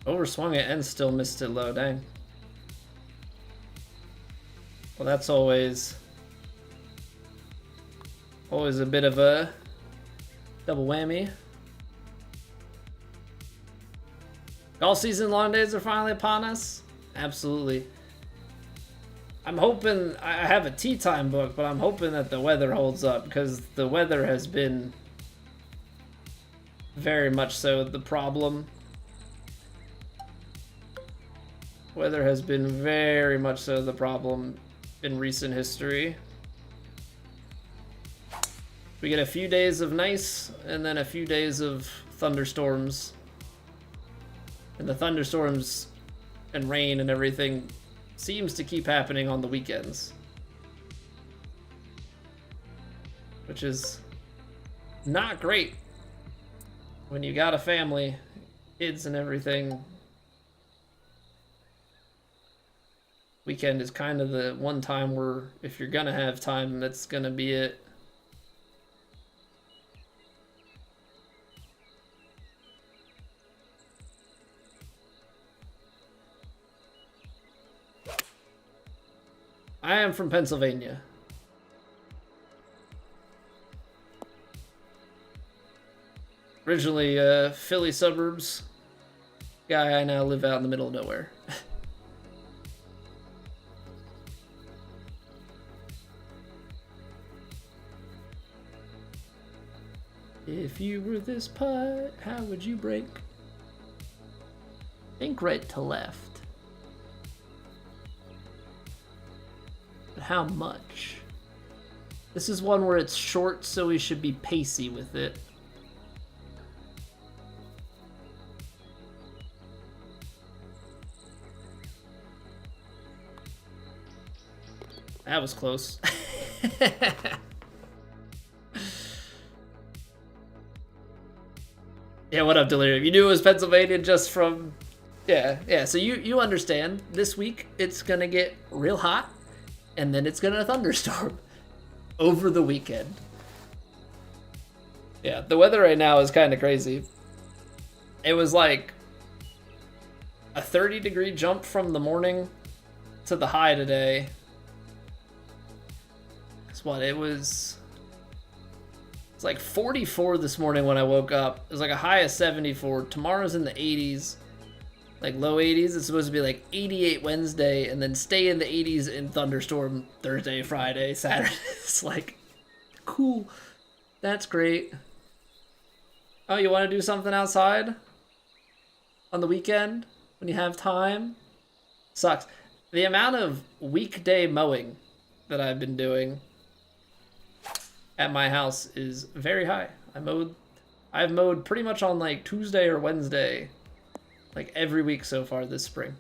Overswung it and still missed it low, dang. Well, that's always a bit of a double whammy. Golf season long days are finally upon us. Absolutely. I'm hoping, I have a tee time book, but I'm hoping that the weather holds up, because the weather has been very much so the problem. Weather has been very much so the problem in recent history. We get a few days of nice and then a few days of thunderstorms. And the thunderstorms and rain and everything seems to keep happening on the weekends. Which is not great when you got a family, kids and everything. Weekend is kind of the one time where if you're gonna have time, that's gonna be it. I am from Pennsylvania. Originally, Philly suburbs. Guy, I now live out in the middle of nowhere. If you were this putt, how would you break? think right to left. But how much? This is one where it's short, so we should be pacey with it. That was close. Yeah, what up, Delirium? You knew it was Pennsylvania just from... Yeah, so you understand. This week, it's gonna get real hot, and then it's gonna thunderstorm over the weekend. Yeah, the weather right now is kind of crazy. It was like a 30-degree jump from the morning to the high today. It's what, it's like 44 this morning when I woke up. It was like a high of 74. Tomorrow's in the 80s, like low 80s. It's supposed to be like 88 Wednesday, and then stay in the 80s in thunderstorm Thursday, Friday, Saturday. It's like, cool. That's great. Oh, you want to do something outside on the weekend when you have time? Sucks. The amount of weekday mowing that I've been doing at my house is very high. I've mowed pretty much on like Tuesday or Wednesday, like every week so far this spring.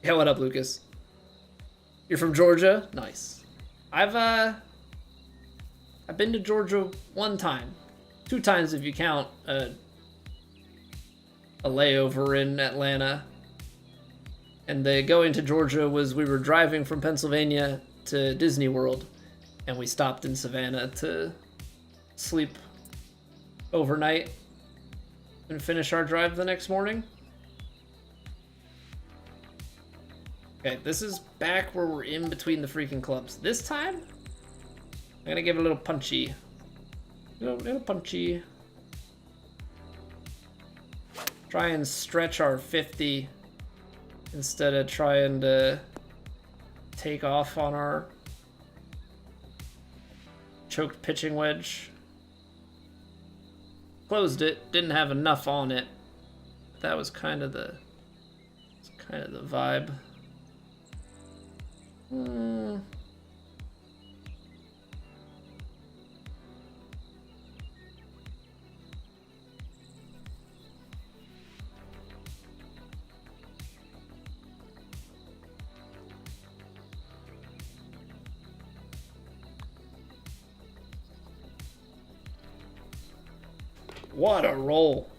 Yeah, what up, Lucas? You're from Georgia? Nice. I've been to Georgia one time. 2 times if you count a layover in Atlanta. And the going to Georgia was, we were driving from Pennsylvania to Disney World, and we stopped in Savannah to sleep overnight and finish our drive the next morning. Okay, this is back where we're in between the freaking clubs. This time, I'm gonna give it a little punchy. Little punchy. Try and stretch our 50 instead of trying to take off on our choked pitching wedge. Closed it, didn't have enough on it. That was kind of the vibe. What a roll.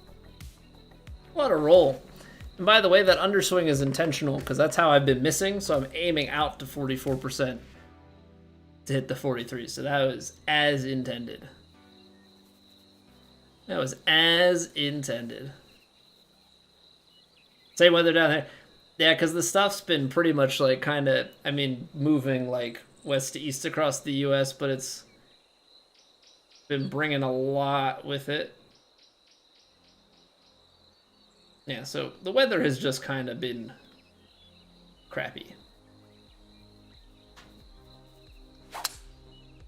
What a roll. And by the way, that underswing is intentional because that's how I've been missing, so I'm aiming out to 44% to hit the 43. So that was as intended. That was as intended. Same weather down there. Yeah, because the stuff's been pretty much like kind of, I mean, moving like west to east across the US, but it's been bringing a lot with it. Yeah, so the weather has just kind of been crappy.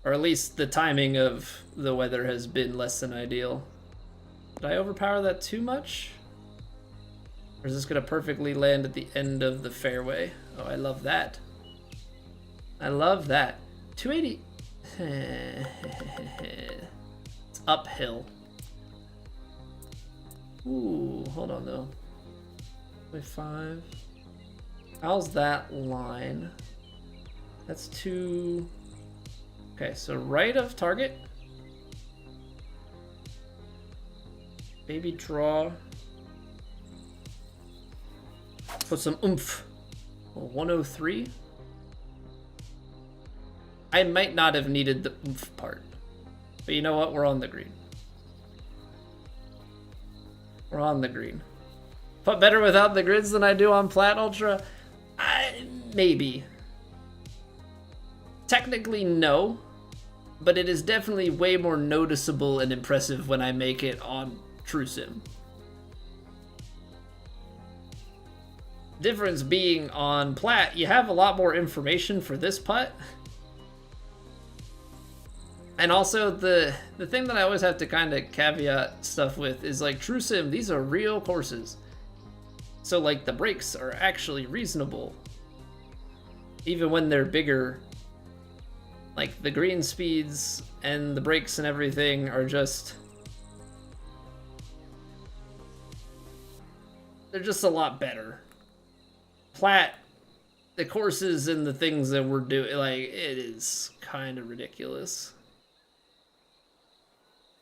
Or at least the timing of the weather has been less than ideal. Did I overpower that too much? Or is this going to perfectly land at the end of the fairway? Oh, I love that. I love that. 280. It's uphill. Ooh, hold on though. 5. How's that line? That's 2. Okay, so right of target. Baby draw. Put some oomph. 103. I might not have needed the oomph part. But you know what? We're on the green. We're on the green. Put better without the grids than I do on Plat Ultra? Maybe. Technically, no. But it is definitely way more noticeable and impressive when I make it on TrueSim. Difference being on Plat, you have a lot more information for this putt. And also the thing that I always have to kind of caveat stuff with is like TrueSim, these are real courses. So like the breaks are actually reasonable. Even when they're bigger, like the green speeds and the breaks and everything are just, they're just a lot better. Plat, the courses and the things that we're doing, like, it is kind of ridiculous.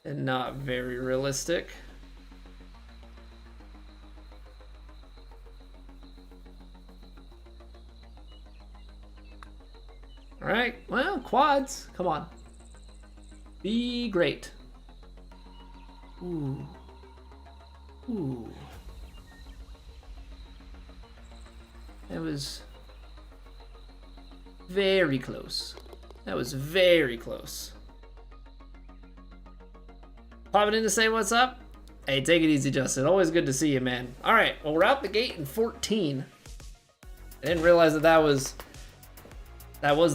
And not very realistic. All right, well, quads, come on. Be great. Ooh. Ooh. That was very close. That was very close. Popping in to say what's up? Hey, take it easy, Justin. Always good to see you, man. All right, well, we're out the gate in 14. I didn't realize that was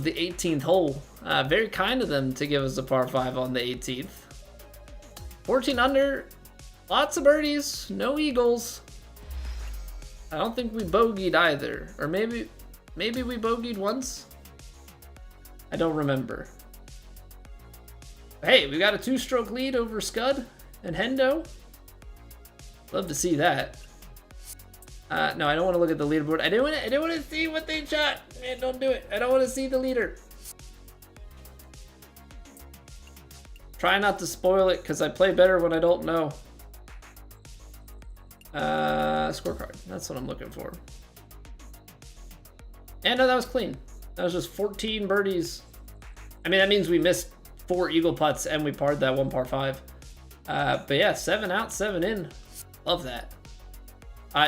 the 18th hole. Very kind of them to give us a par 5 on the 18th. 14 under, lots of birdies, no eagles. I don't think we bogeyed either. Or maybe we bogeyed once? I don't remember. Hey, we got a 2-stroke lead over Scud and Hendo. Love to see that. No, I don't want to look at the leaderboard. I didn't want to see what they shot. Man, don't do it. I don't want to see the leader. Try not to spoil it, because I play better when I don't know. Scorecard. That's what I'm looking for. And no, that was clean. That was just 14 birdies. I mean, that means we missed 4 eagle putts and we parred that 1 par 5. But yeah, 7 out, 7 in. Love that.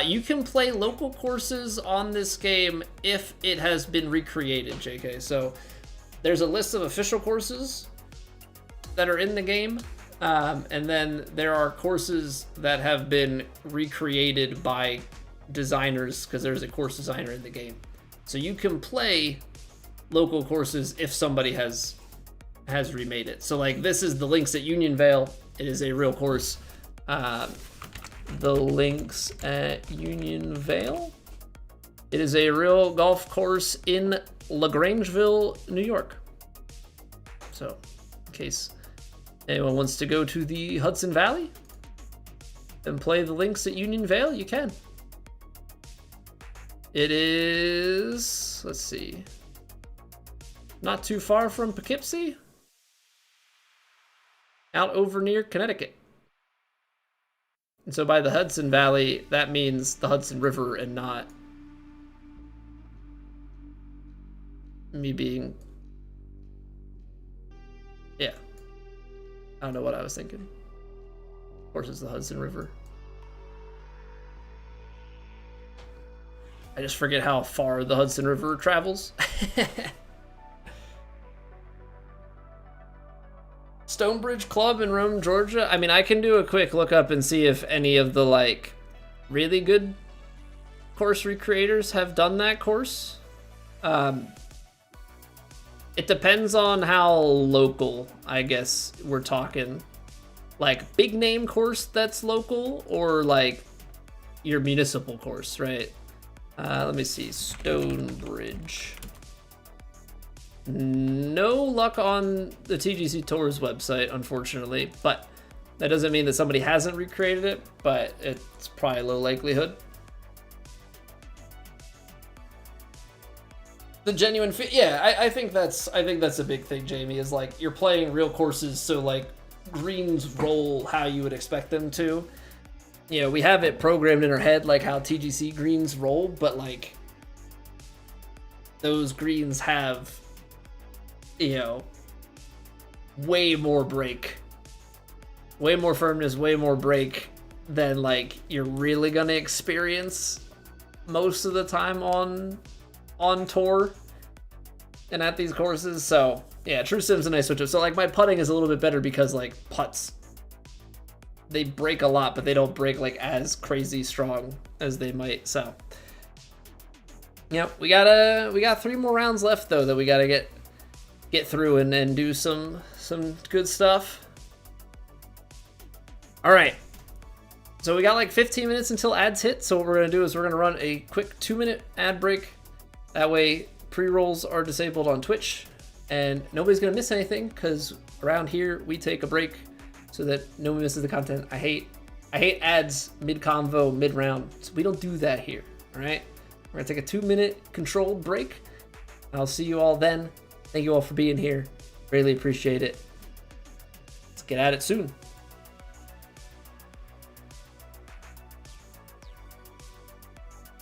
You can play local courses on this game if it has been recreated, JK. So there's a list of official courses that are in the game. And then there are courses that have been recreated by designers, because there's a course designer in the game. So you can play local courses if somebody has remade it. So like this is the links at Union Vale. It is a real course. The links at Union Vale. It is a real golf course in LaGrangeville, New York. So in case anyone wants to go to the Hudson Valley and play the links at Union Vale, you can. It is, let's see, not too far from Poughkeepsie, out over near Connecticut. And so by the Hudson Valley, that means the Hudson River and not me being, yeah. I don't know what I was thinking. Of course, it's the Hudson River. I just forget how far the Hudson River travels. Stonebridge Club in Rome, Georgia. I mean, I can do a quick look up and see if any of the like really good course recreators have done that course. It depends on how local, I guess, we're talking. Like big name course that's local, or like your municipal course, right? Let me see, Stonebridge. No luck on the TGC Tours website, unfortunately, but that doesn't mean that somebody hasn't recreated it, but it's probably low likelihood. The genuine fit, yeah, I think that's a big thing, Jamie, is like you're playing real courses, so like greens roll how you would expect them to. You know, we have it programmed in our head like how TGC greens roll, but like those greens have, you know, way more break, way more firmness, way more break than like you're really gonna experience most of the time on tour and at these courses. So yeah, True Sim's a nice switch up. So like my putting is a little bit better because like putts, they break a lot, but they don't break like as crazy strong as they might. So yep, we got 3 more rounds left though that we gotta get through and do some good stuff. All right, So we got like 15 minutes until ads hit. So what we're gonna do is we're gonna run a quick 2-minute ad break. That way pre-rolls are disabled on Twitch and nobody's gonna miss anything, because around here we take a break so that nobody misses the content. I hate ads mid-convo, mid-round. So we don't do that here, all right? We're gonna take a 2-minute controlled break. I'll see you all then. Thank you all for being here. Really appreciate it. Let's get at it soon.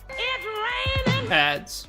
It's raining. Ads.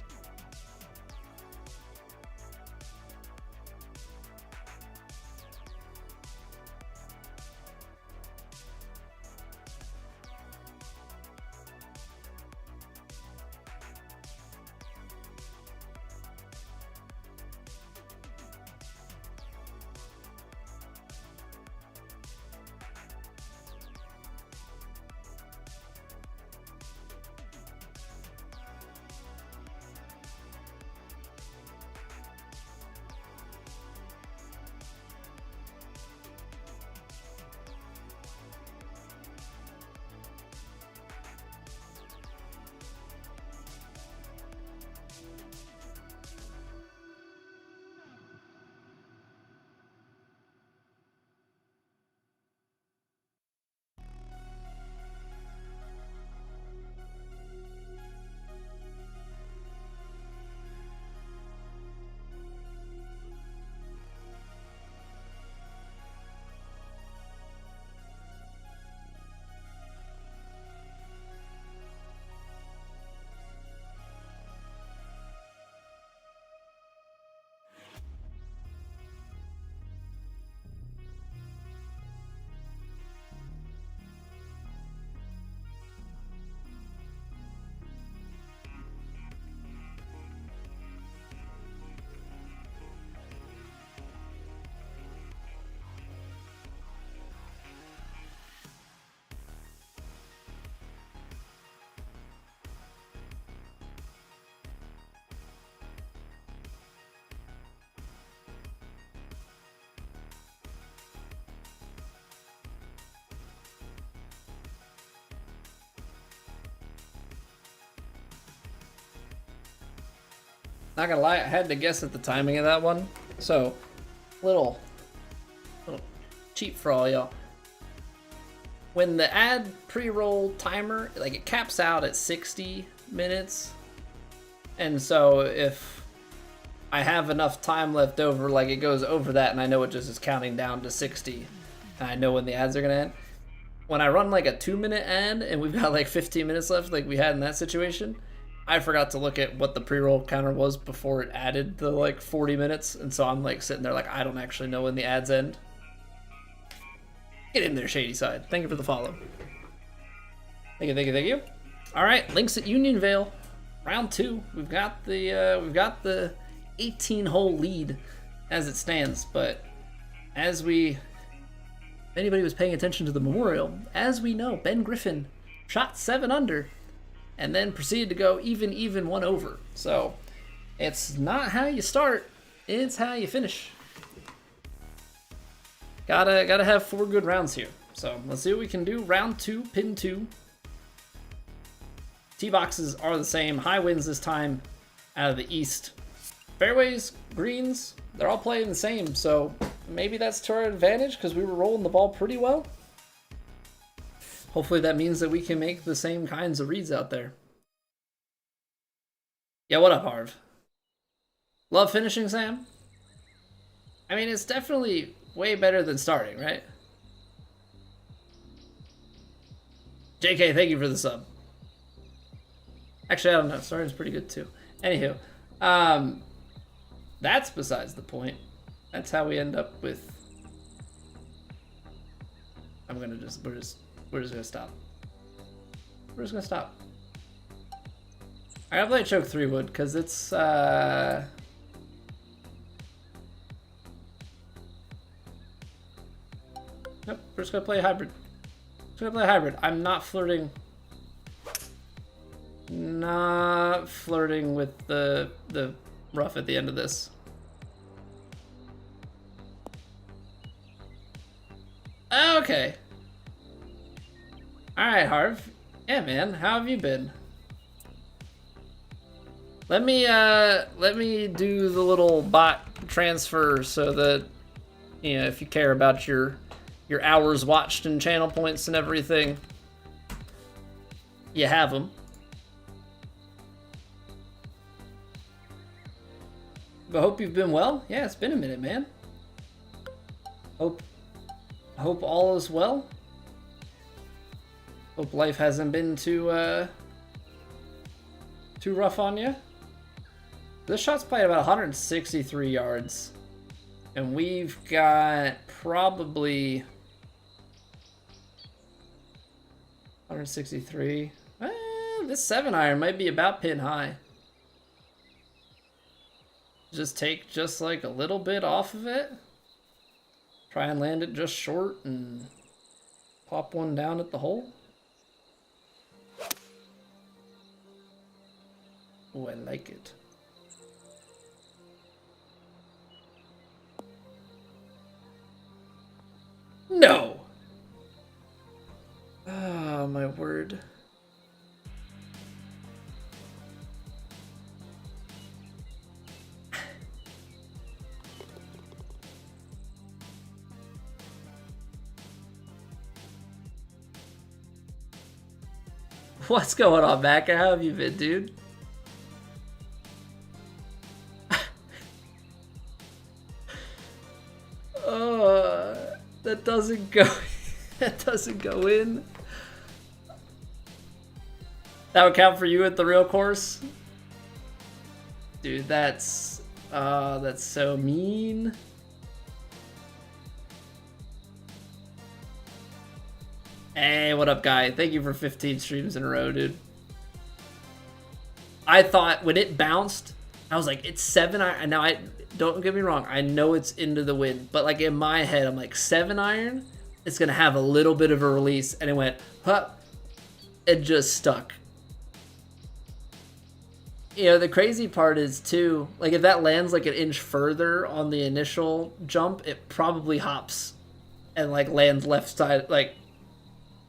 Not gonna lie, I had to guess at the timing of that one. So, little cheat for all y'all. When the ad pre-roll timer, like it caps out at 60 minutes. And so if I have enough time left over, like it goes over that and I know it just is counting down to 60. And I know when the ads are gonna end. When I run like a 2-minute ad and we've got like 15 minutes left like we had in that situation, I forgot to look at what the pre-roll counter was before it added the like 40 minutes. And so I'm like sitting there like, I don't actually know when the ads end. Get in there, Shady Side. Thank you for the follow. Thank you, thank you, thank you. All right, links at Union Vale, round 2. We've got the 18-hole lead as it stands. But as if anybody was paying attention to the Memorial, as we know, Ben Griffin shot 7 under. And then proceeded to go even one over. So it's not how you start, it's how you finish. Gotta have 4 good rounds here. So let's see what we can do. Round 2, pin 2. Tee boxes are the same. High winds this time out of the east. Fairways, greens, they're all playing the same. So maybe that's to our advantage because we were rolling the ball pretty well. Hopefully that means that we can make the same kinds of reads out there. Yeah, what up, Harv? Love finishing, Sam? I mean, it's definitely way better than starting, right? JK, thank you for the sub. Actually, I don't know. Starting's pretty good, too. Anywho, that's besides the point. That's how we end up with... We're just gonna stop. We're just gonna stop. I gotta play Choke 3 Wood because it's nope, we're just gonna play hybrid. Just gonna play hybrid. I'm not flirting. Not flirting with the rough at the end of this. Okay. Alright, Harv. Yeah, man, how have you been? Let me do the little bot transfer so that, you know, if you care about your hours watched and channel points and everything, you have them. But hope you've been well. Yeah, it's been a minute, man. Hope all is well. Hope life hasn't been too rough on you. This shot's played about 163 yards. And we've got probably 163. This 7-iron might be about pin high. Just take just like a little bit off of it. Try and land it just short and pop one down at the hole. Oh, I like it. No! Oh, my word. What's going on, Mac? How have you been, dude? That doesn't go. That doesn't go in. That would count for you at the real course, dude. That's so mean. Hey, what up, guy? Thank you for 15 streams in a row, dude. I thought when it bounced, I was like, it's 7-iron. Now, don't get me wrong, I know it's into the wind, but like in my head, I'm like 7-iron. It's gonna have a little bit of a release, and it went, huh? It just stuck. You know, the crazy part is too, like if that lands like an inch further on the initial jump, it probably hops and like lands left side, like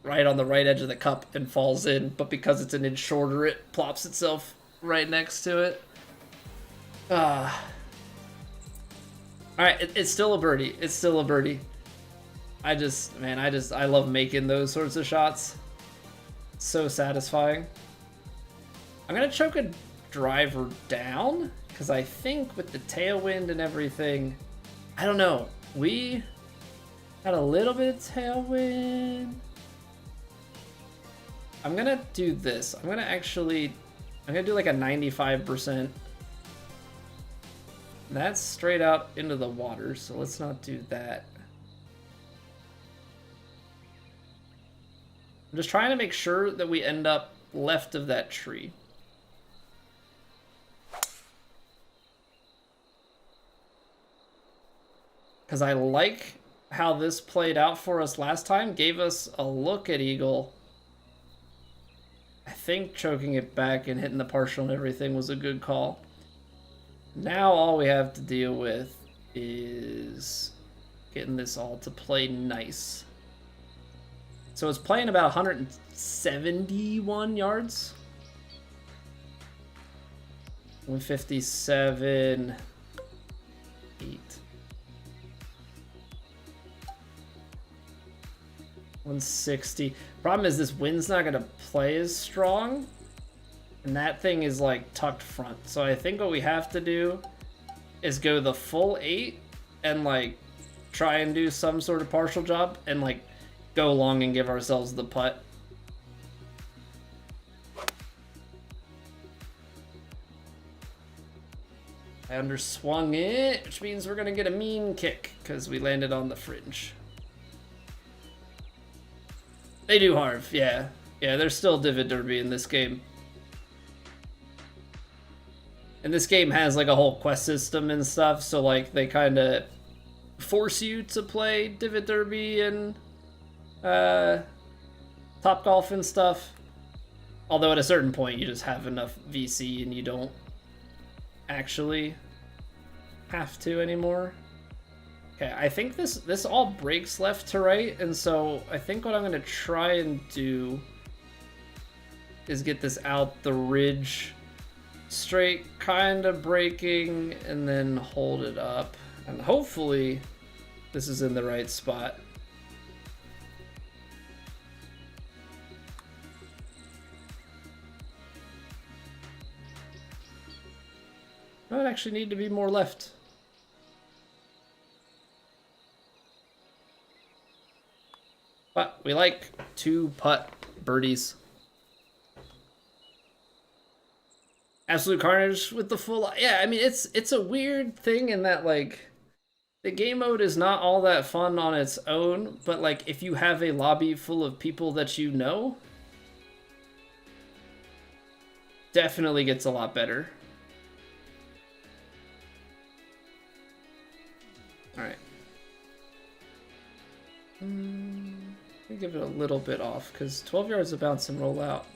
right on the right edge of the cup and falls in. But because it's an inch shorter, it plops itself right next to it. All right, it's still a birdie. It's still a birdie. I love making those sorts of shots. It's so satisfying. I'm gonna choke a driver down because I think with the tailwind and everything, I don't know. We had a little bit of tailwind. I'm gonna do this. I'm gonna do like a 95%. That's straight out into the water, so let's not do that. I'm just trying to make sure that we end up left of that tree. Because I like how this played out for us last time. Gave us a look at eagle. I think choking it back and hitting the partial and everything was a good call. Now all we have to deal with is getting this all to play nice. So it's playing about 171 yards. 157, 8. 160. Problem is this wind's not gonna play as strong. And that thing is like tucked front. So I think what we have to do is go the full 8 and like try and do some sort of partial job and like go long and give ourselves the putt. I underswung it, which means we're gonna get a mean kick because we landed on the fringe. They do Harv, yeah. Yeah, there's still Divot Derby in this game. And this game has like a whole quest system and stuff, so like they kind of force you to play Divot Derby and Top Golf and stuff. Although at a certain point you just have enough VC and you don't actually have to anymore. Okay, I think this all breaks left to right, and so I think what I'm gonna try and do is get this out the ridge straight, kind of breaking, and then hold it up. And hopefully this is in the right spot. I would actually need to be more left. But we like 2-putt birdies. Absolute carnage with the full... Yeah, I mean, it's a weird thing in that, like, the game mode is not all that fun on its own, but, like, if you have a lobby full of people that you know, definitely gets a lot better. Alright. Give it a little bit off, because 12 yards of bounce and roll out.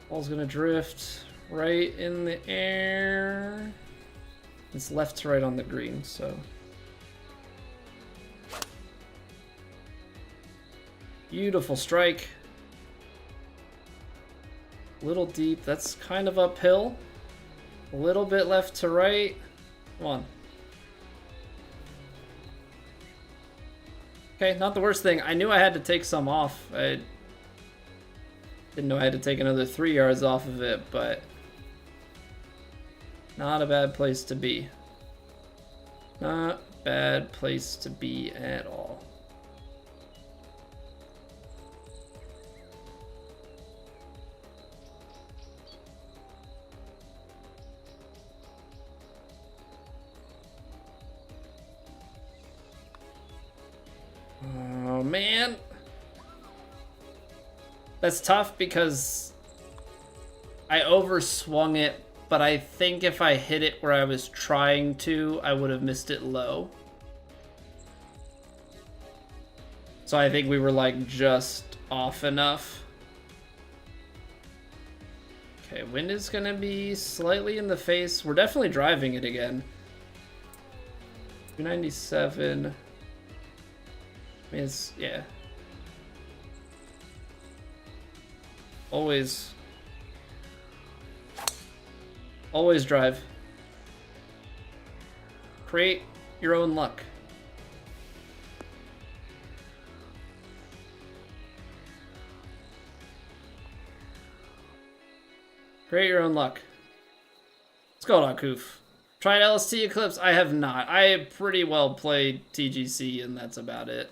Ball's gonna drift right in the air. It's left to right on the green, so. Beautiful strike. A little deep, that's kind of uphill. A little bit left to right. Come on. Okay, not the worst thing. I knew I had to take some off. I didn't know I had to take another 3 yards off of it, but not a bad place to be. Not a bad place to be at all. Oh, man. That's tough because I overswung it, but I think if I hit it where I was trying to, I would have missed it low. So I think we were like just off enough. Okay, wind is gonna be slightly in the face. We're definitely driving it again. 297. I mean, it's, yeah. Always drive. Create your own luck. Create your own luck. What's going on, Koof? Tried LST Eclipse? I have not. I pretty well played TGC, and that's about it.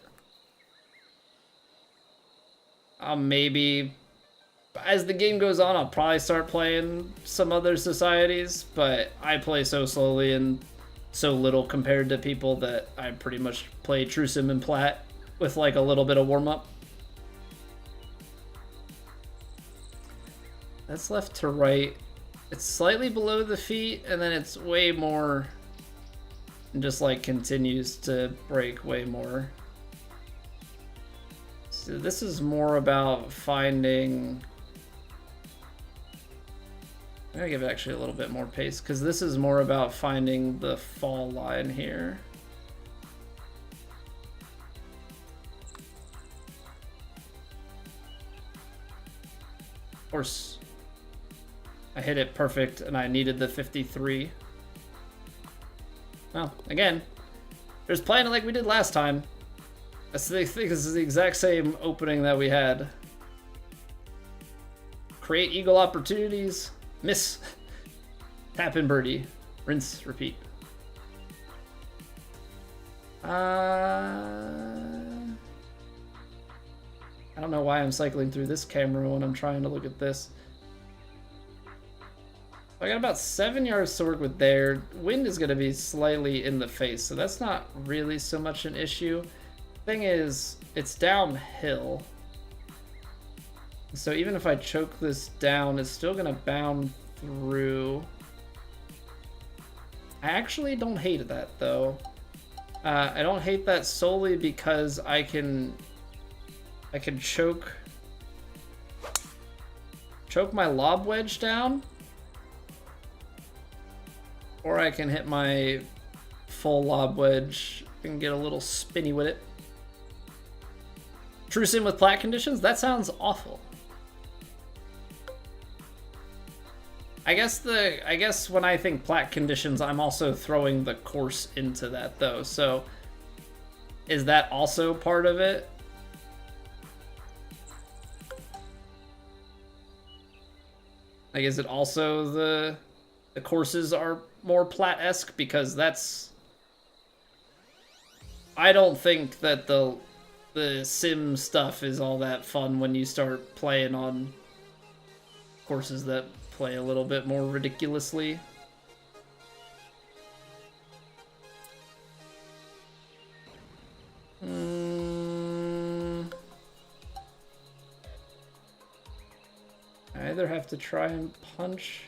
Maybe as the game goes on, I'll probably start playing some other societies, but I play so slowly and so little compared to people that I pretty much play True Sim and Plat with like a little bit of warm-up. That's left to right. It's slightly below the feet, and then it's way more, and just like continues to break way more. So this is more about finding... I'm gonna give it actually a little bit more pace, because this is more about finding the fall line here. Of course, I hit it perfect, and I needed the 53. Well, again, just playing it like we did last time. I think this is the exact same opening that we had. Create eagle opportunities. Miss. Tap in birdie. Rinse, repeat. I don't know why I'm cycling through this camera when I'm trying to look at this. I got about 7 yards to work with there. Wind is going to be slightly in the face, so that's not really so much an issue. Thing is, it's downhill. So even if I choke this down, it's still gonna bound through. I actually don't hate that though. I don't hate that solely because I can choke my lob wedge down. Or I can hit my full lob wedge and get a little spinny with it. True sim with plat conditions? That sounds awful. I guess when I think plat conditions, I'm also throwing the course into that though. So is that also part of it? Like, is it also the courses are more plat-esque? Because that's... I don't think that the sim stuff is all that fun when you start playing on courses that play a little bit more ridiculously. I either have to try and punch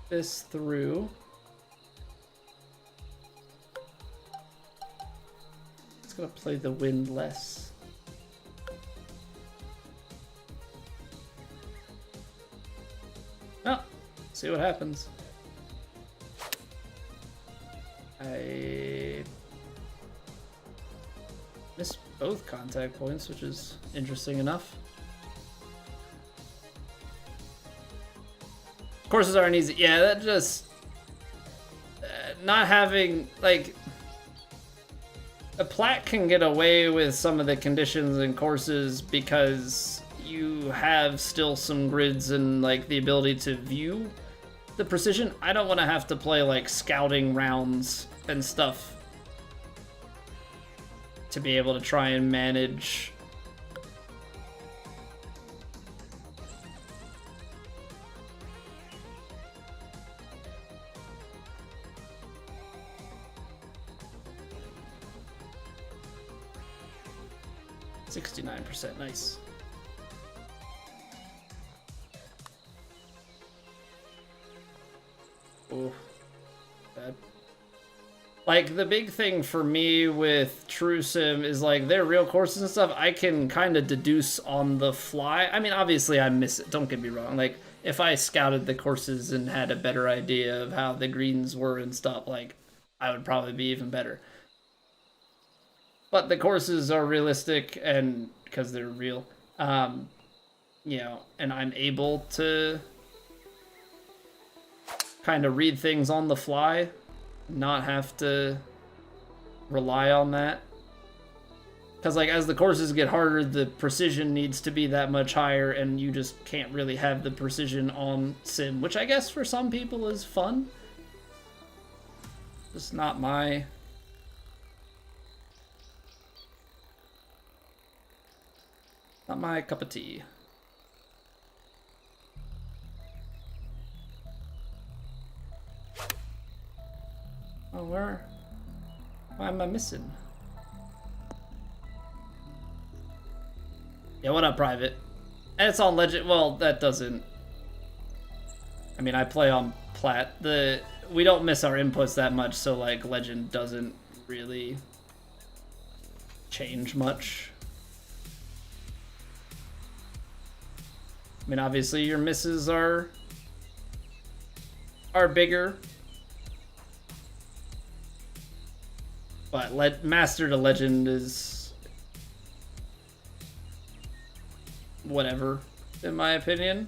this through. It's gonna play the wind less. Oh, see what happens. I missed both contact points, which is interesting enough. Courses aren't easy. Yeah, that just... not having, like... A plat can get away with some of the conditions and courses because you have still some grids and, like, the ability to view the precision. I don't want to have to play, like, scouting rounds and stuff to be able to try and manage... 69%, nice. Oh, bad. Like, the big thing for me with True Sim is, like, their real courses and stuff, I can kind of deduce on the fly. I mean, obviously I miss it, don't get me wrong. Like, if I scouted the courses and had a better idea of how the greens were and stuff, like, I would probably be even better. But the courses are realistic, and because they're real, you know, and I'm able to kind of read things on the fly, not have to rely on that. Because, like, as the courses get harder, the precision needs to be that much higher, and you just can't really have the precision on sim, which I guess for some people is fun. Just not my... not my cup of tea. Oh, where? Why am I missing? Yeah, what up, Private? And it's on Legend. Well, that doesn't... I mean, I play on Plat. We don't miss our inputs that much, so, like, Legend doesn't really change much. I mean, obviously your misses are bigger, but Master to Legend is whatever, in my opinion.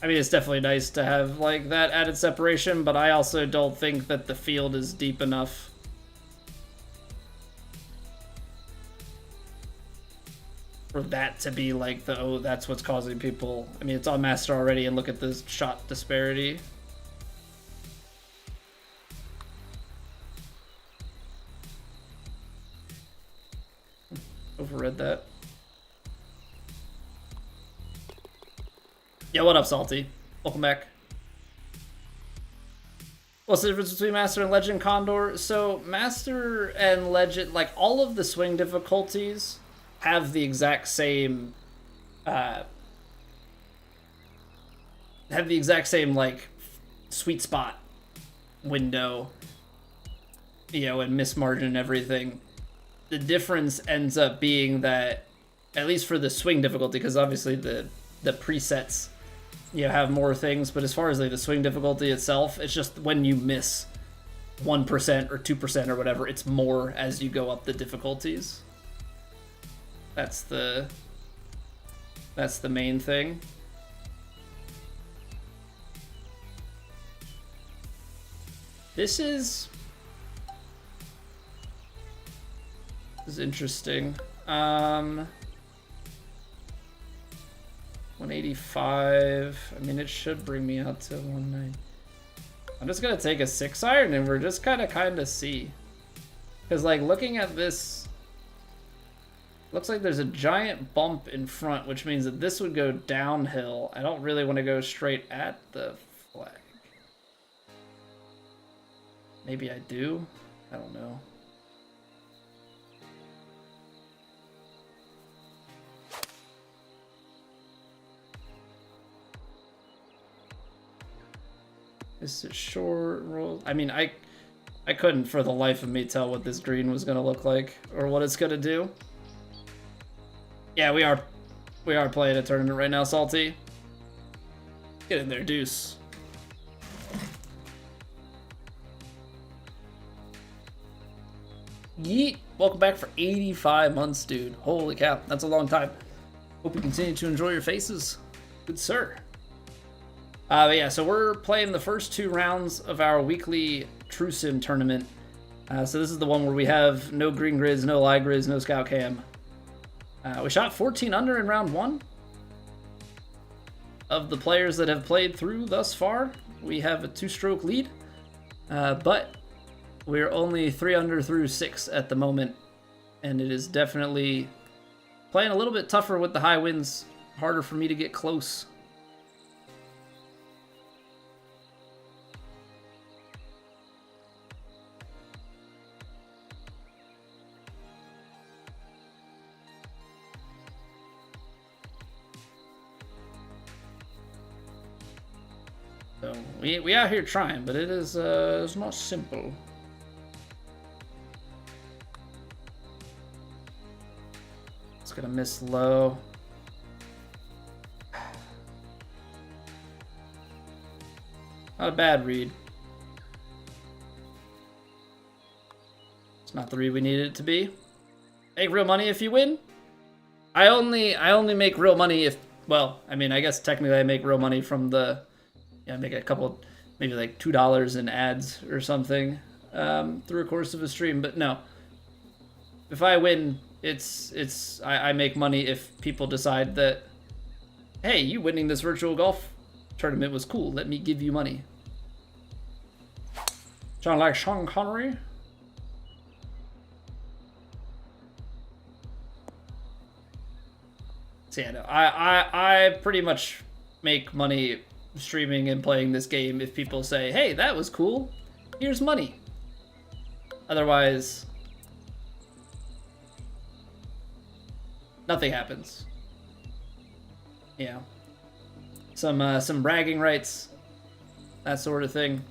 I mean, it's definitely nice to have, like, that added separation, but I also don't think that the field is deep enough for that to be like the, oh, that's what's causing people. I mean, it's on Master already, and look at this shot disparity. Overread that. Yeah, what up, Salty? Welcome back. What's the difference between Master and Legend, Condor? So, Master and Legend, like, all of the swing difficulties have the exact same like sweet spot window, you know, and miss margin and everything. The difference ends up being that, at least for the swing difficulty, because obviously the presets you have more things, but as far as like the swing difficulty itself, it's just when you miss 1% or 2% or whatever, it's more as you go up the difficulties. That's the main thing. This is interesting. 185. I mean, it should bring me out to 190. I'm just gonna take a 6-iron and we're just kind of see. Because like looking at this, looks like there's a giant bump in front, which means that this would go downhill. I don't really want to go straight at the flag. Maybe I do. I don't know. Is it short roll? I mean, I couldn't for the life of me tell what this green was gonna look like or what it's gonna do. Yeah, we are playing a tournament right now, Salty. Get in there, Deuce. Yeet! Welcome back for 85 months, dude. Holy cow, that's a long time. Hope you continue to enjoy your faces. Good sir. But yeah, so we're playing the first 2 rounds of our weekly True Sim tournament. So this is the one where we have no green grids, no live grids, no scout cam. We shot 14 under in round 1. Of the players that have played through thus far, we have a 2-stroke lead. But we're only 3 under through 6 at the moment. And it is definitely playing a little bit tougher with the high winds. Harder for me to get close. So we out here trying, but it is it's not simple. It's gonna miss low. Not a bad read. It's not the read we needed it to be. Make real money if you win. I only make real money if, well, I mean, I guess technically I make real money from the, yeah, make a couple, maybe like $2 in ads or something through a course of a stream. But no, if I win, I make money if people decide that, hey, you winning this virtual golf tournament was cool. Let me give you money. Sound like Sean Connery? So yeah, no, I pretty much make money streaming and playing this game if people say, hey, that was cool, here's money. Otherwise, nothing happens. You know, some bragging rights, that sort of thing.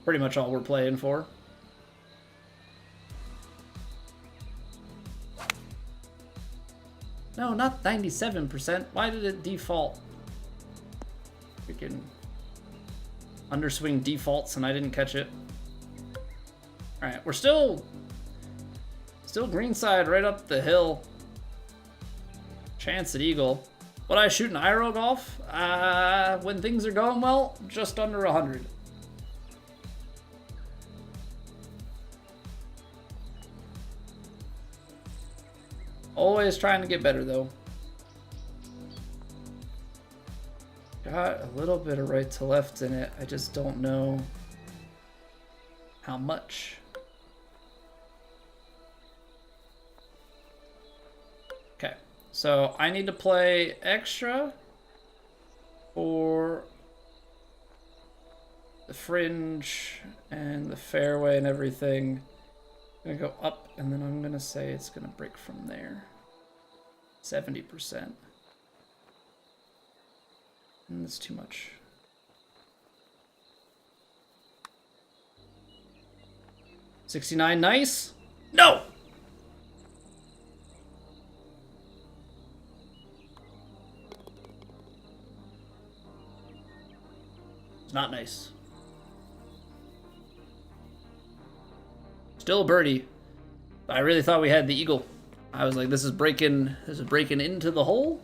Pretty much all we're playing for. No, not 97%. Why did it default? Freaking underswing defaults and I didn't catch it. Alright, we're still greenside right up the hill. Chance at eagle. What I shoot in Iro golf? When things are going well, just under 100. Always trying to get better though. Got a little bit of right to left in it. I just don't know how much. Okay, so I need to play extra for the fringe and the fairway and everything. I'm gonna go up and then I'm gonna say it's gonna break from there. 70%. And that's too much. $69, nice. No! Not nice. Still a birdie. I really thought we had the eagle. I was like, this is breaking into the hole.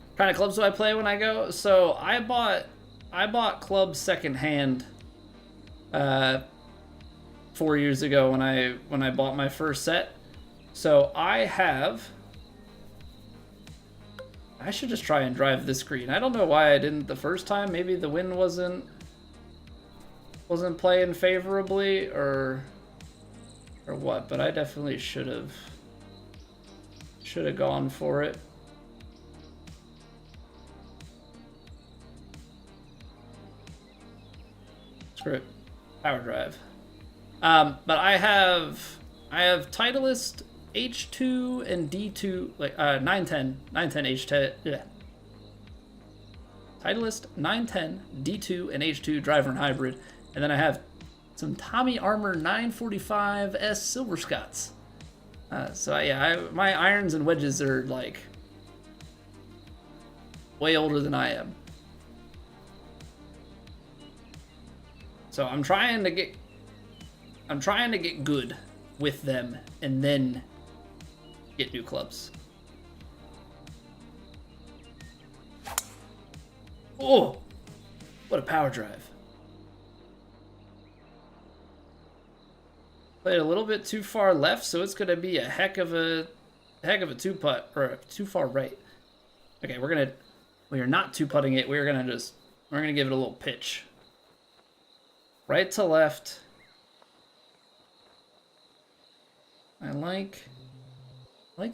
What kind of clubs do I play when I go? So I bought clubs secondhand 4 years ago when I bought my first set. So I should just try and drive this green. I don't know why I didn't the first time. Maybe the wind wasn't playing favorably or what, but I definitely should have gone for it. Screw it. Power drive. But I have Titleist H2 and D2, like 910 H10, yeah. Titleist 910 D2 and H2 driver and hybrid, and then I have some Tommy Armour 945S Silver Scots. So yeah, my irons and wedges are like way older than I am. So I'm trying to get good with them and then get new clubs. Oh, what a power drive. Played a little bit too far left, so it's gonna be a heck of a two putt, or too far right. Okay, we are not two putting it. We're gonna give it a little pitch. Right to left. I like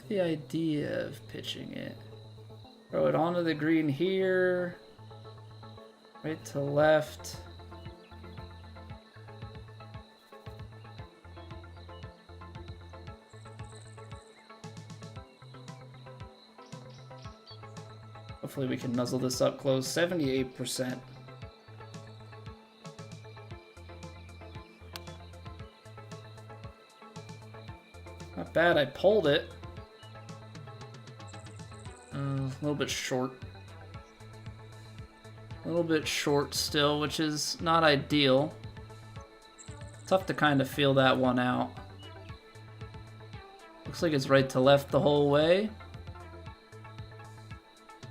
the idea of pitching it. Throw it onto the green here. Right to left. Hopefully we can nuzzle this up close. 78%. Not bad, I pulled it. A little bit short. A little bit short still, which is not ideal. Tough to kind of feel that one out. Looks like it's right to left the whole way.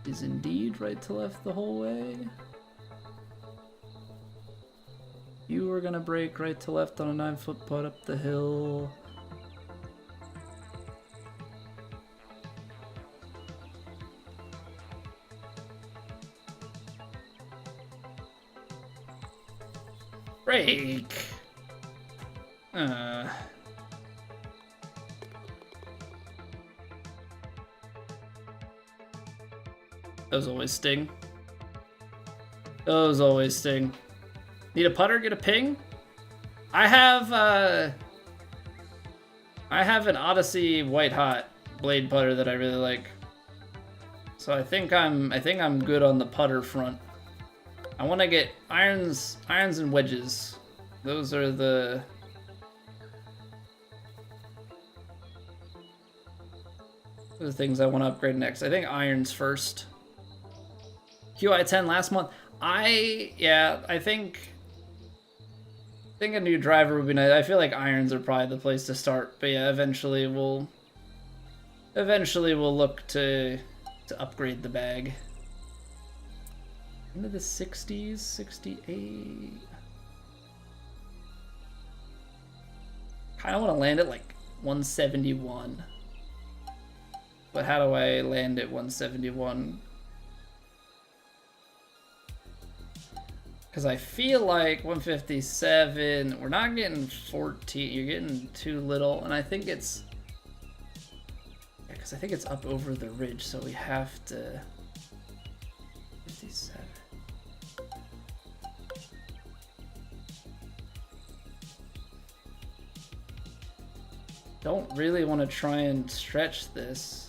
Is indeed right to left the whole way. You are gonna break right to left on a 9-foot putt up the hill. Break. Those always sting. Those always sting. Need a putter? Get a ping? I have an Odyssey White Hot blade putter that I really like. So I think I'm good on the putter front. I want to get irons and wedges. Those are the things I want to upgrade next. I think irons first. QI10 last month. I think a new driver would be nice. I feel like irons are probably the place to start. But yeah, eventually we'll look to upgrade the bag. Into the 60s, 68. Kind of want to land it like 171. But how do I land at 171? Because I feel like 157, we're not getting 14, you're getting too little, and I think it's, yeah, because I think it's up over the ridge, so we have to, 57. Don't really want to try and stretch this.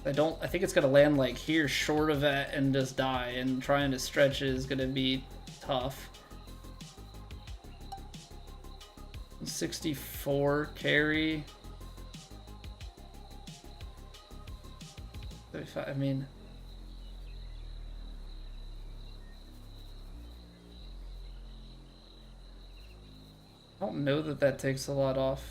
I think it's gonna land like here short of that and just die, and trying to stretch it is gonna be tough. 64 carry. I mean, I don't know that that takes a lot off.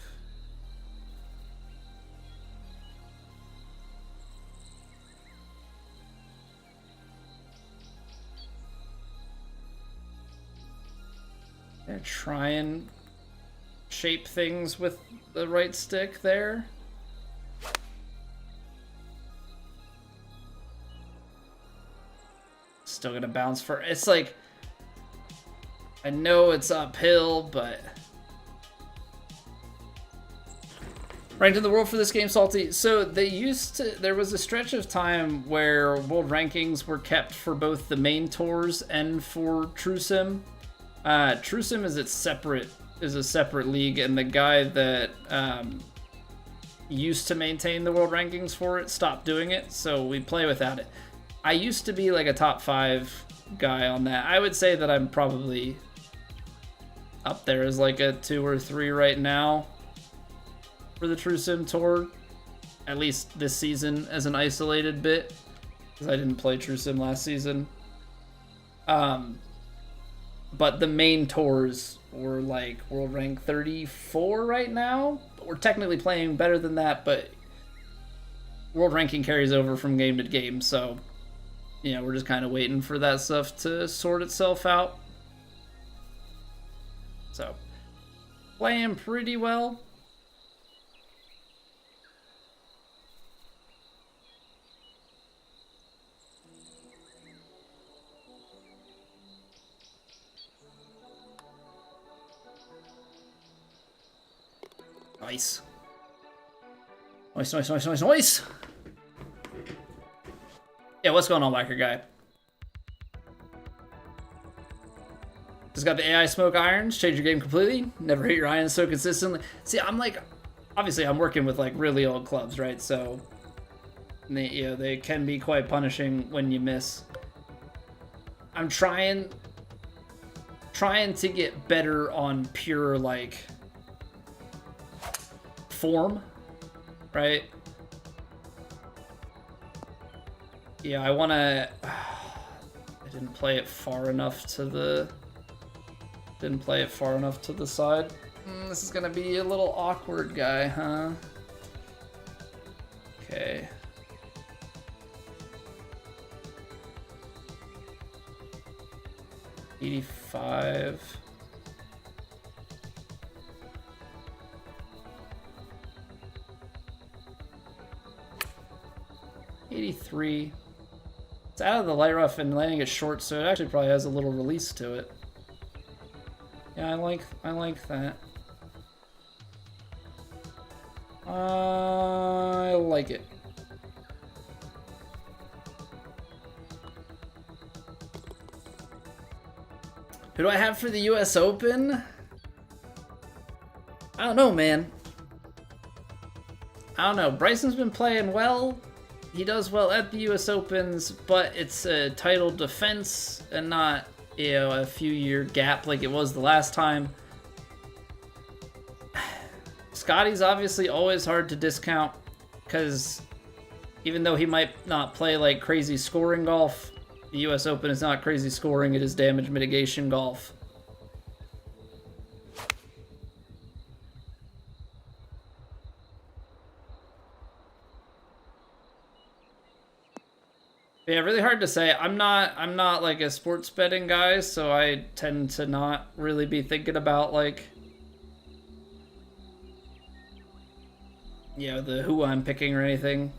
Gonna try and shape things with the right stick there. Still gonna bounce for, it's like, I know it's uphill, but ranked in the world for this game, Salty. So there was a stretch of time where world rankings were kept for both the main tours and for TrueSim. TrueSim is a separate league, and the guy that used to maintain the world rankings for it stopped doing it, so we play without it. I used to be like a top 5 guy on that. I would say that I'm probably up there as like a 2 or 3 right now for the TrueSim tour, at least this season as an isolated bit, because I didn't play TrueSim last season. But the main tours were like world rank 34 right now. We're technically playing better than that, but world ranking carries over from game to game, so you know, we're just kind of waiting for that stuff to sort itself out. So, playing pretty well. Nice. Nice. Yeah, what's going on, Whacker Guy? Just got the AI smoke irons, change your game completely, never hit your irons so consistently. See, I'm like, obviously I'm working with like really old clubs, right? So, they can be quite punishing when you miss. I'm trying to get better on pure like form, right? Yeah, I wanna. I didn't play it far enough to the. Didn't play it far enough to the side. This is gonna be a little awkward, guy, huh? Okay. $85. 83. It's out of the light rough and landing it short, so it actually probably has a little release to it. Yeah, I like that. I like it. Who do I have for the US Open? I don't know, man. I don't know. Bryson's been playing well. He does well at the US Opens, but it's a title defense and not, you know, a few-year gap like it was the last time. Scotty's obviously always hard to discount because even though he might not play like crazy scoring golf, the US Open is not crazy scoring, it is damage mitigation golf. Yeah, really hard to say. I'm not like a sports betting guy, so I tend to not really be thinking about like, you know, the who I'm picking or anything.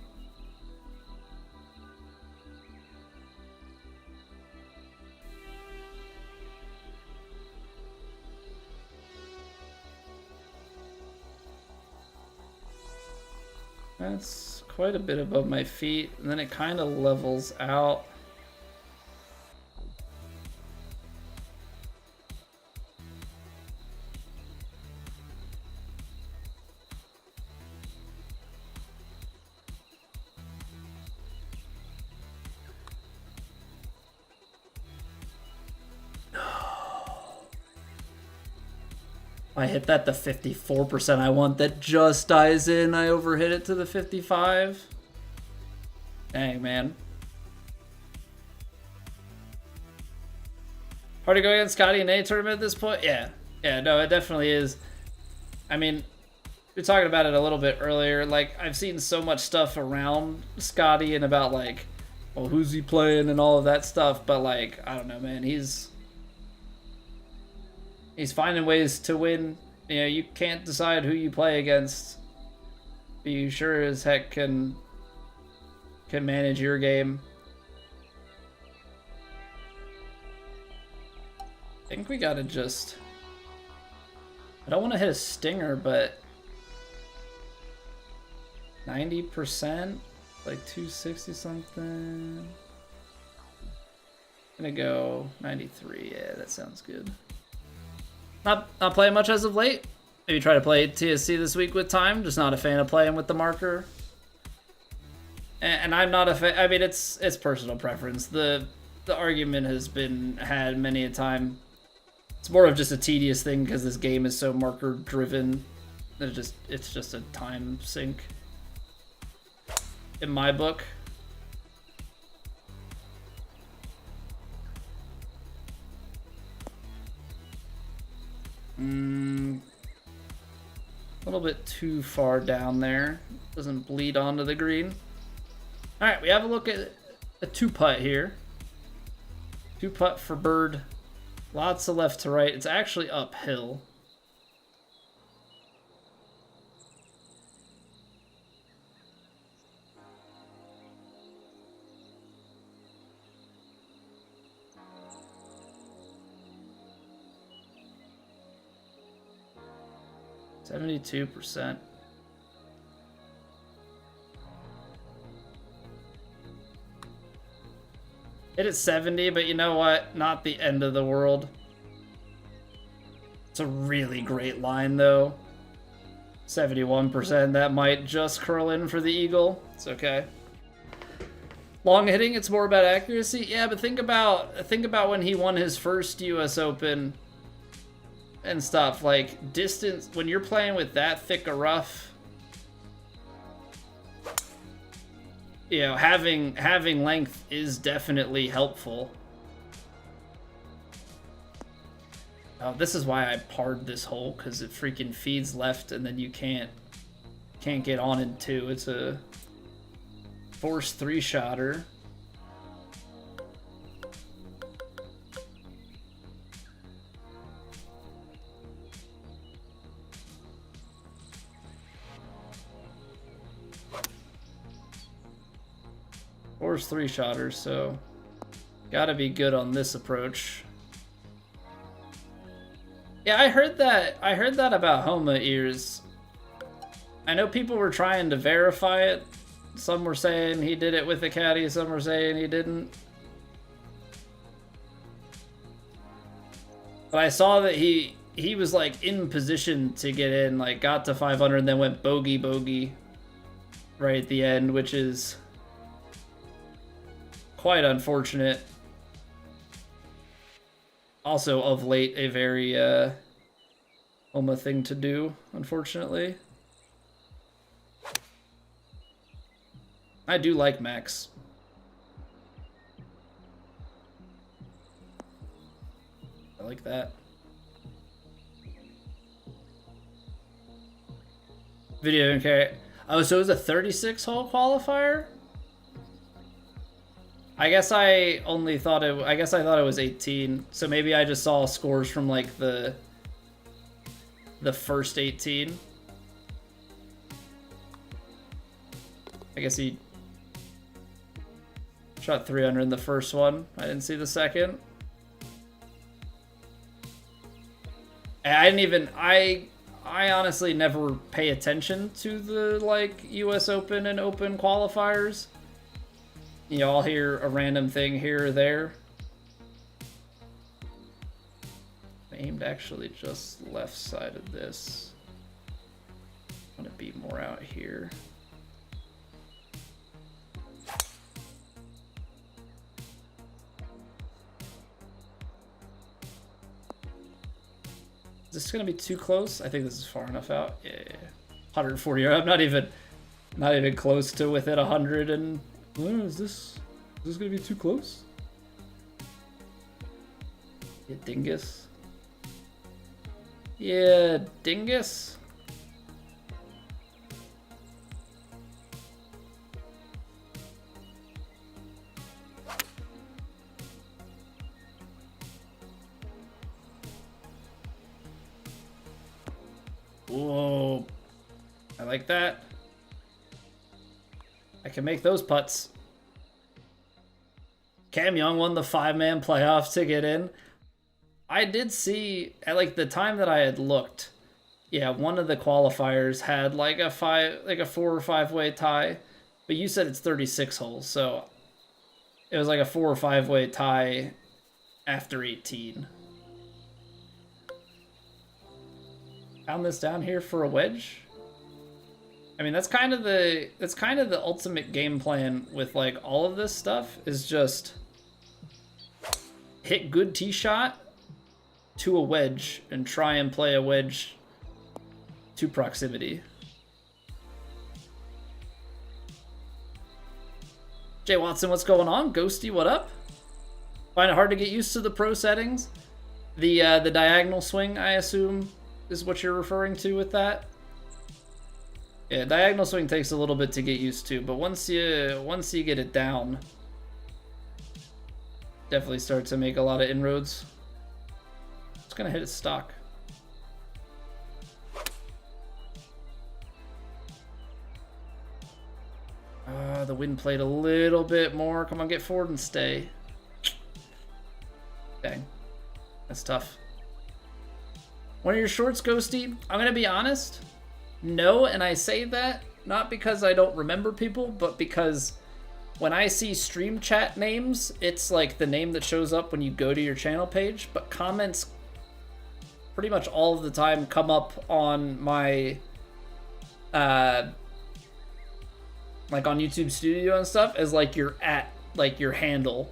That's quite a bit above my feet, and then it kind of levels out. I hit that the 54% I want that just dies in. I overhit it to the 55. Dang, man. Hard to go against Scotty in any tournament at this point? Yeah. Yeah, no, it definitely is. I mean, we were talking about it a little bit earlier. Like, I've seen so much stuff around Scotty and about, like, well, who's he playing and all of that stuff. But, like, I don't know, man. He's finding ways to win. You know, you can't decide who you play against. But you sure as heck can manage your game. I think we gotta just... I don't want to hit a stinger, but 90%, like 260 something. Gonna go 93. Yeah, that sounds good. Not playing much as of late. Maybe try to play TSC this week with time. Just not a fan of playing with the marker. And I'm not a fan. I mean, it's personal preference. The argument has been had many a time. It's more of just a tedious thing because this game is so marker driven. It's just a time sink. In my book. A little bit too far down there. Doesn't bleed onto the green. Alright, we have a look at a 2-putt here. 2-putt for Bird. Lots of left to right. It's actually uphill. %. Hit it 70, but you know what? Not the end of the world. It's a really great line, though. 71%. That might just curl in for the eagle. It's okay. Long hitting, it's more about accuracy. Yeah, but think about when he won his first U.S. Open and stuff. Like, distance, when you're playing with that thick a rough, you know, having length is definitely helpful. Oh, this is why I parred this hole, because it freaking feeds left and then you can't get on in 2. It's a forced 3-shotter. Forced 3-shotter, so gotta be good on this approach. Yeah, I heard that about Homa ears. I know people were trying to verify it. Some were saying he did it with a caddy, some were saying he didn't. But I saw that he was like in position to get in, like got to 500 and then went bogey right at the end, which is quite unfortunate. Also, of late, a very Homa thing to do, unfortunately. I do like Max. I like that. Video okay. Oh, so it was a 36-hole qualifier? I guess I thought it was 18. So maybe I just saw scores from like the first 18. I guess he shot 300 in the first one. I didn't see the second. I honestly never pay attention to the like US Open and Open qualifiers. You know, I'll hear a random thing here or there. I aimed actually just left side of this. I want to be more out here. Is this gonna be too close? I think this is far enough out. Yeah, 140. I'm not even close to within 100 and Is this gonna be too close? Yeah, dingus. Yeah, dingus. Whoa. I like that. I can make those putts. Cam Young won the 5-man playoff to get in. I did see at like the time that I had looked, yeah, one of the qualifiers had like a 4 or 5-way tie, but you said it's 36 holes, so it was like a 4 or 5-way tie after 18. Found this down here for a wedge. I mean, that's kind of the ultimate game plan with like all of this stuff is just hit good tee shot to a wedge and try and play a wedge to proximity. Jay Watson, what's going on? Ghosty, what up? Find it hard to get used to the pro settings? The diagonal swing, I assume, is what you're referring to with that? Yeah, diagonal swing takes a little bit to get used to, but once you get it down, definitely start to make a lot of inroads. It's gonna hit its stock. The wind played a little bit more. Come on, get forward and stay. Dang, that's tough. One of your shorts, Ghosty? I'm gonna be honest. No, and I say that not because I don't remember people, but because when I see stream chat names, it's like the name that shows up when you go to your channel page, but comments pretty much all of the time come up on my like on YouTube Studio and stuff as like your your handle.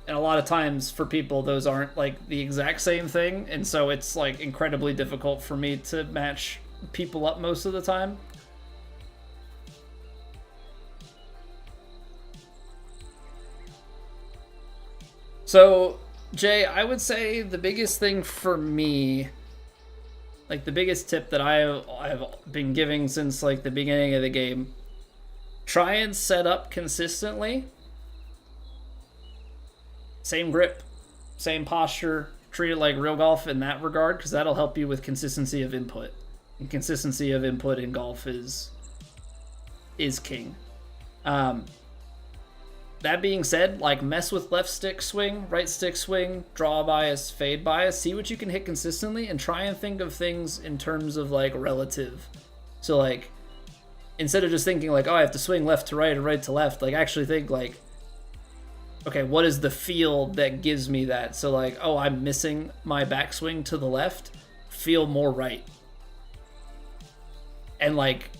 And a lot of times for people, those aren't like the exact same thing, and so it's like incredibly difficult for me to match people up most of the time. So, Jay, I would say the biggest thing for me, like the biggest tip that I've been giving since like the beginning of the game, try and set up consistently. Same grip, same posture, treat it like real golf in that regard, because that'll help you with consistency of input. And consistency of input in golf is king. That being said, like mess with left stick swing, right stick swing, draw bias, fade bias, see what you can hit consistently, and try and think of things in terms of like relative. So like, instead of just thinking like, oh, I have to swing left to right or right to left, like actually think like, okay, what is the feel that gives me that? So like, oh, I'm missing my backswing to the left, feel more right. And like,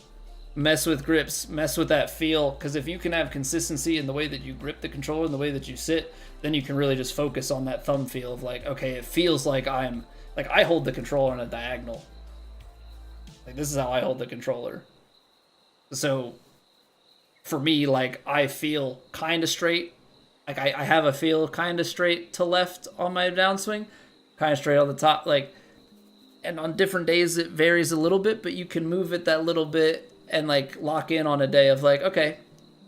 mess with grips, mess with that feel, because if you can have consistency in the way that you grip the controller and the way that you sit, then you can really just focus on that thumb feel of like, okay, it feels like I hold the controller on a diagonal. Like, this is how I hold the controller. So for me, like, I feel kind of straight. Like, I have a feel kind of straight to left on my downswing, kind of straight on the top. Like, and on different days it varies a little bit, but you can move it that little bit and like lock in on a day of like, okay,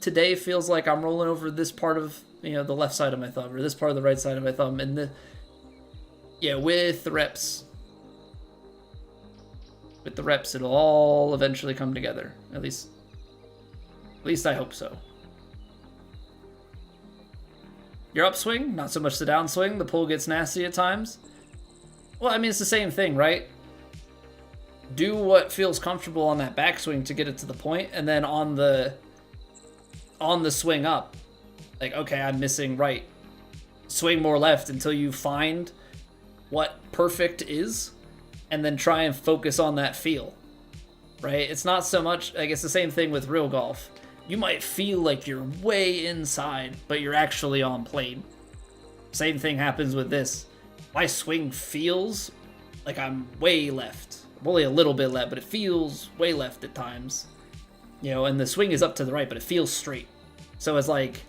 today feels like I'm rolling over this part of, you know, the left side of my thumb or this part of the right side of my thumb. And with the reps, it'll all eventually come together. At least I hope so. Your upswing, not so much the downswing. The pull gets nasty at times. Well, I mean, it's the same thing, right? Do what feels comfortable on that backswing to get it to the point, and then on the swing up, like, okay, I'm missing right. Swing more left until you find what perfect is, and then try and focus on that feel, right? It's not so much, like, it's the same thing with real golf. You might feel like you're way inside, but you're actually on plane. Same thing happens with this. My swing feels like I'm way left. I'm only a little bit left, but it feels way left at times. You know, and the swing is up to the right, but it feels straight. So it's like,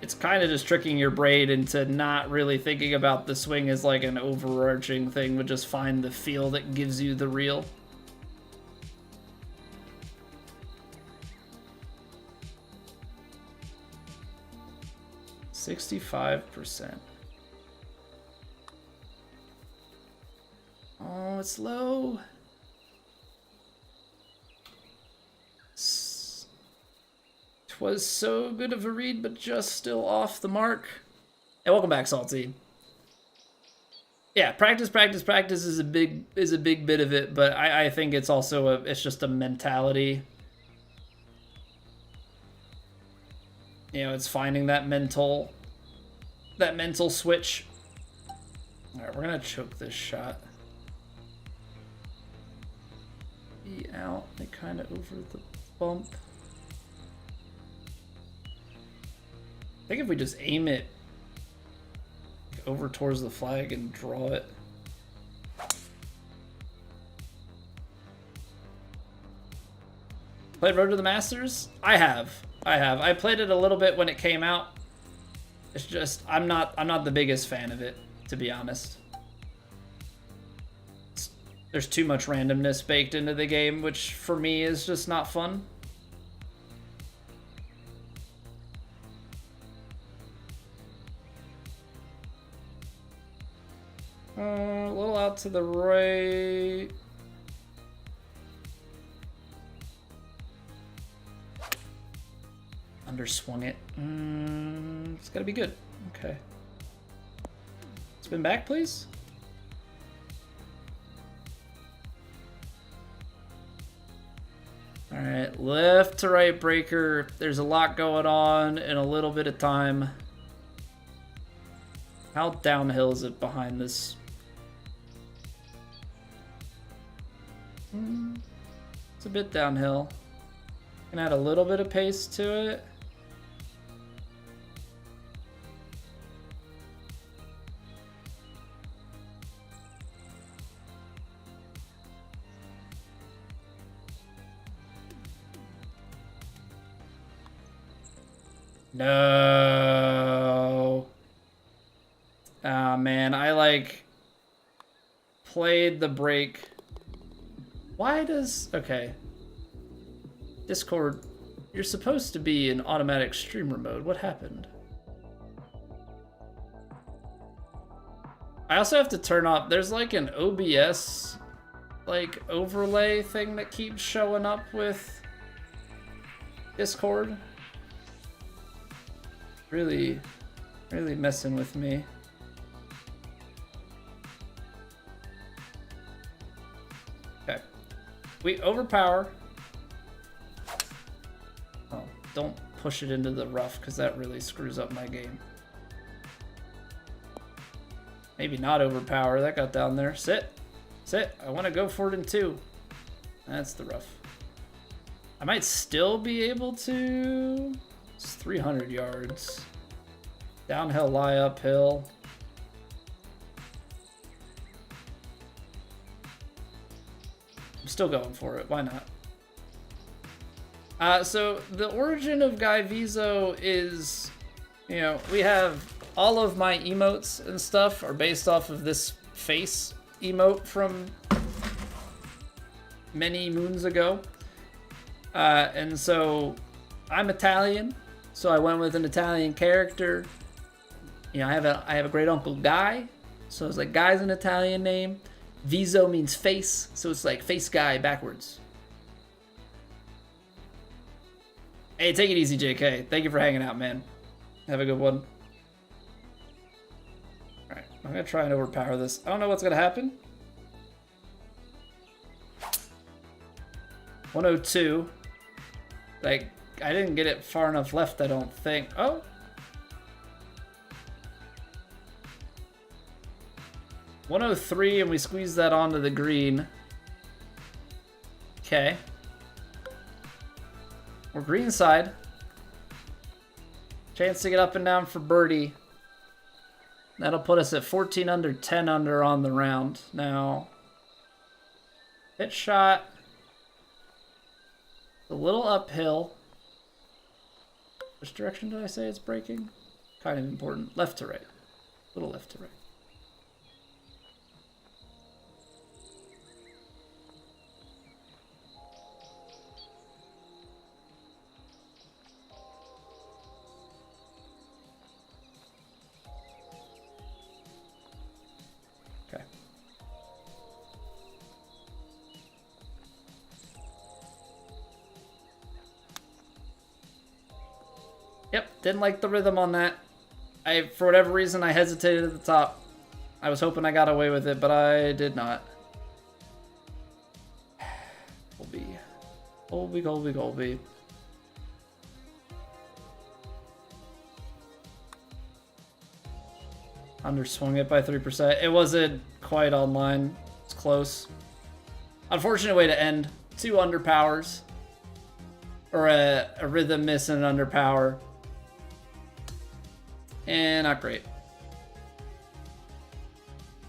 it's kind of just tricking your brain into not really thinking about the swing as like an overarching thing, but just find the feel that gives you the reel. %65%. Oh, it's low. Was so good of a read, but just still off the mark. Hey, welcome back, Salty. Yeah, practice is a big bit of it, but I think it's also it's just a mentality. You know, it's finding that mental switch. All right, we're gonna choke this shot. Be out, they kind of over the bump. I think if we just aim it over towards the flag and draw it. Played Road to the Masters? I have. I played it a little bit when it came out. It's just I'm not the biggest fan of it, to be honest. There's too much randomness baked into the game, which for me is just not fun. A little out to the right. Underswung it. It's gotta be good. Okay. Spin back, please. All right, left to right breaker. There's a lot going on in a little bit of time. How downhill is it behind this? It's a bit downhill. Can add a little bit of pace to it. No. Ah, man, I like played the break. Why does... Okay. Discord, you're supposed to be in automatic streamer mode. What happened? I also have to turn off... There's like an OBS like overlay thing that keeps showing up with Discord. Really messing with me. Okay. We overpower. Oh, don't push it into the rough because that really screws up my game. Maybe not overpower. That got down there. Sit. Sit. I want to go for it in 2. That's the rough. I might still be able to... It's 300 yards. Downhill lie, uphill. I'm still going for it. Why not? So the origin of Guy Vizo is, you know, we have all of my emotes and stuff are based off of this face emote from many moons ago. And so I'm Italian. So I went with an Italian character. You know, I have a great uncle Guy. So it's like Guy's an Italian name. Vizo means face, so it's like face guy backwards. Hey, take it easy, JK. Thank you for hanging out, man. Have a good one. Alright, I'm gonna try and overpower this. I don't know what's gonna happen. 102. Like, I didn't get it far enough left, I don't think. Oh! 103, and we squeeze that onto the green. Okay. We're green side. Chance to get up and down for birdie. That'll put us at 14 under, 10 under on the round. Now, hit shot. A little uphill. Which direction did I say it's braking? Kind of important. Left to right. A little left to right. Okay. Yep, didn't like the rhythm on that. For whatever reason, I hesitated at the top. I was hoping I got away with it, but I did not. Colby. Colby, Colby, Colby. Underswung it by 3%. It wasn't quite online. It's close. Unfortunate way to end. 2 underpowers. Or a rhythm miss and an underpower. And not great.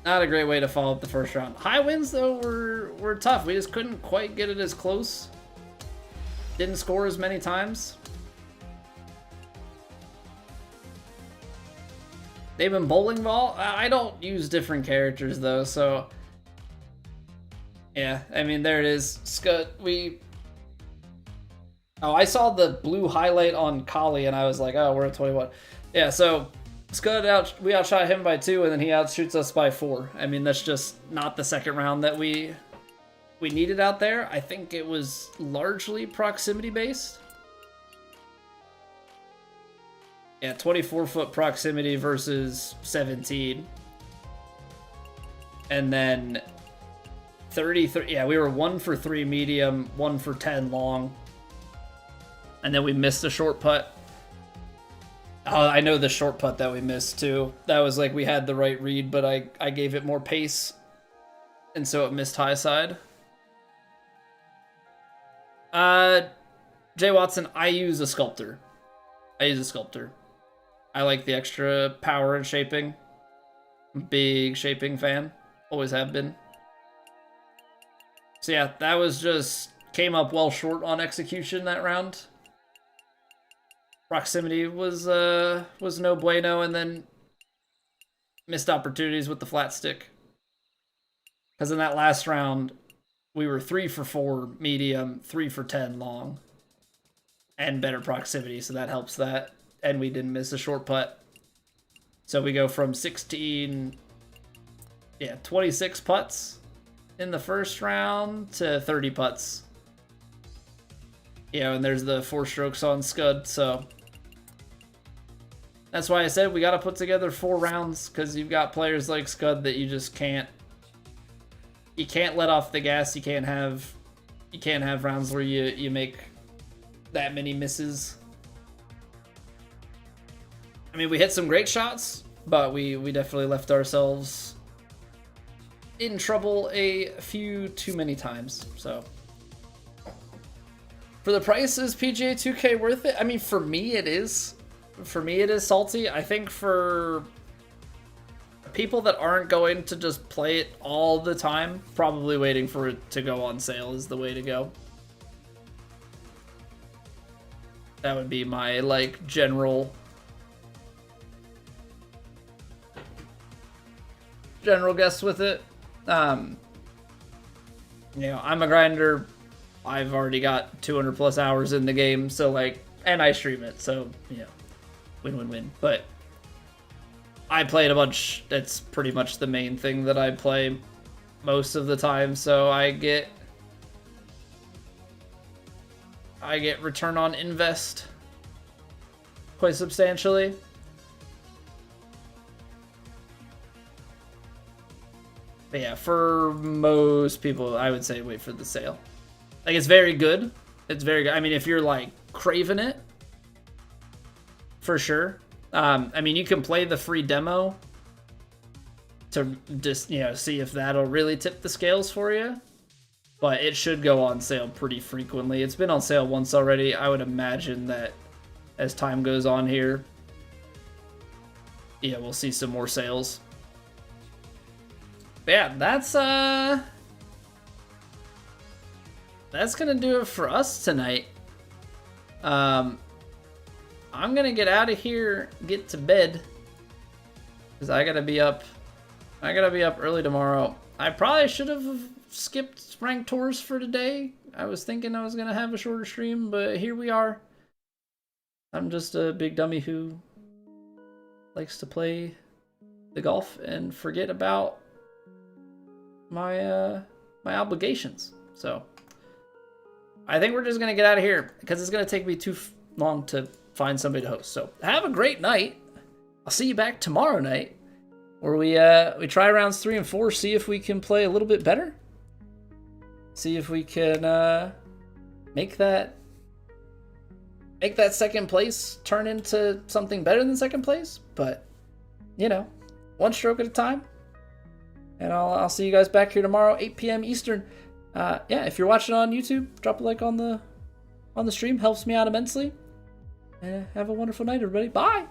Not a great way to follow up the first round. High winds, though, were tough. We just couldn't quite get it as close. Didn't score as many times. They've been bowling ball. I don't use different characters, though, so... Yeah, I mean, there it is. Scud, Oh, I saw the blue highlight on Kali, and I was like, oh, we're at 21. Yeah, so Scud we outshot him by 2, and then he outshoots us by 4. I mean, that's just not the second round that we needed out there. I think it was largely proximity based. Yeah, 24-foot proximity versus 17. And then 33. Yeah, we were 1 for 3 medium, 1 for 10 long. And then we missed a short putt. Oh, I know the short putt that we missed too. That was like we had the right read, but I gave it more pace. And so it missed high side. Jay Watson, I use a sculptor. I like the extra power and shaping. Big shaping fan. Always have been. So yeah, that was just... Came up well short on execution that round. Proximity was no bueno, and then missed opportunities with the flat stick. Because in that last round, we were 3 for 4 medium, 3 for 10 long. And better proximity, so that helps that. And we didn't miss a short putt. So we go from 26 putts in the first round to 30 putts. Yeah, and there's the 4 strokes on Scud, so... That's why I said we got to put together 4 rounds, because you've got players like Scud that you just can't... You can't let off the gas. You can't have rounds where you make that many misses. I mean, we hit some great shots, but we definitely left ourselves in trouble a few too many times. So for the price, is PGA 2K worth it? I mean, for me it is. For me it is salty. I think for people that aren't going to just play it all the time, probably waiting for it to go on sale is the way to go. That would be my, like, general guess with it. You know, I'm a grinder. I've already got 200 plus hours in the game, so like, and I stream it, so, you know, win-win-win. But I play it a bunch. That's pretty much the main thing that I play most of the time, so I get return on invest quite substantially. But yeah, for most people, I would say wait for the sale. Like, it's very good. It's very good. I mean, if you're, like, craving it, for sure. I mean, you can play the free demo to just, you know, see if that'll really tip the scales for you. But it should go on sale pretty frequently. It's been on sale once already. I would imagine that as time goes on here, yeah, we'll see some more sales. But yeah, that's gonna do it for us tonight. I'm gonna get out of here, get to bed, because I gotta be up. I gotta be up early tomorrow. I probably should have skipped ranked tours for today. I was thinking I was gonna have a shorter stream, but here we are. I'm just a big dummy who likes to play the golf and forget about my my obligations. So I think we're just gonna get out of here because it's gonna take me too long to find somebody to host. So have a great night. I'll see you back tomorrow night, where we try rounds 3 and 4, see if we can play a little bit better, see if we can make that second place turn into something better than second place. But you know, one stroke at a time. And I'll see you guys back here tomorrow, 8 p.m. Eastern. Yeah, if you're watching on YouTube, drop a like on the stream. Helps me out immensely. And have a wonderful night, everybody. Bye!